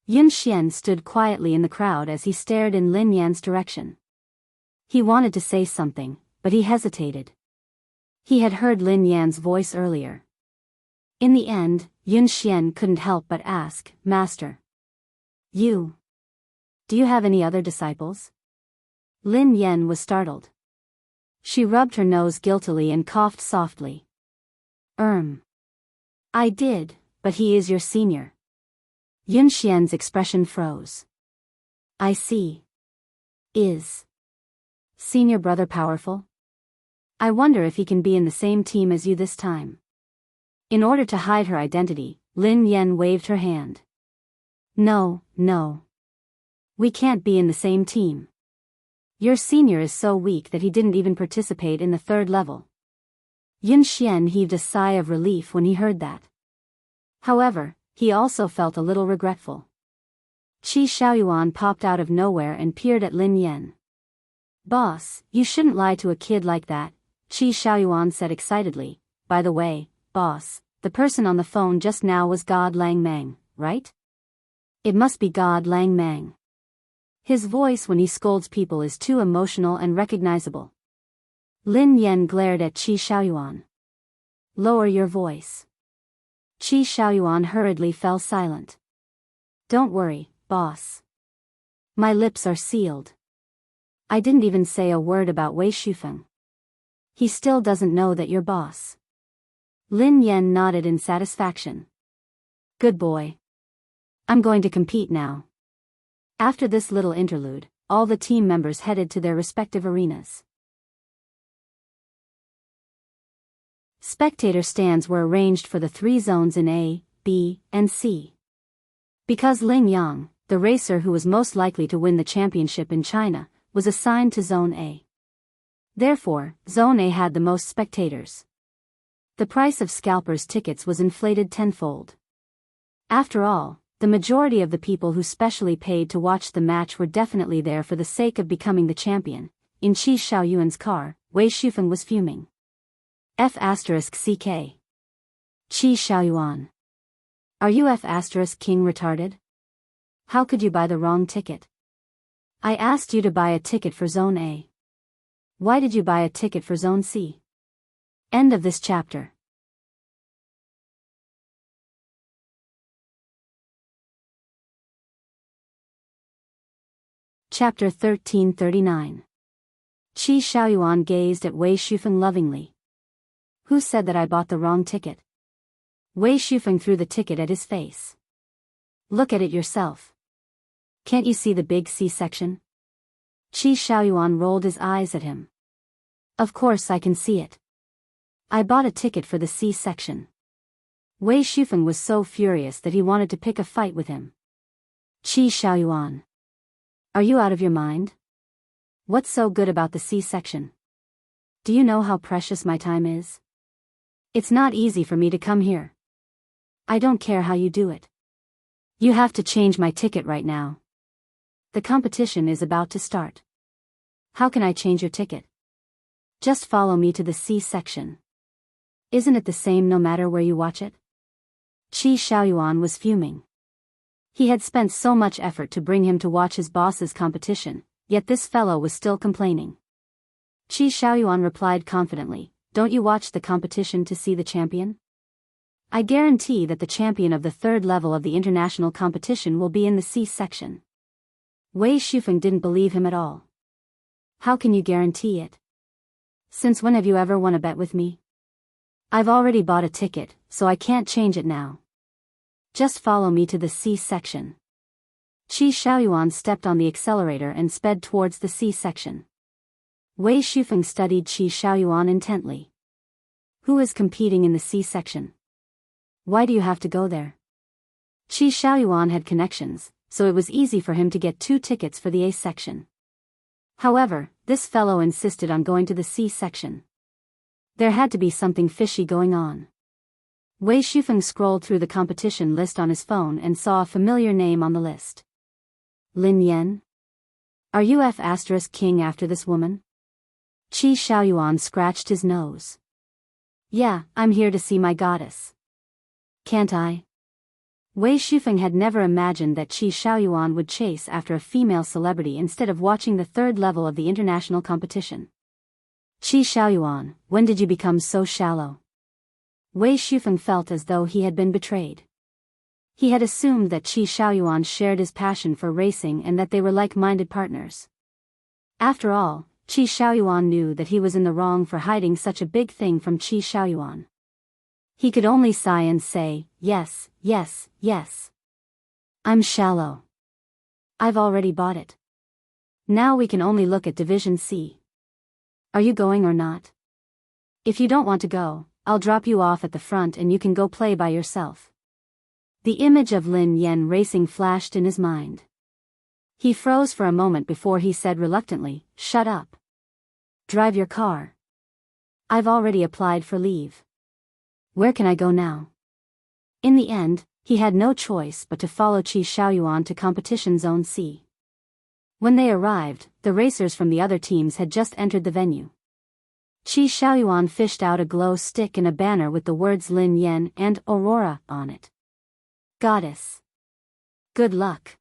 A: Yun Xian stood quietly in the crowd as he stared in Lin Yan's direction. He wanted to say something, but he hesitated. He had heard Lin Yan's voice earlier. In the end, Yun Xian couldn't help but ask, Master. Do you have any other disciples? Lin Yan was startled. She rubbed her nose guiltily and coughed softly. I did, but he is your senior. Yun Xian's expression froze. I see. Is senior brother powerful? I wonder if he can be in the same team as you this time. In order to hide her identity, Lin Yan waved her hand. No. We can't be in the same team. Your senior is so weak that he didn't even participate in the 3rd level. Yun Xian heaved a sigh of relief when he heard that. However, he also felt a little regretful. Qi Shaoyuan popped out of nowhere and peered at Lin Yan. Boss, you shouldn't lie to a kid like that, Qi Xiaoyuan said excitedly. By the way, boss, the person on the phone just now was God Lang Mang, right? It must be God Lang Mang. His voice when he scolds people is too emotional and recognizable. Lin Yan glared at Qi Xiaoyuan. Lower your voice. Qi Xiaoyuan hurriedly fell silent. Don't worry, boss. My lips are sealed. I didn't even say a word about Wei Shufeng. He still doesn't know that you're boss. Lin Yan nodded in satisfaction. Good boy. I'm going to compete now. After this little interlude, all the team members headed to their respective arenas. Spectator stands were arranged for the 3 zones in A, B, and C. Because Ling Yang, the racer who was most likely to win the championship in China, was assigned to Zone A. Therefore, Zone A had the most spectators. The price of scalpers' tickets was inflated tenfold. After all, the majority of the people who specially paid to watch the match were definitely there for the sake of becoming the champion. In Qi Xiaoyuan's car, Wei Shufeng was fuming. F***CK. Qi Xiaoyuan. Are you F***king retarded? How could you buy the wrong ticket? I asked you to buy a ticket for Zone A. Why did you buy a ticket for Zone C? End of this chapter. Chapter 1339. Qi Xiaoyuan gazed at Wei Shufeng lovingly. Who said that I bought the wrong ticket? Wei Shufeng threw the ticket at his face. Look at it yourself. Can't you see the big C section? Qi Xiaoyuan rolled his eyes at him. Of course I can see it. I bought a ticket for the C section. Wei Shufeng was so furious that he wanted to pick a fight with him. Qi Xiaoyuan. Are you out of your mind? What's so good about the C section? Do you know how precious my time is? It's not easy for me to come here. I don't care how you do it. You have to change my ticket right now. The competition is about to start. How can I change your ticket? Just follow me to the C section. Isn't it the same no matter where you watch it? Qi Xiaoyuan was fuming. He had spent so much effort to bring him to watch his boss's competition, yet this fellow was still complaining. Qi Xiaoyuan replied confidently, don't you watch the competition to see the champion? I guarantee that the champion of the 3rd level of the international competition will be in the C section. Wei Shufeng didn't believe him at all. How can you guarantee it? Since when have you ever won a bet with me? I've already bought a ticket, so I can't change it now. Just follow me to the C section. Qi Xiaoyuan stepped on the accelerator and sped towards the C section. Wei Shufeng studied Qi Xiaoyuan intently. Who is competing in the C section? Why do you have to go there? Qi Xiaoyuan had connections, so it was easy for him to get 2 tickets for the A section. However, this fellow insisted on going to the C section. There had to be something fishy going on. Wei Shufeng scrolled through the competition list on his phone and saw a familiar name on the list. Lin Yan? Are you F***king after this woman? Qi Xiaoyuan scratched his nose. Yeah, I'm here to see my goddess. Can't I? Wei Shufeng had never imagined that Qi Xiaoyuan would chase after a female celebrity instead of watching the 3rd level of the international competition. Qi Xiaoyuan, when did you become so shallow? Wei Shufeng felt as though he had been betrayed. He had assumed that Qi Xiaoyuan shared his passion for racing and that they were like-minded partners. After all, Qi Xiaoyuan knew that he was in the wrong for hiding such a big thing from Qi Xiaoyuan. He could only sigh and say, yes, yes, yes. I'm shallow. I've already bought it. Now we can only look at Division C. Are you going or not? If you don't want to go, I'll drop you off at the front and you can go play by yourself. The image of Lin Yan racing flashed in his mind. He froze for a moment before he said reluctantly, shut up. Drive your car. I've already applied for leave. Where can I go now? In the end, he had no choice but to follow Qi Xiaoyuan to competition zone C. When they arrived, the racers from the other teams had just entered the venue. Qi Xiaoyuan fished out a glow stick and a banner with the words Lin Yan and Aurora on it. Goddess. Good luck.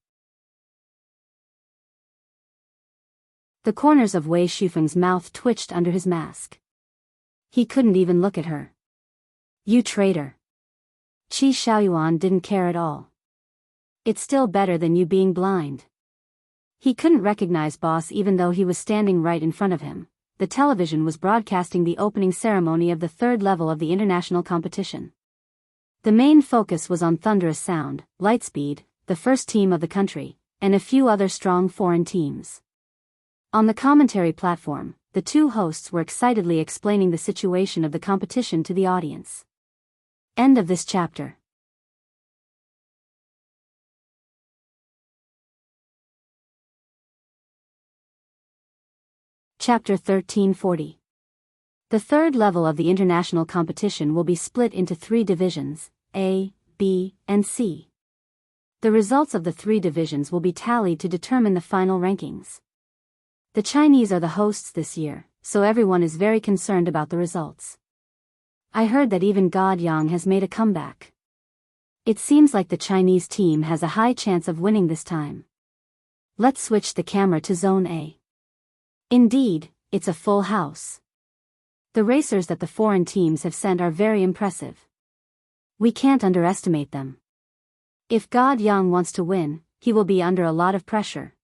A: The corners of Wei Shufeng's mouth twitched under his mask. He couldn't even look at her. You traitor. Qi Xiaoyuan didn't care at all. It's still better than you being blind. He couldn't recognize Boss even though he was standing right in front of him. The television was broadcasting the opening ceremony of the third level of the international competition. The main focus was on Thunderous Sound, Lightspeed, the first team of the country, and a few other strong foreign teams. On the commentary platform, the two hosts were excitedly explaining the situation of the competition to the audience. End of this chapter. Chapter 1340. The third level of the international competition will be split into 3 divisions, A, B, and C. The results of the 3 divisions will be tallied to determine the final rankings. The Chinese are the hosts this year, so everyone is very concerned about the results. I heard that even God Yang has made a comeback. It seems like the Chinese team has a high chance of winning this time. Let's switch the camera to Zone A. Indeed, it's a full house. The racers that the foreign teams have sent are very impressive. We can't underestimate them. If God Yang wants to win, he will be under a lot of pressure.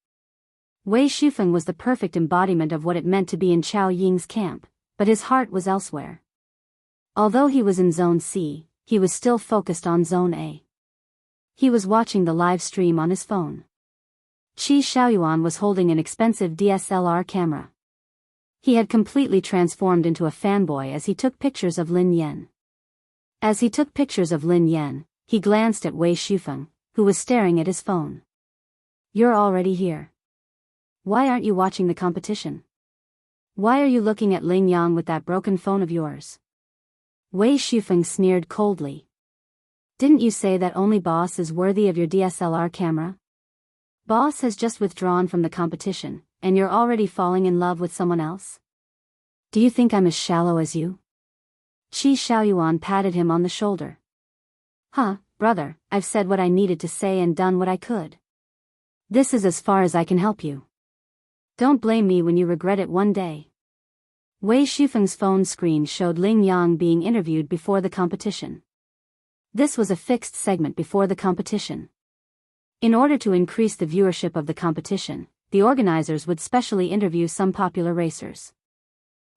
A: Wei Shufeng was the perfect embodiment of what it meant to be in Chao Ying's camp, but his heart was elsewhere. Although he was in Zone C, he was still focused on Zone A. He was watching the live stream on his phone. Qi Xiaoyuan was holding an expensive DSLR camera. He had completely transformed into a fanboy as he took pictures of Lin Yan. As he took pictures of Lin Yan, he glanced at Wei Shufeng, who was staring at his phone. You're already here. Why aren't you watching the competition? Why are you looking at Ling Yang with that broken phone of yours? Wei Shufeng sneered coldly. Didn't you say that only Boss is worthy of your DSLR camera? Boss has just withdrawn from the competition, and you're already falling in love with someone else? Do you think I'm as shallow as you? Qi Xiaoyuan patted him on the shoulder. Huh, brother, I've said what I needed to say and done what I could. This is as far as I can help you. Don't blame me when you regret it one day. Wei Shufeng's phone screen showed Ling Yang being interviewed before the competition. This was a fixed segment before the competition. In order to increase the viewership of the competition, the organizers would specially interview some popular racers.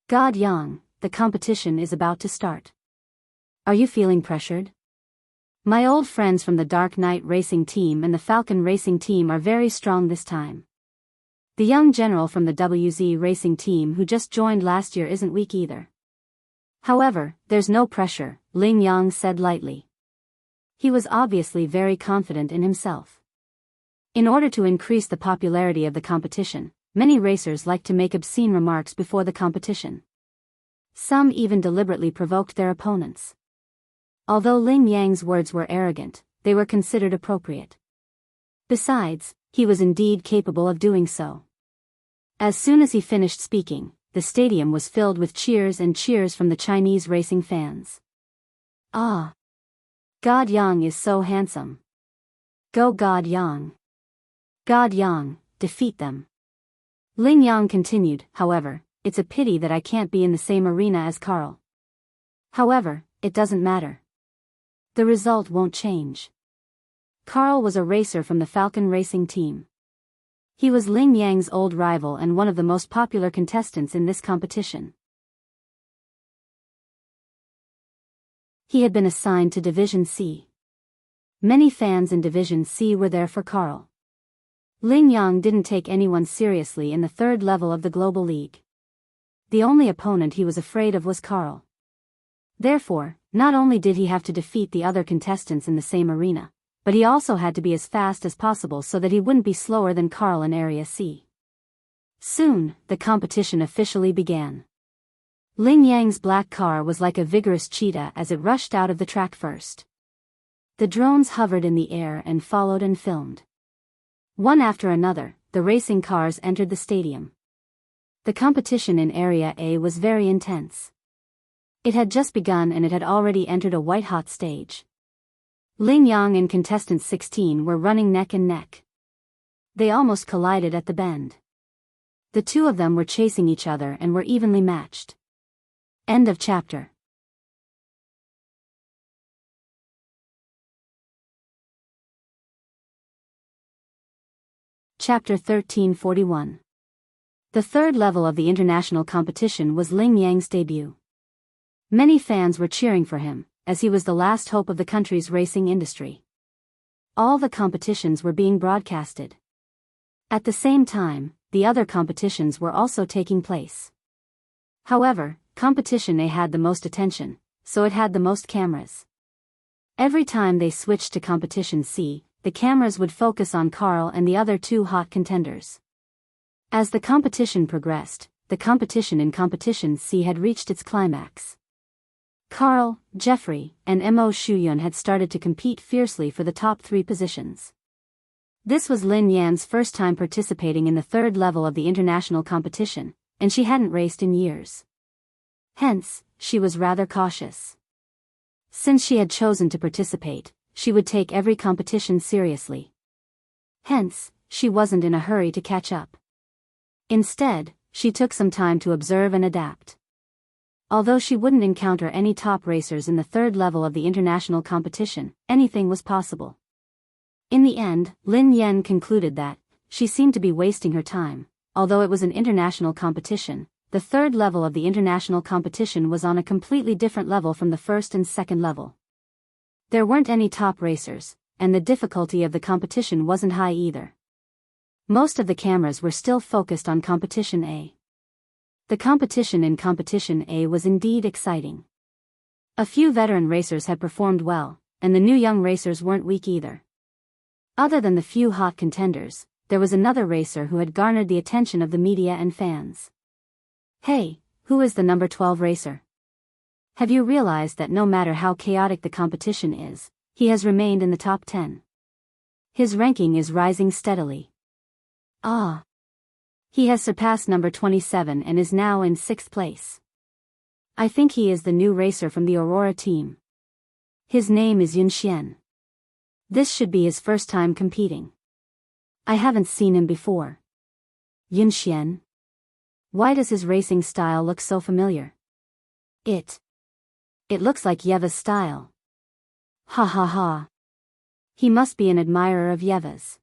A: God Yang, the competition is about to start. Are you feeling pressured? My old friends from the Dark Knight Racing Team and the Falcon Racing Team are very strong this time. The young general from the WZ Racing Team who just joined last year isn't weak either. However, there's no pressure, Ling Yang said lightly. He was obviously very confident in himself. In order to increase the popularity of the competition, many racers like to make obscene remarks before the competition. Some even deliberately provoked their opponents. Although Ling Yang's words were arrogant, they were considered appropriate. Besides, he was indeed capable of doing so. As soon as he finished speaking, the stadium was filled with cheers and cheers from the Chinese racing fans. Ah! God Yang is so handsome. Go God Yang. God Yang, defeat them. Ling Yang continued, however, it's a pity that I can't be in the same arena as Carl. However, it doesn't matter. The result won't change. Carl was a racer from the Falcon Racing Team. He was Ling Yang's old rival and one of the most popular contestants in this competition. He had been assigned to Division C. Many fans in Division C were there for Carl. Ling Yang didn't take anyone seriously in the third level of the Global League. The only opponent he was afraid of was Carl. Therefore, not only did he have to defeat the other contestants in the same arena, but he also had to be as fast as possible so that he wouldn't be slower than Carl in Area C. Soon, the competition officially began. Ling Yang's black car was like a vigorous cheetah as it rushed out of the track first. The drones hovered in the air and followed and filmed. One after another, the racing cars entered the stadium. The competition in Area A was very intense. It had just begun and it had already entered a white-hot stage. Ling Yang and contestant 16 were running neck and neck. They almost collided at the bend. The two of them were chasing each other and were evenly matched. End of chapter. Chapter 1341. The third level of the international competition was Ling Yang's debut. Many fans were cheering for him, as he was the last hope of the country's racing industry. All the competitions were being broadcasted. At the same time, the other competitions were also taking place. However, competition A had the most attention, so it had the most cameras. Every time they switched to competition C, the cameras would focus on Carl and the other two hot contenders. As the competition progressed, the competition in competition C had reached its climax. Carl, Jeffrey, and Mo Shuyun had started to compete fiercely for the top 3 positions. This was Lin Yan's first time participating in the third level of the international competition, and she hadn't raced in years. Hence, she was rather cautious. Since she had chosen to participate, she would take every competition seriously. Hence, she wasn't in a hurry to catch up. Instead, she took some time to observe and adapt. Although she wouldn't encounter any top racers in the third level of the international competition, anything was possible. In the end, Lin Yan concluded that she seemed to be wasting her time. Although it was an international competition, the third level of the international competition was on a completely different level from the first and second level. There weren't any top racers, and the difficulty of the competition wasn't high either. Most of the cameras were still focused on competition A. The competition in competition A was indeed exciting. A few veteran racers had performed well, and the new young racers weren't weak either. Other than the few hot contenders, there was another racer who had garnered the attention of the media and fans. Hey, who is the number 12 racer? Have you realized that no matter how chaotic the competition is, he has remained in the top 10? His ranking is rising steadily. Ah! He has surpassed number 27 and is now in 6th place. I think he is the new racer from the Aurora team. His name is Yun Xian. This should be his first time competing. I haven't seen him before. Yun Xian? Why does his racing style look so familiar? It looks like Yeva's style. Ha ha ha. He must be an admirer of Yeva's.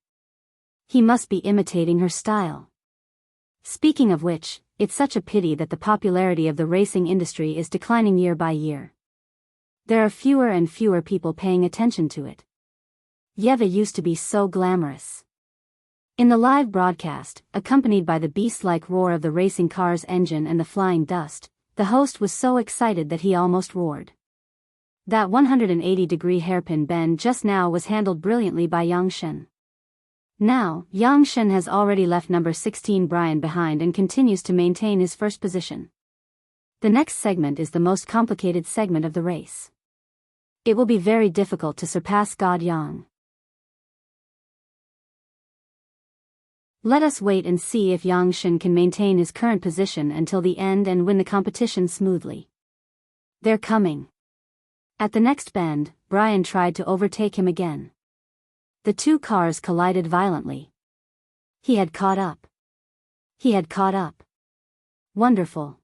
A: He must be imitating her style. Speaking of which, it's such a pity that the popularity of the racing industry is declining year by year. There are fewer and fewer people paying attention to it. Yeva used to be so glamorous. In the live broadcast, accompanied by the beast-like roar of the racing car's engine and the flying dust, the host was so excited that he almost roared. That 180-degree hairpin bend just now was handled brilliantly by Yang Shen. Now, Yang Shen has already left number 16 Brian behind and continues to maintain his first position. The next segment is the most complicated segment of the race. It will be very difficult to surpass God Yang. Let us wait and see if Yang Shen can maintain his current position until the end and win the competition smoothly. They're coming. At the next bend, Brian tried to overtake him again. The two cars collided violently. He had caught up. Wonderful.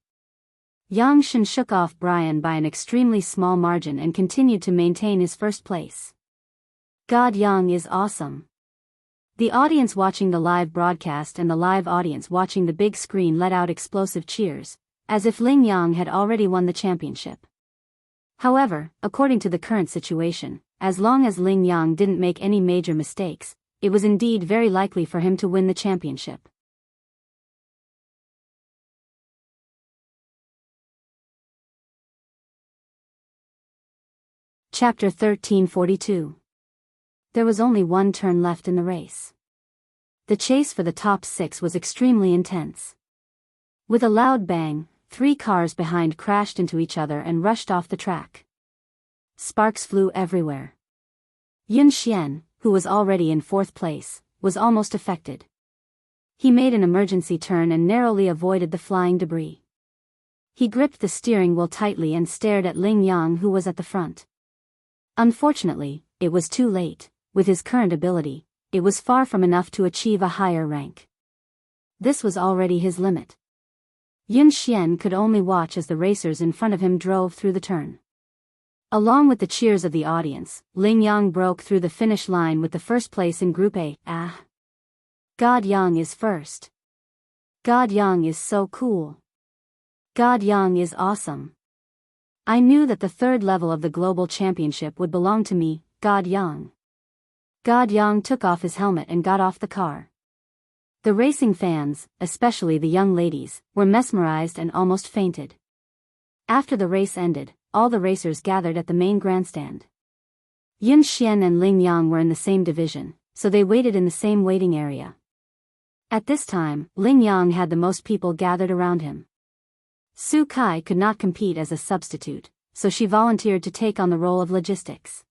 A: Yang Shen shook off Brian by an extremely small margin and continued to maintain his first place. God Yang is awesome. The audience watching the live broadcast and the live audience watching the big screen let out explosive cheers, as if Ling Yang had already won the championship. However, according to the current situation, as long as Ling Yang didn't make any major mistakes, it was indeed very likely for him to win the championship. Chapter 1342. There was only one turn left in the race. The chase for the top 6 was extremely intense. With a loud bang, 3 cars behind crashed into each other and rushed off the track. Sparks flew everywhere. Yun Xian, who was already in 4th place, was almost affected. He made an emergency turn and narrowly avoided the flying debris. He gripped the steering wheel tightly and stared at Ling Yang, who was at the front. Unfortunately, it was too late. With his current ability, it was far from enough to achieve a higher rank. This was already his limit. Yun Xian could only watch as the racers in front of him drove through the turn. Along with the cheers of the audience, Ling Yang broke through the finish line with the first place in Group A. God Yang is first. God Yang is so cool. God Yang is awesome. I knew that the third level of the global championship would belong to me, God Yang. God Yang took off his helmet and got off the car. The racing fans, especially the young ladies, were mesmerized and almost fainted. After the race ended, all the racers gathered at the main grandstand. Yun Xian and Ling Yang were in the same division, so they waited in the same waiting area. At this time, Ling Yang had the most people gathered around him. Su Kai could not compete as a substitute, so she volunteered to take on the role of logistics.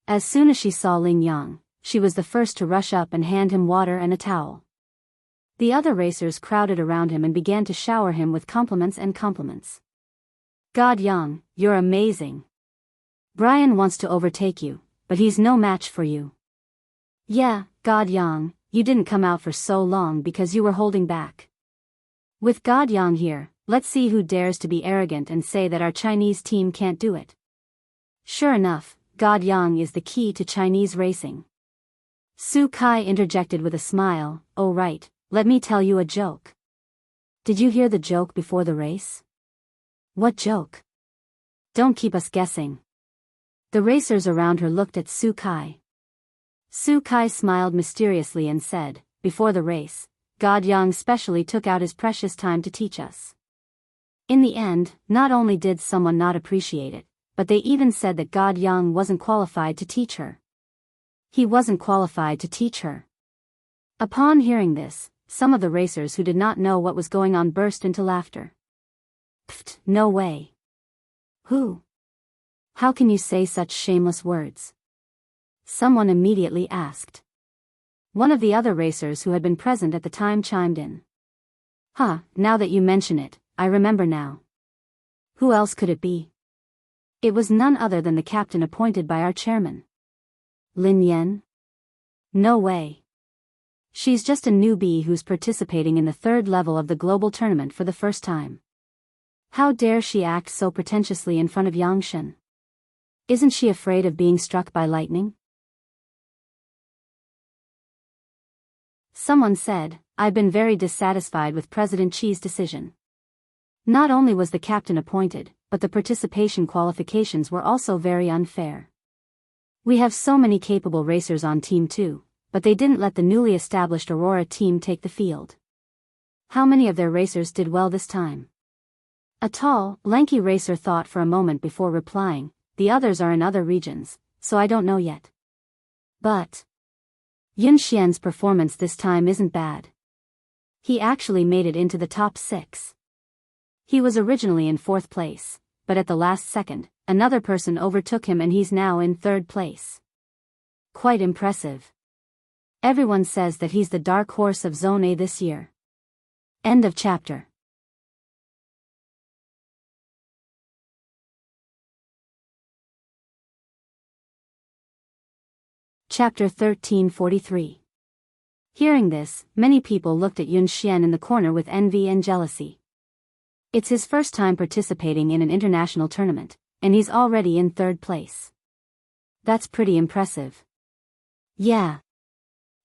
A: As soon as she saw Ling Yang, she was the first to rush up and hand him water and a towel. The other racers crowded around him and began to shower him with compliments and compliments. God Yang, you're amazing. Brian wants to overtake you, but he's no match for you. Yeah, God Yang, you didn't come out for so long because you were holding back. With God Yang here, let's see who dares to be arrogant and say that our Chinese team can't do it. Sure enough, God Yang is the key to Chinese racing. Su Kai interjected with a smile, oh right, let me tell you a joke. Did you hear the joke before the race? What joke? Don't keep us guessing. The racers around her looked at Su Kai. Su Kai smiled mysteriously and said, before the race, God Yang specially took out his precious time to teach us. In the end, not only did someone not appreciate it, but they even said that God Yang wasn't qualified to teach her. He wasn't qualified to teach her. Upon hearing this, some of the racers who did not know what was going on burst into laughter. Pfft, no way. Who? How can you say such shameless words? Someone immediately asked. One of the other racers who had been present at the time chimed in. Now that you mention it, I remember now. Who else could it be? It was none other than the captain appointed by our chairman. Lin Yan? No way. She's just a newbie who's participating in the third level of the global tournament for the first time. How dare she act so pretentiously in front of Yangshen? Isn't she afraid of being struck by lightning? Someone said, I've been very dissatisfied with President Chi's decision. Not only was the captain appointed, but the participation qualifications were also very unfair. We have so many capable racers on Team 2, but they didn't let the newly established Aurora team take the field. How many of their racers did well this time? A tall, lanky racer thought for a moment before replying, the others are in other regions, so I don't know yet. But Yun Xian's performance this time isn't bad. He actually made it into the top 6. He was originally in 4th place, but at the last second, another person overtook him and he's now in 3rd place. Quite impressive. Everyone says that he's the dark horse of Zone A this year. End of chapter. Chapter 1343. Hearing this, many people looked at Yun Xian in the corner with envy and jealousy. It's his first time participating in an international tournament, and he's already in 3rd place. That's pretty impressive. Yeah.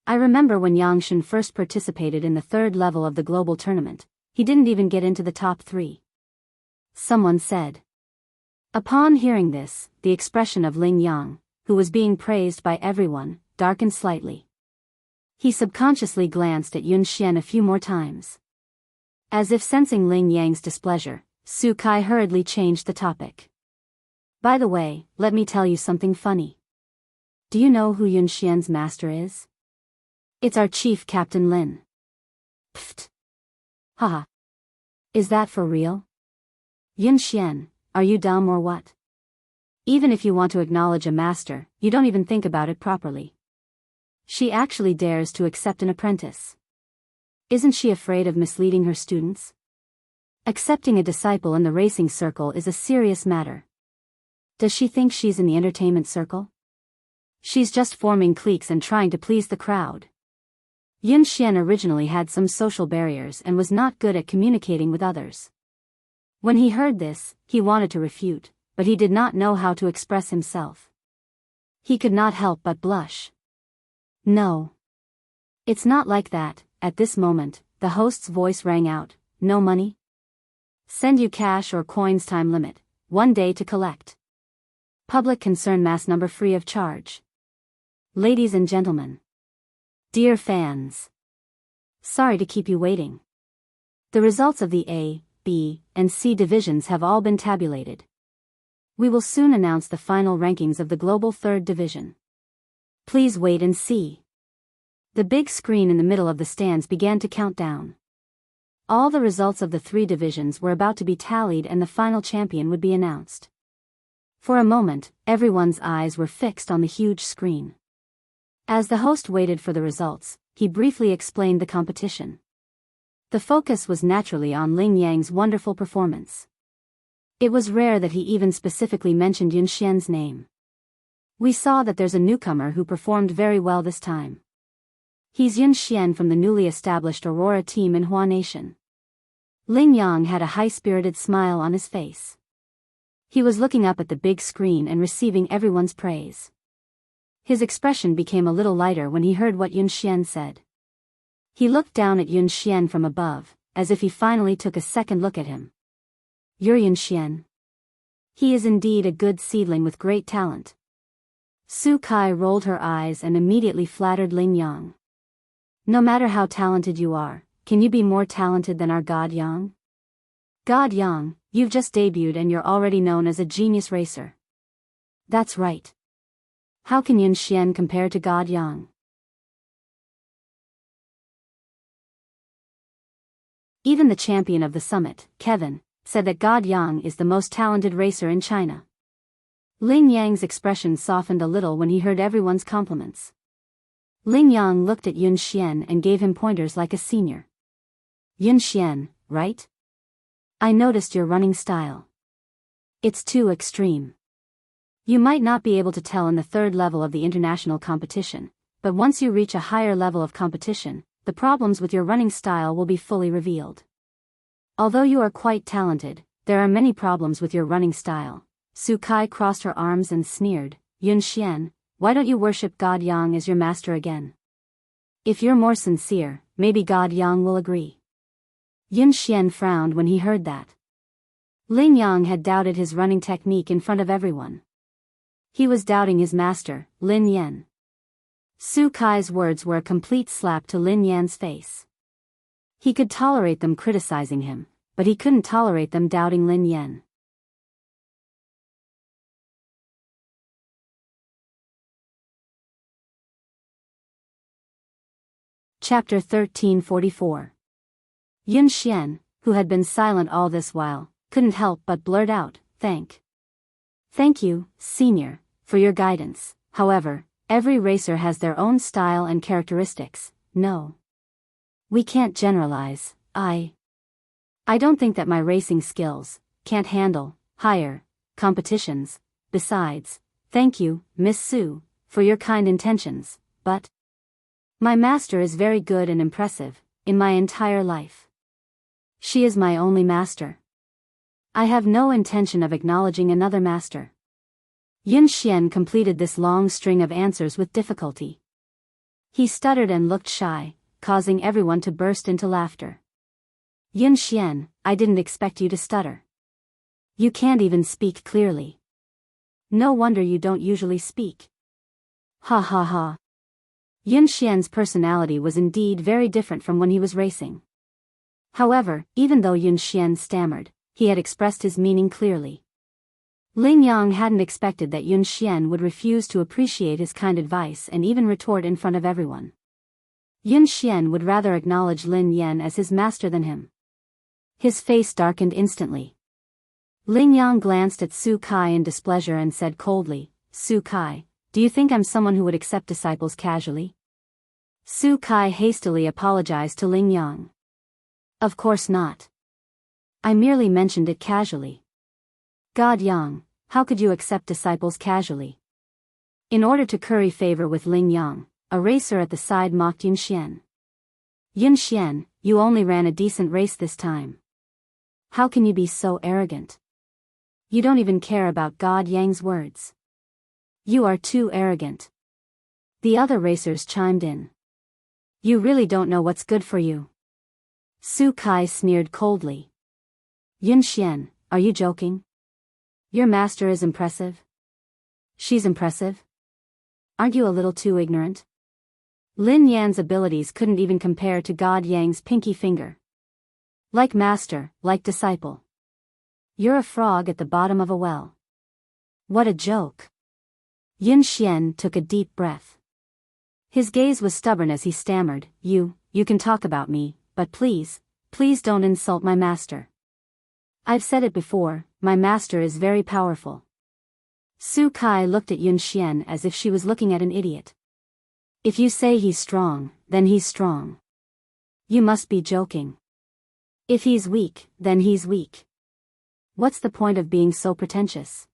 A: I remember when Yangshen first participated in the 3rd level of the global tournament, he didn't even get into the top 3. Someone said. Upon hearing this, the expression of Ling Yang, who was being praised by everyone, darkened slightly. He subconsciously glanced at Yun Xian a few more times. As if sensing Ling Yang's displeasure, Su Kai hurriedly changed the topic. By the way, let me tell you something funny. Do you know who Yun Xian's master is? It's our chief, Captain Lin. Pfft. Haha. Is that for real? Yun Xian, are you dumb or what? Even if you want to acknowledge a master, you don't even think about it properly. She actually dares to accept an apprentice. Isn't she afraid of misleading her students? Accepting a disciple in the racing circle is a serious matter. Does she think she's in the entertainment circle? She's just forming cliques and trying to please the crowd. Yun Xian originally had some social barriers and was not good at communicating with others. When he heard this, he wanted to refute, but he did not know how to express himself. He could not help but blush. No. It's not like that. At this moment, the host's voice rang out. No money? Send you cash or coins, time limit, 1 day to collect. Public concern, mass number, free of charge. Ladies and gentlemen. Dear fans. Sorry to keep you waiting. The results of the A, B, and C divisions have all been tabulated. We will soon announce the final rankings of the global third division. Please wait and see. The big screen in the middle of the stands began to count down. All the results of the 3 divisions were about to be tallied and the final champion would be announced. For a moment, everyone's eyes were fixed on the huge screen. As the host waited for the results, he briefly explained the competition. The focus was naturally on Ling Yang's wonderful performance. It was rare that he even specifically mentioned Yun Xian's name. We saw that there's a newcomer who performed very well this time. He's Yun Xian from the newly established Aurora team in Hua Nation. Ling Yang had a high-spirited smile on his face. He was looking up at the big screen and receiving everyone's praise. His expression became a little lighter when he heard what Yun Xian said. He looked down at Yun Xian from above, as if he finally took a second look at him. You're Yun Xian. He is indeed a good seedling with great talent. Su Kai rolled her eyes and immediately flattered Ling Yang. No matter how talented you are, can you be more talented than our God Yang? God Yang, you've just debuted and you're already known as a genius racer. That's right. How can Yun Xian compare to God Yang? Even the champion of the summit, Kevin, said that God Yang is the most talented racer in China. Ling Yang's expression softened a little when he heard everyone's compliments. Ling Yang looked at Yun Xian and gave him pointers like a senior. Yun Xian, right? I noticed your running style. It's too extreme. You might not be able to tell in the 3rd level of the international competition, but once you reach a higher level of competition, the problems with your running style will be fully revealed. Although you are quite talented, there are many problems with your running style. Su Kai crossed her arms and sneered. Yun Xian, why don't you worship God Yang as your master again? If you're more sincere, maybe God Yang will agree. Yun Xian frowned when he heard that. Ling Yang had doubted his running technique in front of everyone. He was doubting his master, Lin Yan. Su Kai's words were a complete slap to Lin Yan's face. He could tolerate them criticizing him, but he couldn't tolerate them doubting Lin Yan. Chapter 1344. Yun Xian, who had been silent all this while, couldn't help but blurt out, Thank you, senior, for your guidance. However, every racer has their own style and characteristics. No. We can't generalize. I don't think that my racing skills can't handle higher competitions. Besides, thank you, Miss Su, for your kind intentions, but my master is very good and impressive, in my entire life. She is my only master. I have no intention of acknowledging another master. Yun Xian completed this long string of answers with difficulty. He stuttered and looked shy, causing everyone to burst into laughter. Yun Xian, I didn't expect you to stutter. You can't even speak clearly. No wonder you don't usually speak. Ha ha ha. Yun Xian's personality was indeed very different from when he was racing. However, even though Yun Xian stammered, he had expressed his meaning clearly. Ling Yang hadn't expected that Yun Xian would refuse to appreciate his kind advice and even retort in front of everyone. Yun Xian would rather acknowledge Lin Yan as his master than him. His face darkened instantly. Ling Yang glanced at Su Kai in displeasure and said coldly, Su Kai, do you think I'm someone who would accept disciples casually? Su Kai hastily apologized to Ling Yang. Of course not. I merely mentioned it casually. God Yang, how could you accept disciples casually? In order to curry favor with Ling Yang, a racer at the side mocked Yun Xian. Yun Xian, you only ran a decent race this time. How can you be so arrogant? You don't even care about God Yang's words. You are too arrogant. The other racers chimed in. You really don't know what's good for you. Su Kai sneered coldly. Yun Xian, are you joking? Your master is impressive. She's impressive. Aren't you a little too ignorant? Lin Yan's abilities couldn't even compare to God Yang's pinky finger. Like master, like disciple. You're a frog at the bottom of a well. What a joke. Yun Xian took a deep breath. His gaze was stubborn as he stammered, You can talk about me, but please don't insult my master. I've said it before, my master is very powerful. Su Kai looked at Yun Xian as if she was looking at an idiot. If you say he's strong, then he's strong. You must be joking. If he's weak, then he's weak. What's the point of being so pretentious?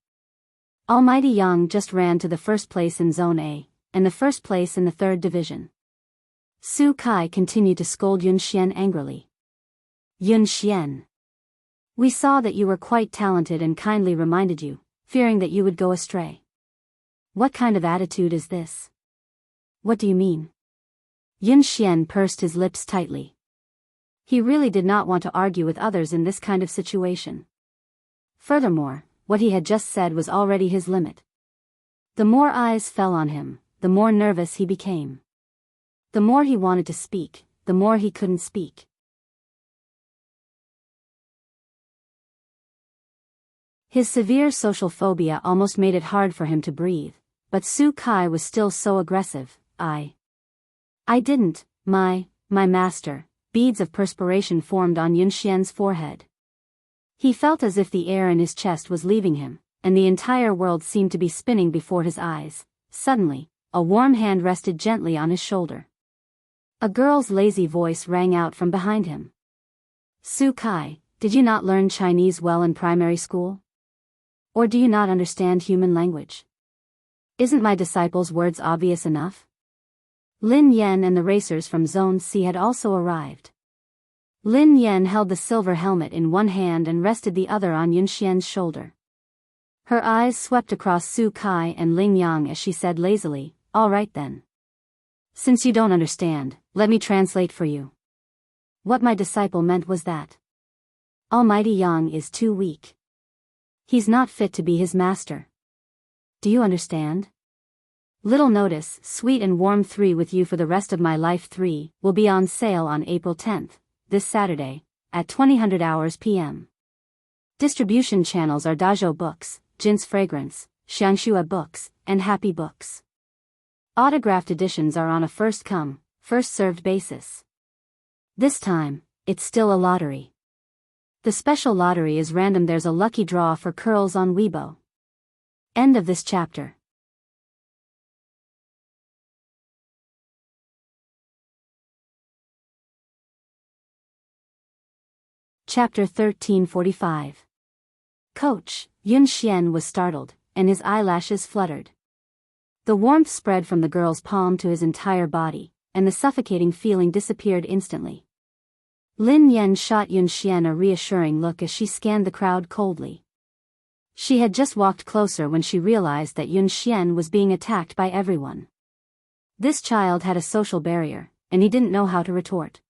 A: Almighty Yang just ran to the first place in Zone A, and the first place in the 3rd Division. Su Kai continued to scold Yun Xian angrily. Yun Xian. We saw that you were quite talented and kindly reminded you, fearing that you would go astray. What kind of attitude is this? What do you mean? Yun Xian pursed his lips tightly. He really did not want to argue with others in this kind of situation. Furthermore, what he had just said was already his limit. The more eyes fell on him, the more nervous he became. The more he wanted to speak, the more he couldn't speak. His severe social phobia almost made it hard for him to breathe, but Su Kai was still so aggressive. I didn't, my master. Beads of perspiration formed on Yun Xian's forehead. He felt as if the air in his chest was leaving him, and the entire world seemed to be spinning before his eyes. Suddenly, a warm hand rested gently on his shoulder. A girl's lazy voice rang out from behind him. Su Kai, did you not learn Chinese well in primary school? Or do you not understand human language? Isn't my disciple's words obvious enough? Lin Yan and the racers from Zone C had also arrived. Lin Yan held the silver helmet in one hand and rested the other on Yun Xian's shoulder. Her eyes swept across Su Kai and Ling Yang as she said lazily, All right then. Since you don't understand, let me translate for you. What my disciple meant was that Almighty Yang is too weak. He's not fit to be his master. Do you understand? Little notice, Sweet and Warm 3 with You for the Rest of My Life 3 will be on sale on April 10th, this Saturday, at 2000 hours p.m. Distribution channels are Audiobook, Jin's Fragrance, Xiangxue Books, and Happy Books. Autographed editions are on a first-come, first-served basis. This time, it's still a lottery. The special lottery is random. There's a lucky draw for curls on Weibo. End of this chapter. Chapter 1345. Coach, Yun Xian was startled, and his eyelashes fluttered. The warmth spread from the girl's palm to his entire body, and the suffocating feeling disappeared instantly. Lin Yan shot Yun Xian a reassuring look as she scanned the crowd coldly. She had just walked closer when she realized that Yun Xian was being attacked by everyone. This child had a social barrier, and he didn't know how to retort.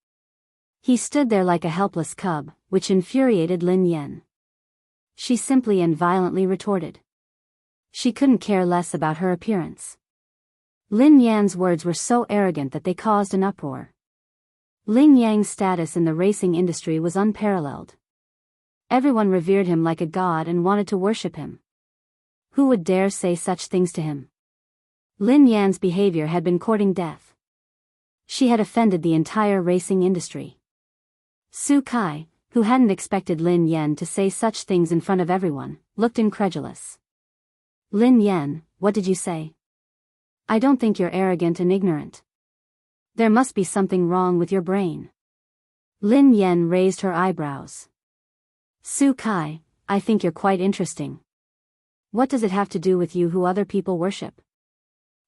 A: He stood there like a helpless cub, which infuriated Lin Yan. She simply and violently retorted. She couldn't care less about her appearance. Lin Yan's words were so arrogant that they caused an uproar. Ling Yang's status in the racing industry was unparalleled. Everyone revered him like a god and wanted to worship him. Who would dare say such things to him? Lin Yan's behavior had been courting death. She had offended the entire racing industry. Su Kai, who hadn't expected Lin Yan to say such things in front of everyone, looked incredulous. Lin Yan, what did you say? I don't think you're arrogant and ignorant. There must be something wrong with your brain. Lin Yan raised her eyebrows. Su Kai, I think you're quite interesting. What does it have to do with you who other people worship?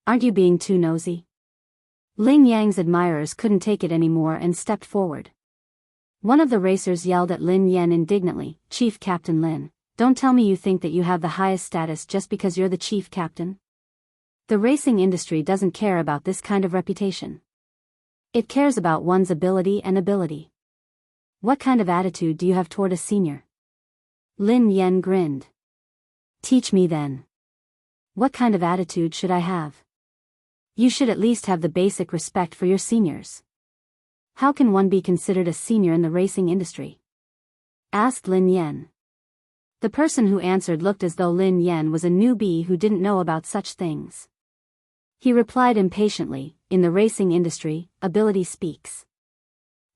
A: Aren't you being too nosy? Ling Yang's admirers couldn't take it anymore and stepped forward. One of the racers yelled at Lin Yan indignantly, Chief Captain Lin, don't tell me you think that you have the highest status just because you're the chief captain. The racing industry doesn't care about this kind of reputation. It cares about one's ability and ability. What kind of attitude do you have toward a senior? Lin Yan grinned. Teach me then. What kind of attitude should I have? You should at least have the basic respect for your seniors. How can one be considered a senior in the racing industry? Asked Lin Yan. The person who answered looked as though Lin Yan was a newbie who didn't know about such things. He replied impatiently, in the racing industry, ability speaks.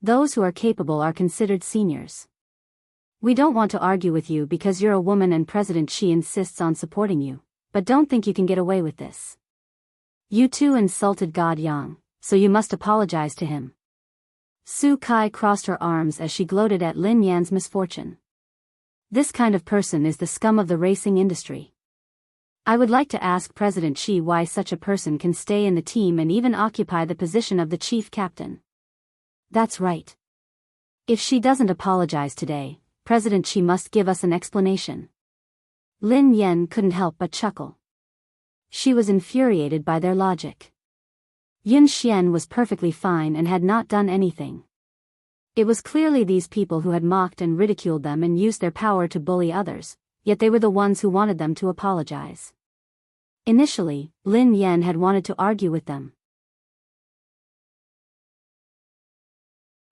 A: Those who are capable are considered seniors. We don't want to argue with you because you're a woman and President Xi insists on supporting you, but don't think you can get away with this. You too insulted God Yang, so you must apologize to him. Su Kai crossed her arms as she gloated at Lin Yan's misfortune. This kind of person is the scum of the racing industry. I would like to ask President Xi why such a person can stay in the team and even occupy the position of the chief captain. That's right. If she doesn't apologize today, President Xi must give us an explanation. Lin Yan couldn't help but chuckle. She was infuriated by their logic. Yun Xian was perfectly fine and had not done anything. It was clearly these people who had mocked and ridiculed them and used their power to bully others, yet they were the ones who wanted them to apologize. Initially, Lin Yan had wanted to argue with them.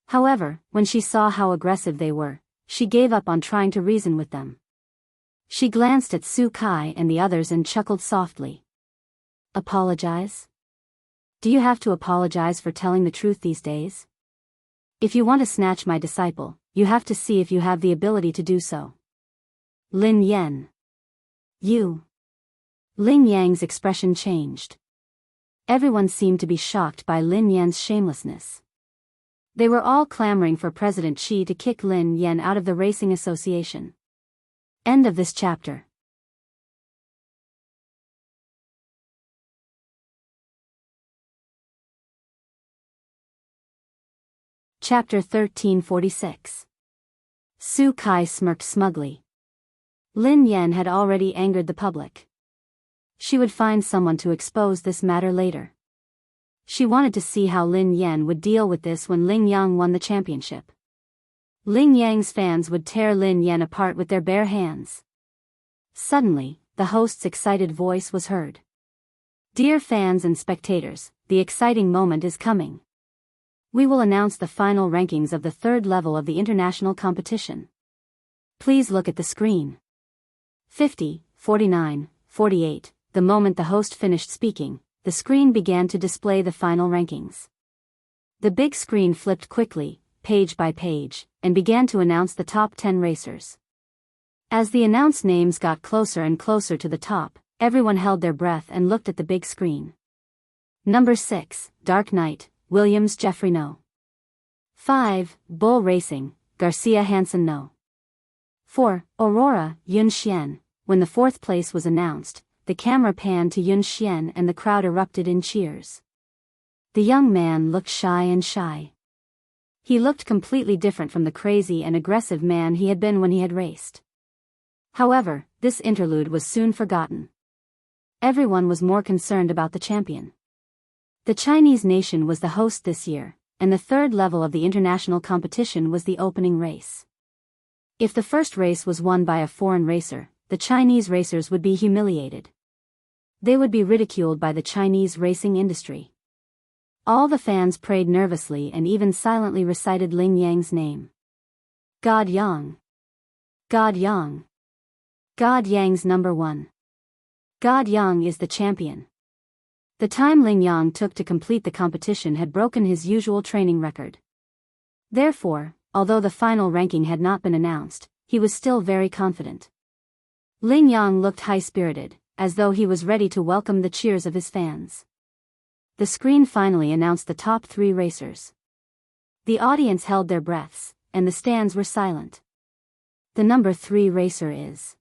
A: However, when she saw how aggressive they were, she gave up on trying to reason with them. She glanced at Su Kai and the others and chuckled softly. Apologize? Do you have to apologize for telling the truth these days? If you want to snatch my disciple, you have to see if you have the ability to do so. Lin Yan. You. Ling Yang's expression changed. Everyone seemed to be shocked by Lin Yan's shamelessness. They were all clamoring for President Xi to kick Lin Yan out of the racing association. End of this chapter. Chapter 1346. Su Kai smirked smugly. Lin Yan had already angered the public. She would find someone to expose this matter later. She wanted to see how Lin Yan would deal with this when Ling Yang won the championship. Ling Yang's fans would tear Lin Yan apart with their bare hands. Suddenly, the host's excited voice was heard. Dear fans and spectators, the exciting moment is coming. We will announce the final rankings of the third level of the international competition. Please look at the screen. 50, 49, 48. The moment the host finished speaking, the screen began to display the final rankings. The big screen flipped quickly, page by page, and began to announce the top 10 racers. As the announced names got closer and closer to the top, everyone held their breath and looked at the big screen. Number 6, Dark Knight, Williams Jeffrey No. 5, Bull Racing, Garcia Hansen No. 4, Aurora, Yun Xian. When the fourth place was announced, the camera panned to Yun Xian and the crowd erupted in cheers. The young man looked shy. He looked completely different from the crazy and aggressive man he had been when he had raced. However, this interlude was soon forgotten. Everyone was more concerned about the champion. The Chinese nation was the host this year, and the third level of the international competition was the opening race. If the first race was won by a foreign racer, the Chinese racers would be humiliated. They would be ridiculed by the Chinese racing industry. All the fans prayed nervously and even silently recited Ling Yang's name. God Yang. God Yang. God Yang's number 1. God Yang is the champion. The time Ling Yang took to complete the competition had broken his usual training record. Therefore, although the final ranking had not been announced, he was still very confident. Ling Yang looked high-spirited, as though he was ready to welcome the cheers of his fans. the screen finally announced the top 3 racers. The audience held their breaths, and the stands were silent. The number 3 racer is.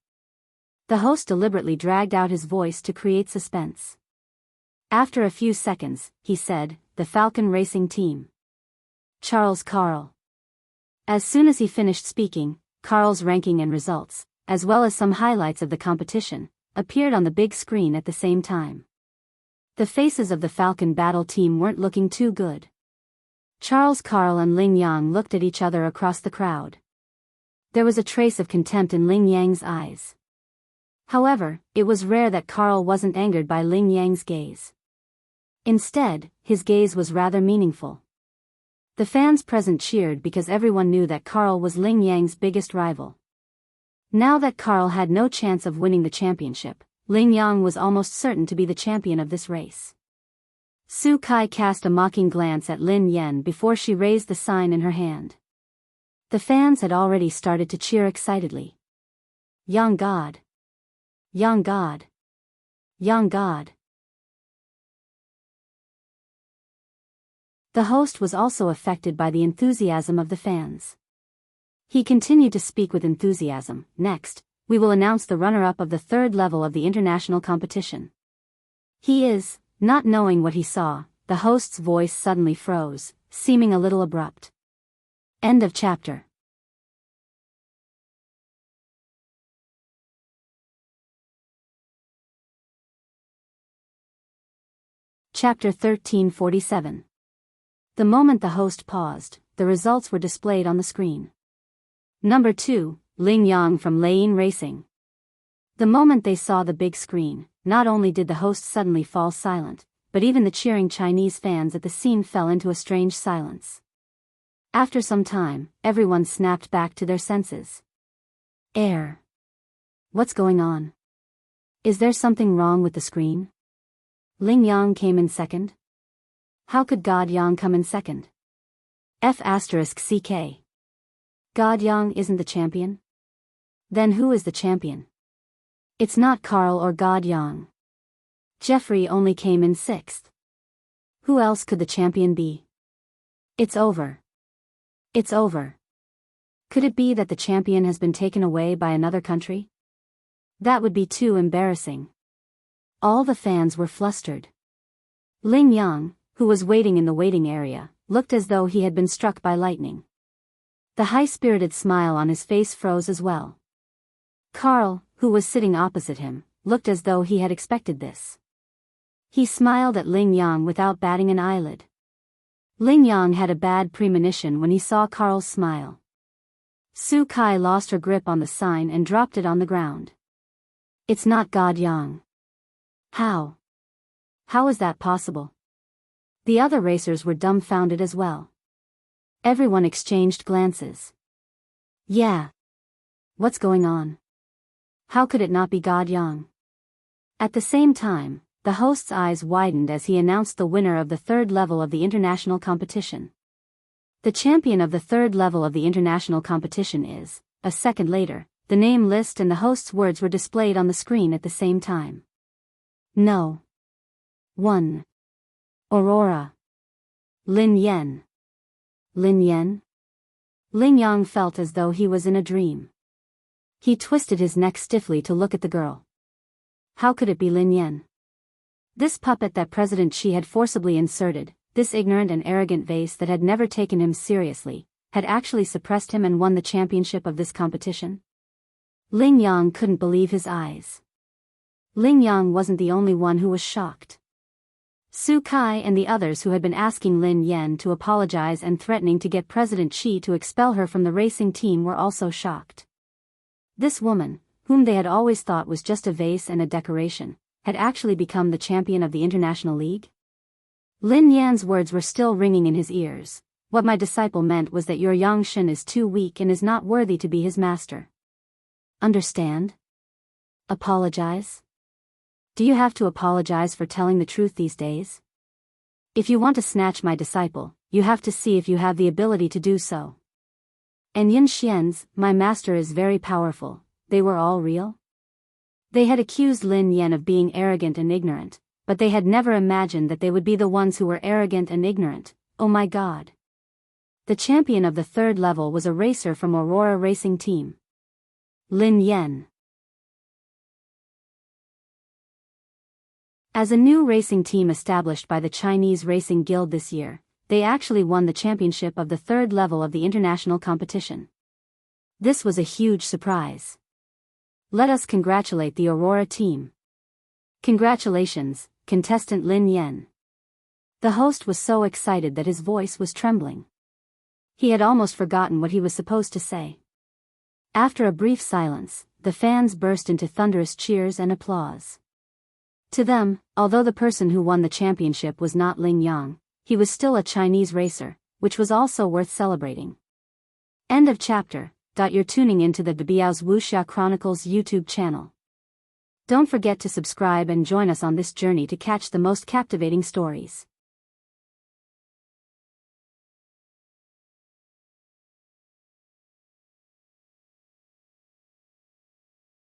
A: The host deliberately dragged out his voice to create suspense. After a few seconds, he said, the Falcon Racing Team. Charles Carl. As soon as he finished speaking, Carl's ranking and results, as well as some highlights of the competition, appeared on the big screen at the same time. The faces of the Falcon Battle Team weren't looking too good. Charles Carl and Ling Yang looked at each other across the crowd. There was a trace of contempt in Ling Yang's eyes. However, it was rare that Carl wasn't angered by Ling Yang's gaze. Instead, his gaze was rather meaningful. The fans present cheered because everyone knew that Carl was Ling Yang's biggest rival. Now that Carl had no chance of winning the championship, Ling Yang was almost certain to be the champion of this race. Su Kai cast a mocking glance at Lin Yen before she raised the sign in her hand. The fans had already started to cheer excitedly. Young God! Young God! Young God! The host was also affected by the enthusiasm of the fans. He continued to speak with enthusiasm. Next, we will announce the runner-up of the 3rd level of the international competition. He is, not knowing what he saw, the host's voice suddenly froze, seeming a little abrupt. End of chapter. Chapter 1347. The moment the host paused, the results were displayed on the screen. Number 2, Ling Yang from Lane Racing. The moment they saw the big screen, not only did the host suddenly fall silent, but even the cheering Chinese fans at the scene fell into a strange silence. After some time, everyone snapped back to their senses. What's going on? Is there something wrong with the screen? Ling Yang came in second? How could God Yang come in second? F***CK. God Yang isn't the champion? Then who is the champion? It's not Carl or God Yang. Jeffrey only came in 6th. Who else could the champion be? It's over. It's over. Could it be that the champion has been taken away by another country? That would be too embarrassing. All the fans were flustered. Ling Yang, who was waiting in the waiting area, looked as though he had been struck by lightning. The high-spirited smile on his face froze as well. Carl, who was sitting opposite him, looked as though he had expected this. He smiled at Ling Yang without batting an eyelid. Ling Yang had a bad premonition when he saw Carl's smile. Su Kai lost her grip on the sign and dropped it on the ground. It's not God Yang. How? How is that possible? The other racers were dumbfounded as well. Everyone exchanged glances. Yeah. What's going on? How could it not be God Yang? At the same time, the host's eyes widened as he announced the winner of the 3rd level of the international competition. The champion of the 3rd level of the international competition is, a second later, the name list and the host's words were displayed on the screen at the same time. No. 1. Aurora. Lin Yen. Lin Yen? Ling Yang felt as though he was in a dream. He twisted his neck stiffly to look at the girl. How could it be Lin Yen? This puppet that President Xi had forcibly inserted, this ignorant and arrogant vase that had never taken him seriously, had actually suppressed him and won the championship of this competition? Ling Yang couldn't believe his eyes. Ling Yang wasn't the only one who was shocked. Su Kai and the others who had been asking Lin Yen to apologize and threatening to get President Xi to expel her from the racing team were also shocked. This woman, whom they had always thought was just a vase and a decoration, had actually become the champion of the International League? Lin Yan's words were still ringing in his ears. What my disciple meant was that your Yang Shen is too weak and is not worthy to be his master. Understand? Apologize? Do you have to apologize for telling the truth these days? If you want to snatch my disciple, you have to see if you have the ability to do so. And Yin Xian's, my master is very powerful, they were all real? They had accused Lin Yan of being arrogant and ignorant, but they had never imagined that they would be the ones who were arrogant and ignorant. Oh my God. The champion of the third level was a racer from Aurora Racing Team. Lin Yen. As a new racing team established by the Chinese Racing Guild this year, they actually won the championship of the third level of the international competition. This was a huge surprise. Let us congratulate the Aurora team. Congratulations, contestant Lin Yen. The host was so excited that his voice was trembling. He had almost forgotten what he was supposed to say. After a brief silence, the fans burst into thunderous cheers and applause. To them, although the person who won the championship was not Ling Yang, he was still a Chinese racer, which was also worth celebrating. End of chapter. You're tuning into the Biyao's Wuxia Chronicles YouTube channel. Don't forget to subscribe and join us on this journey to catch the most captivating stories.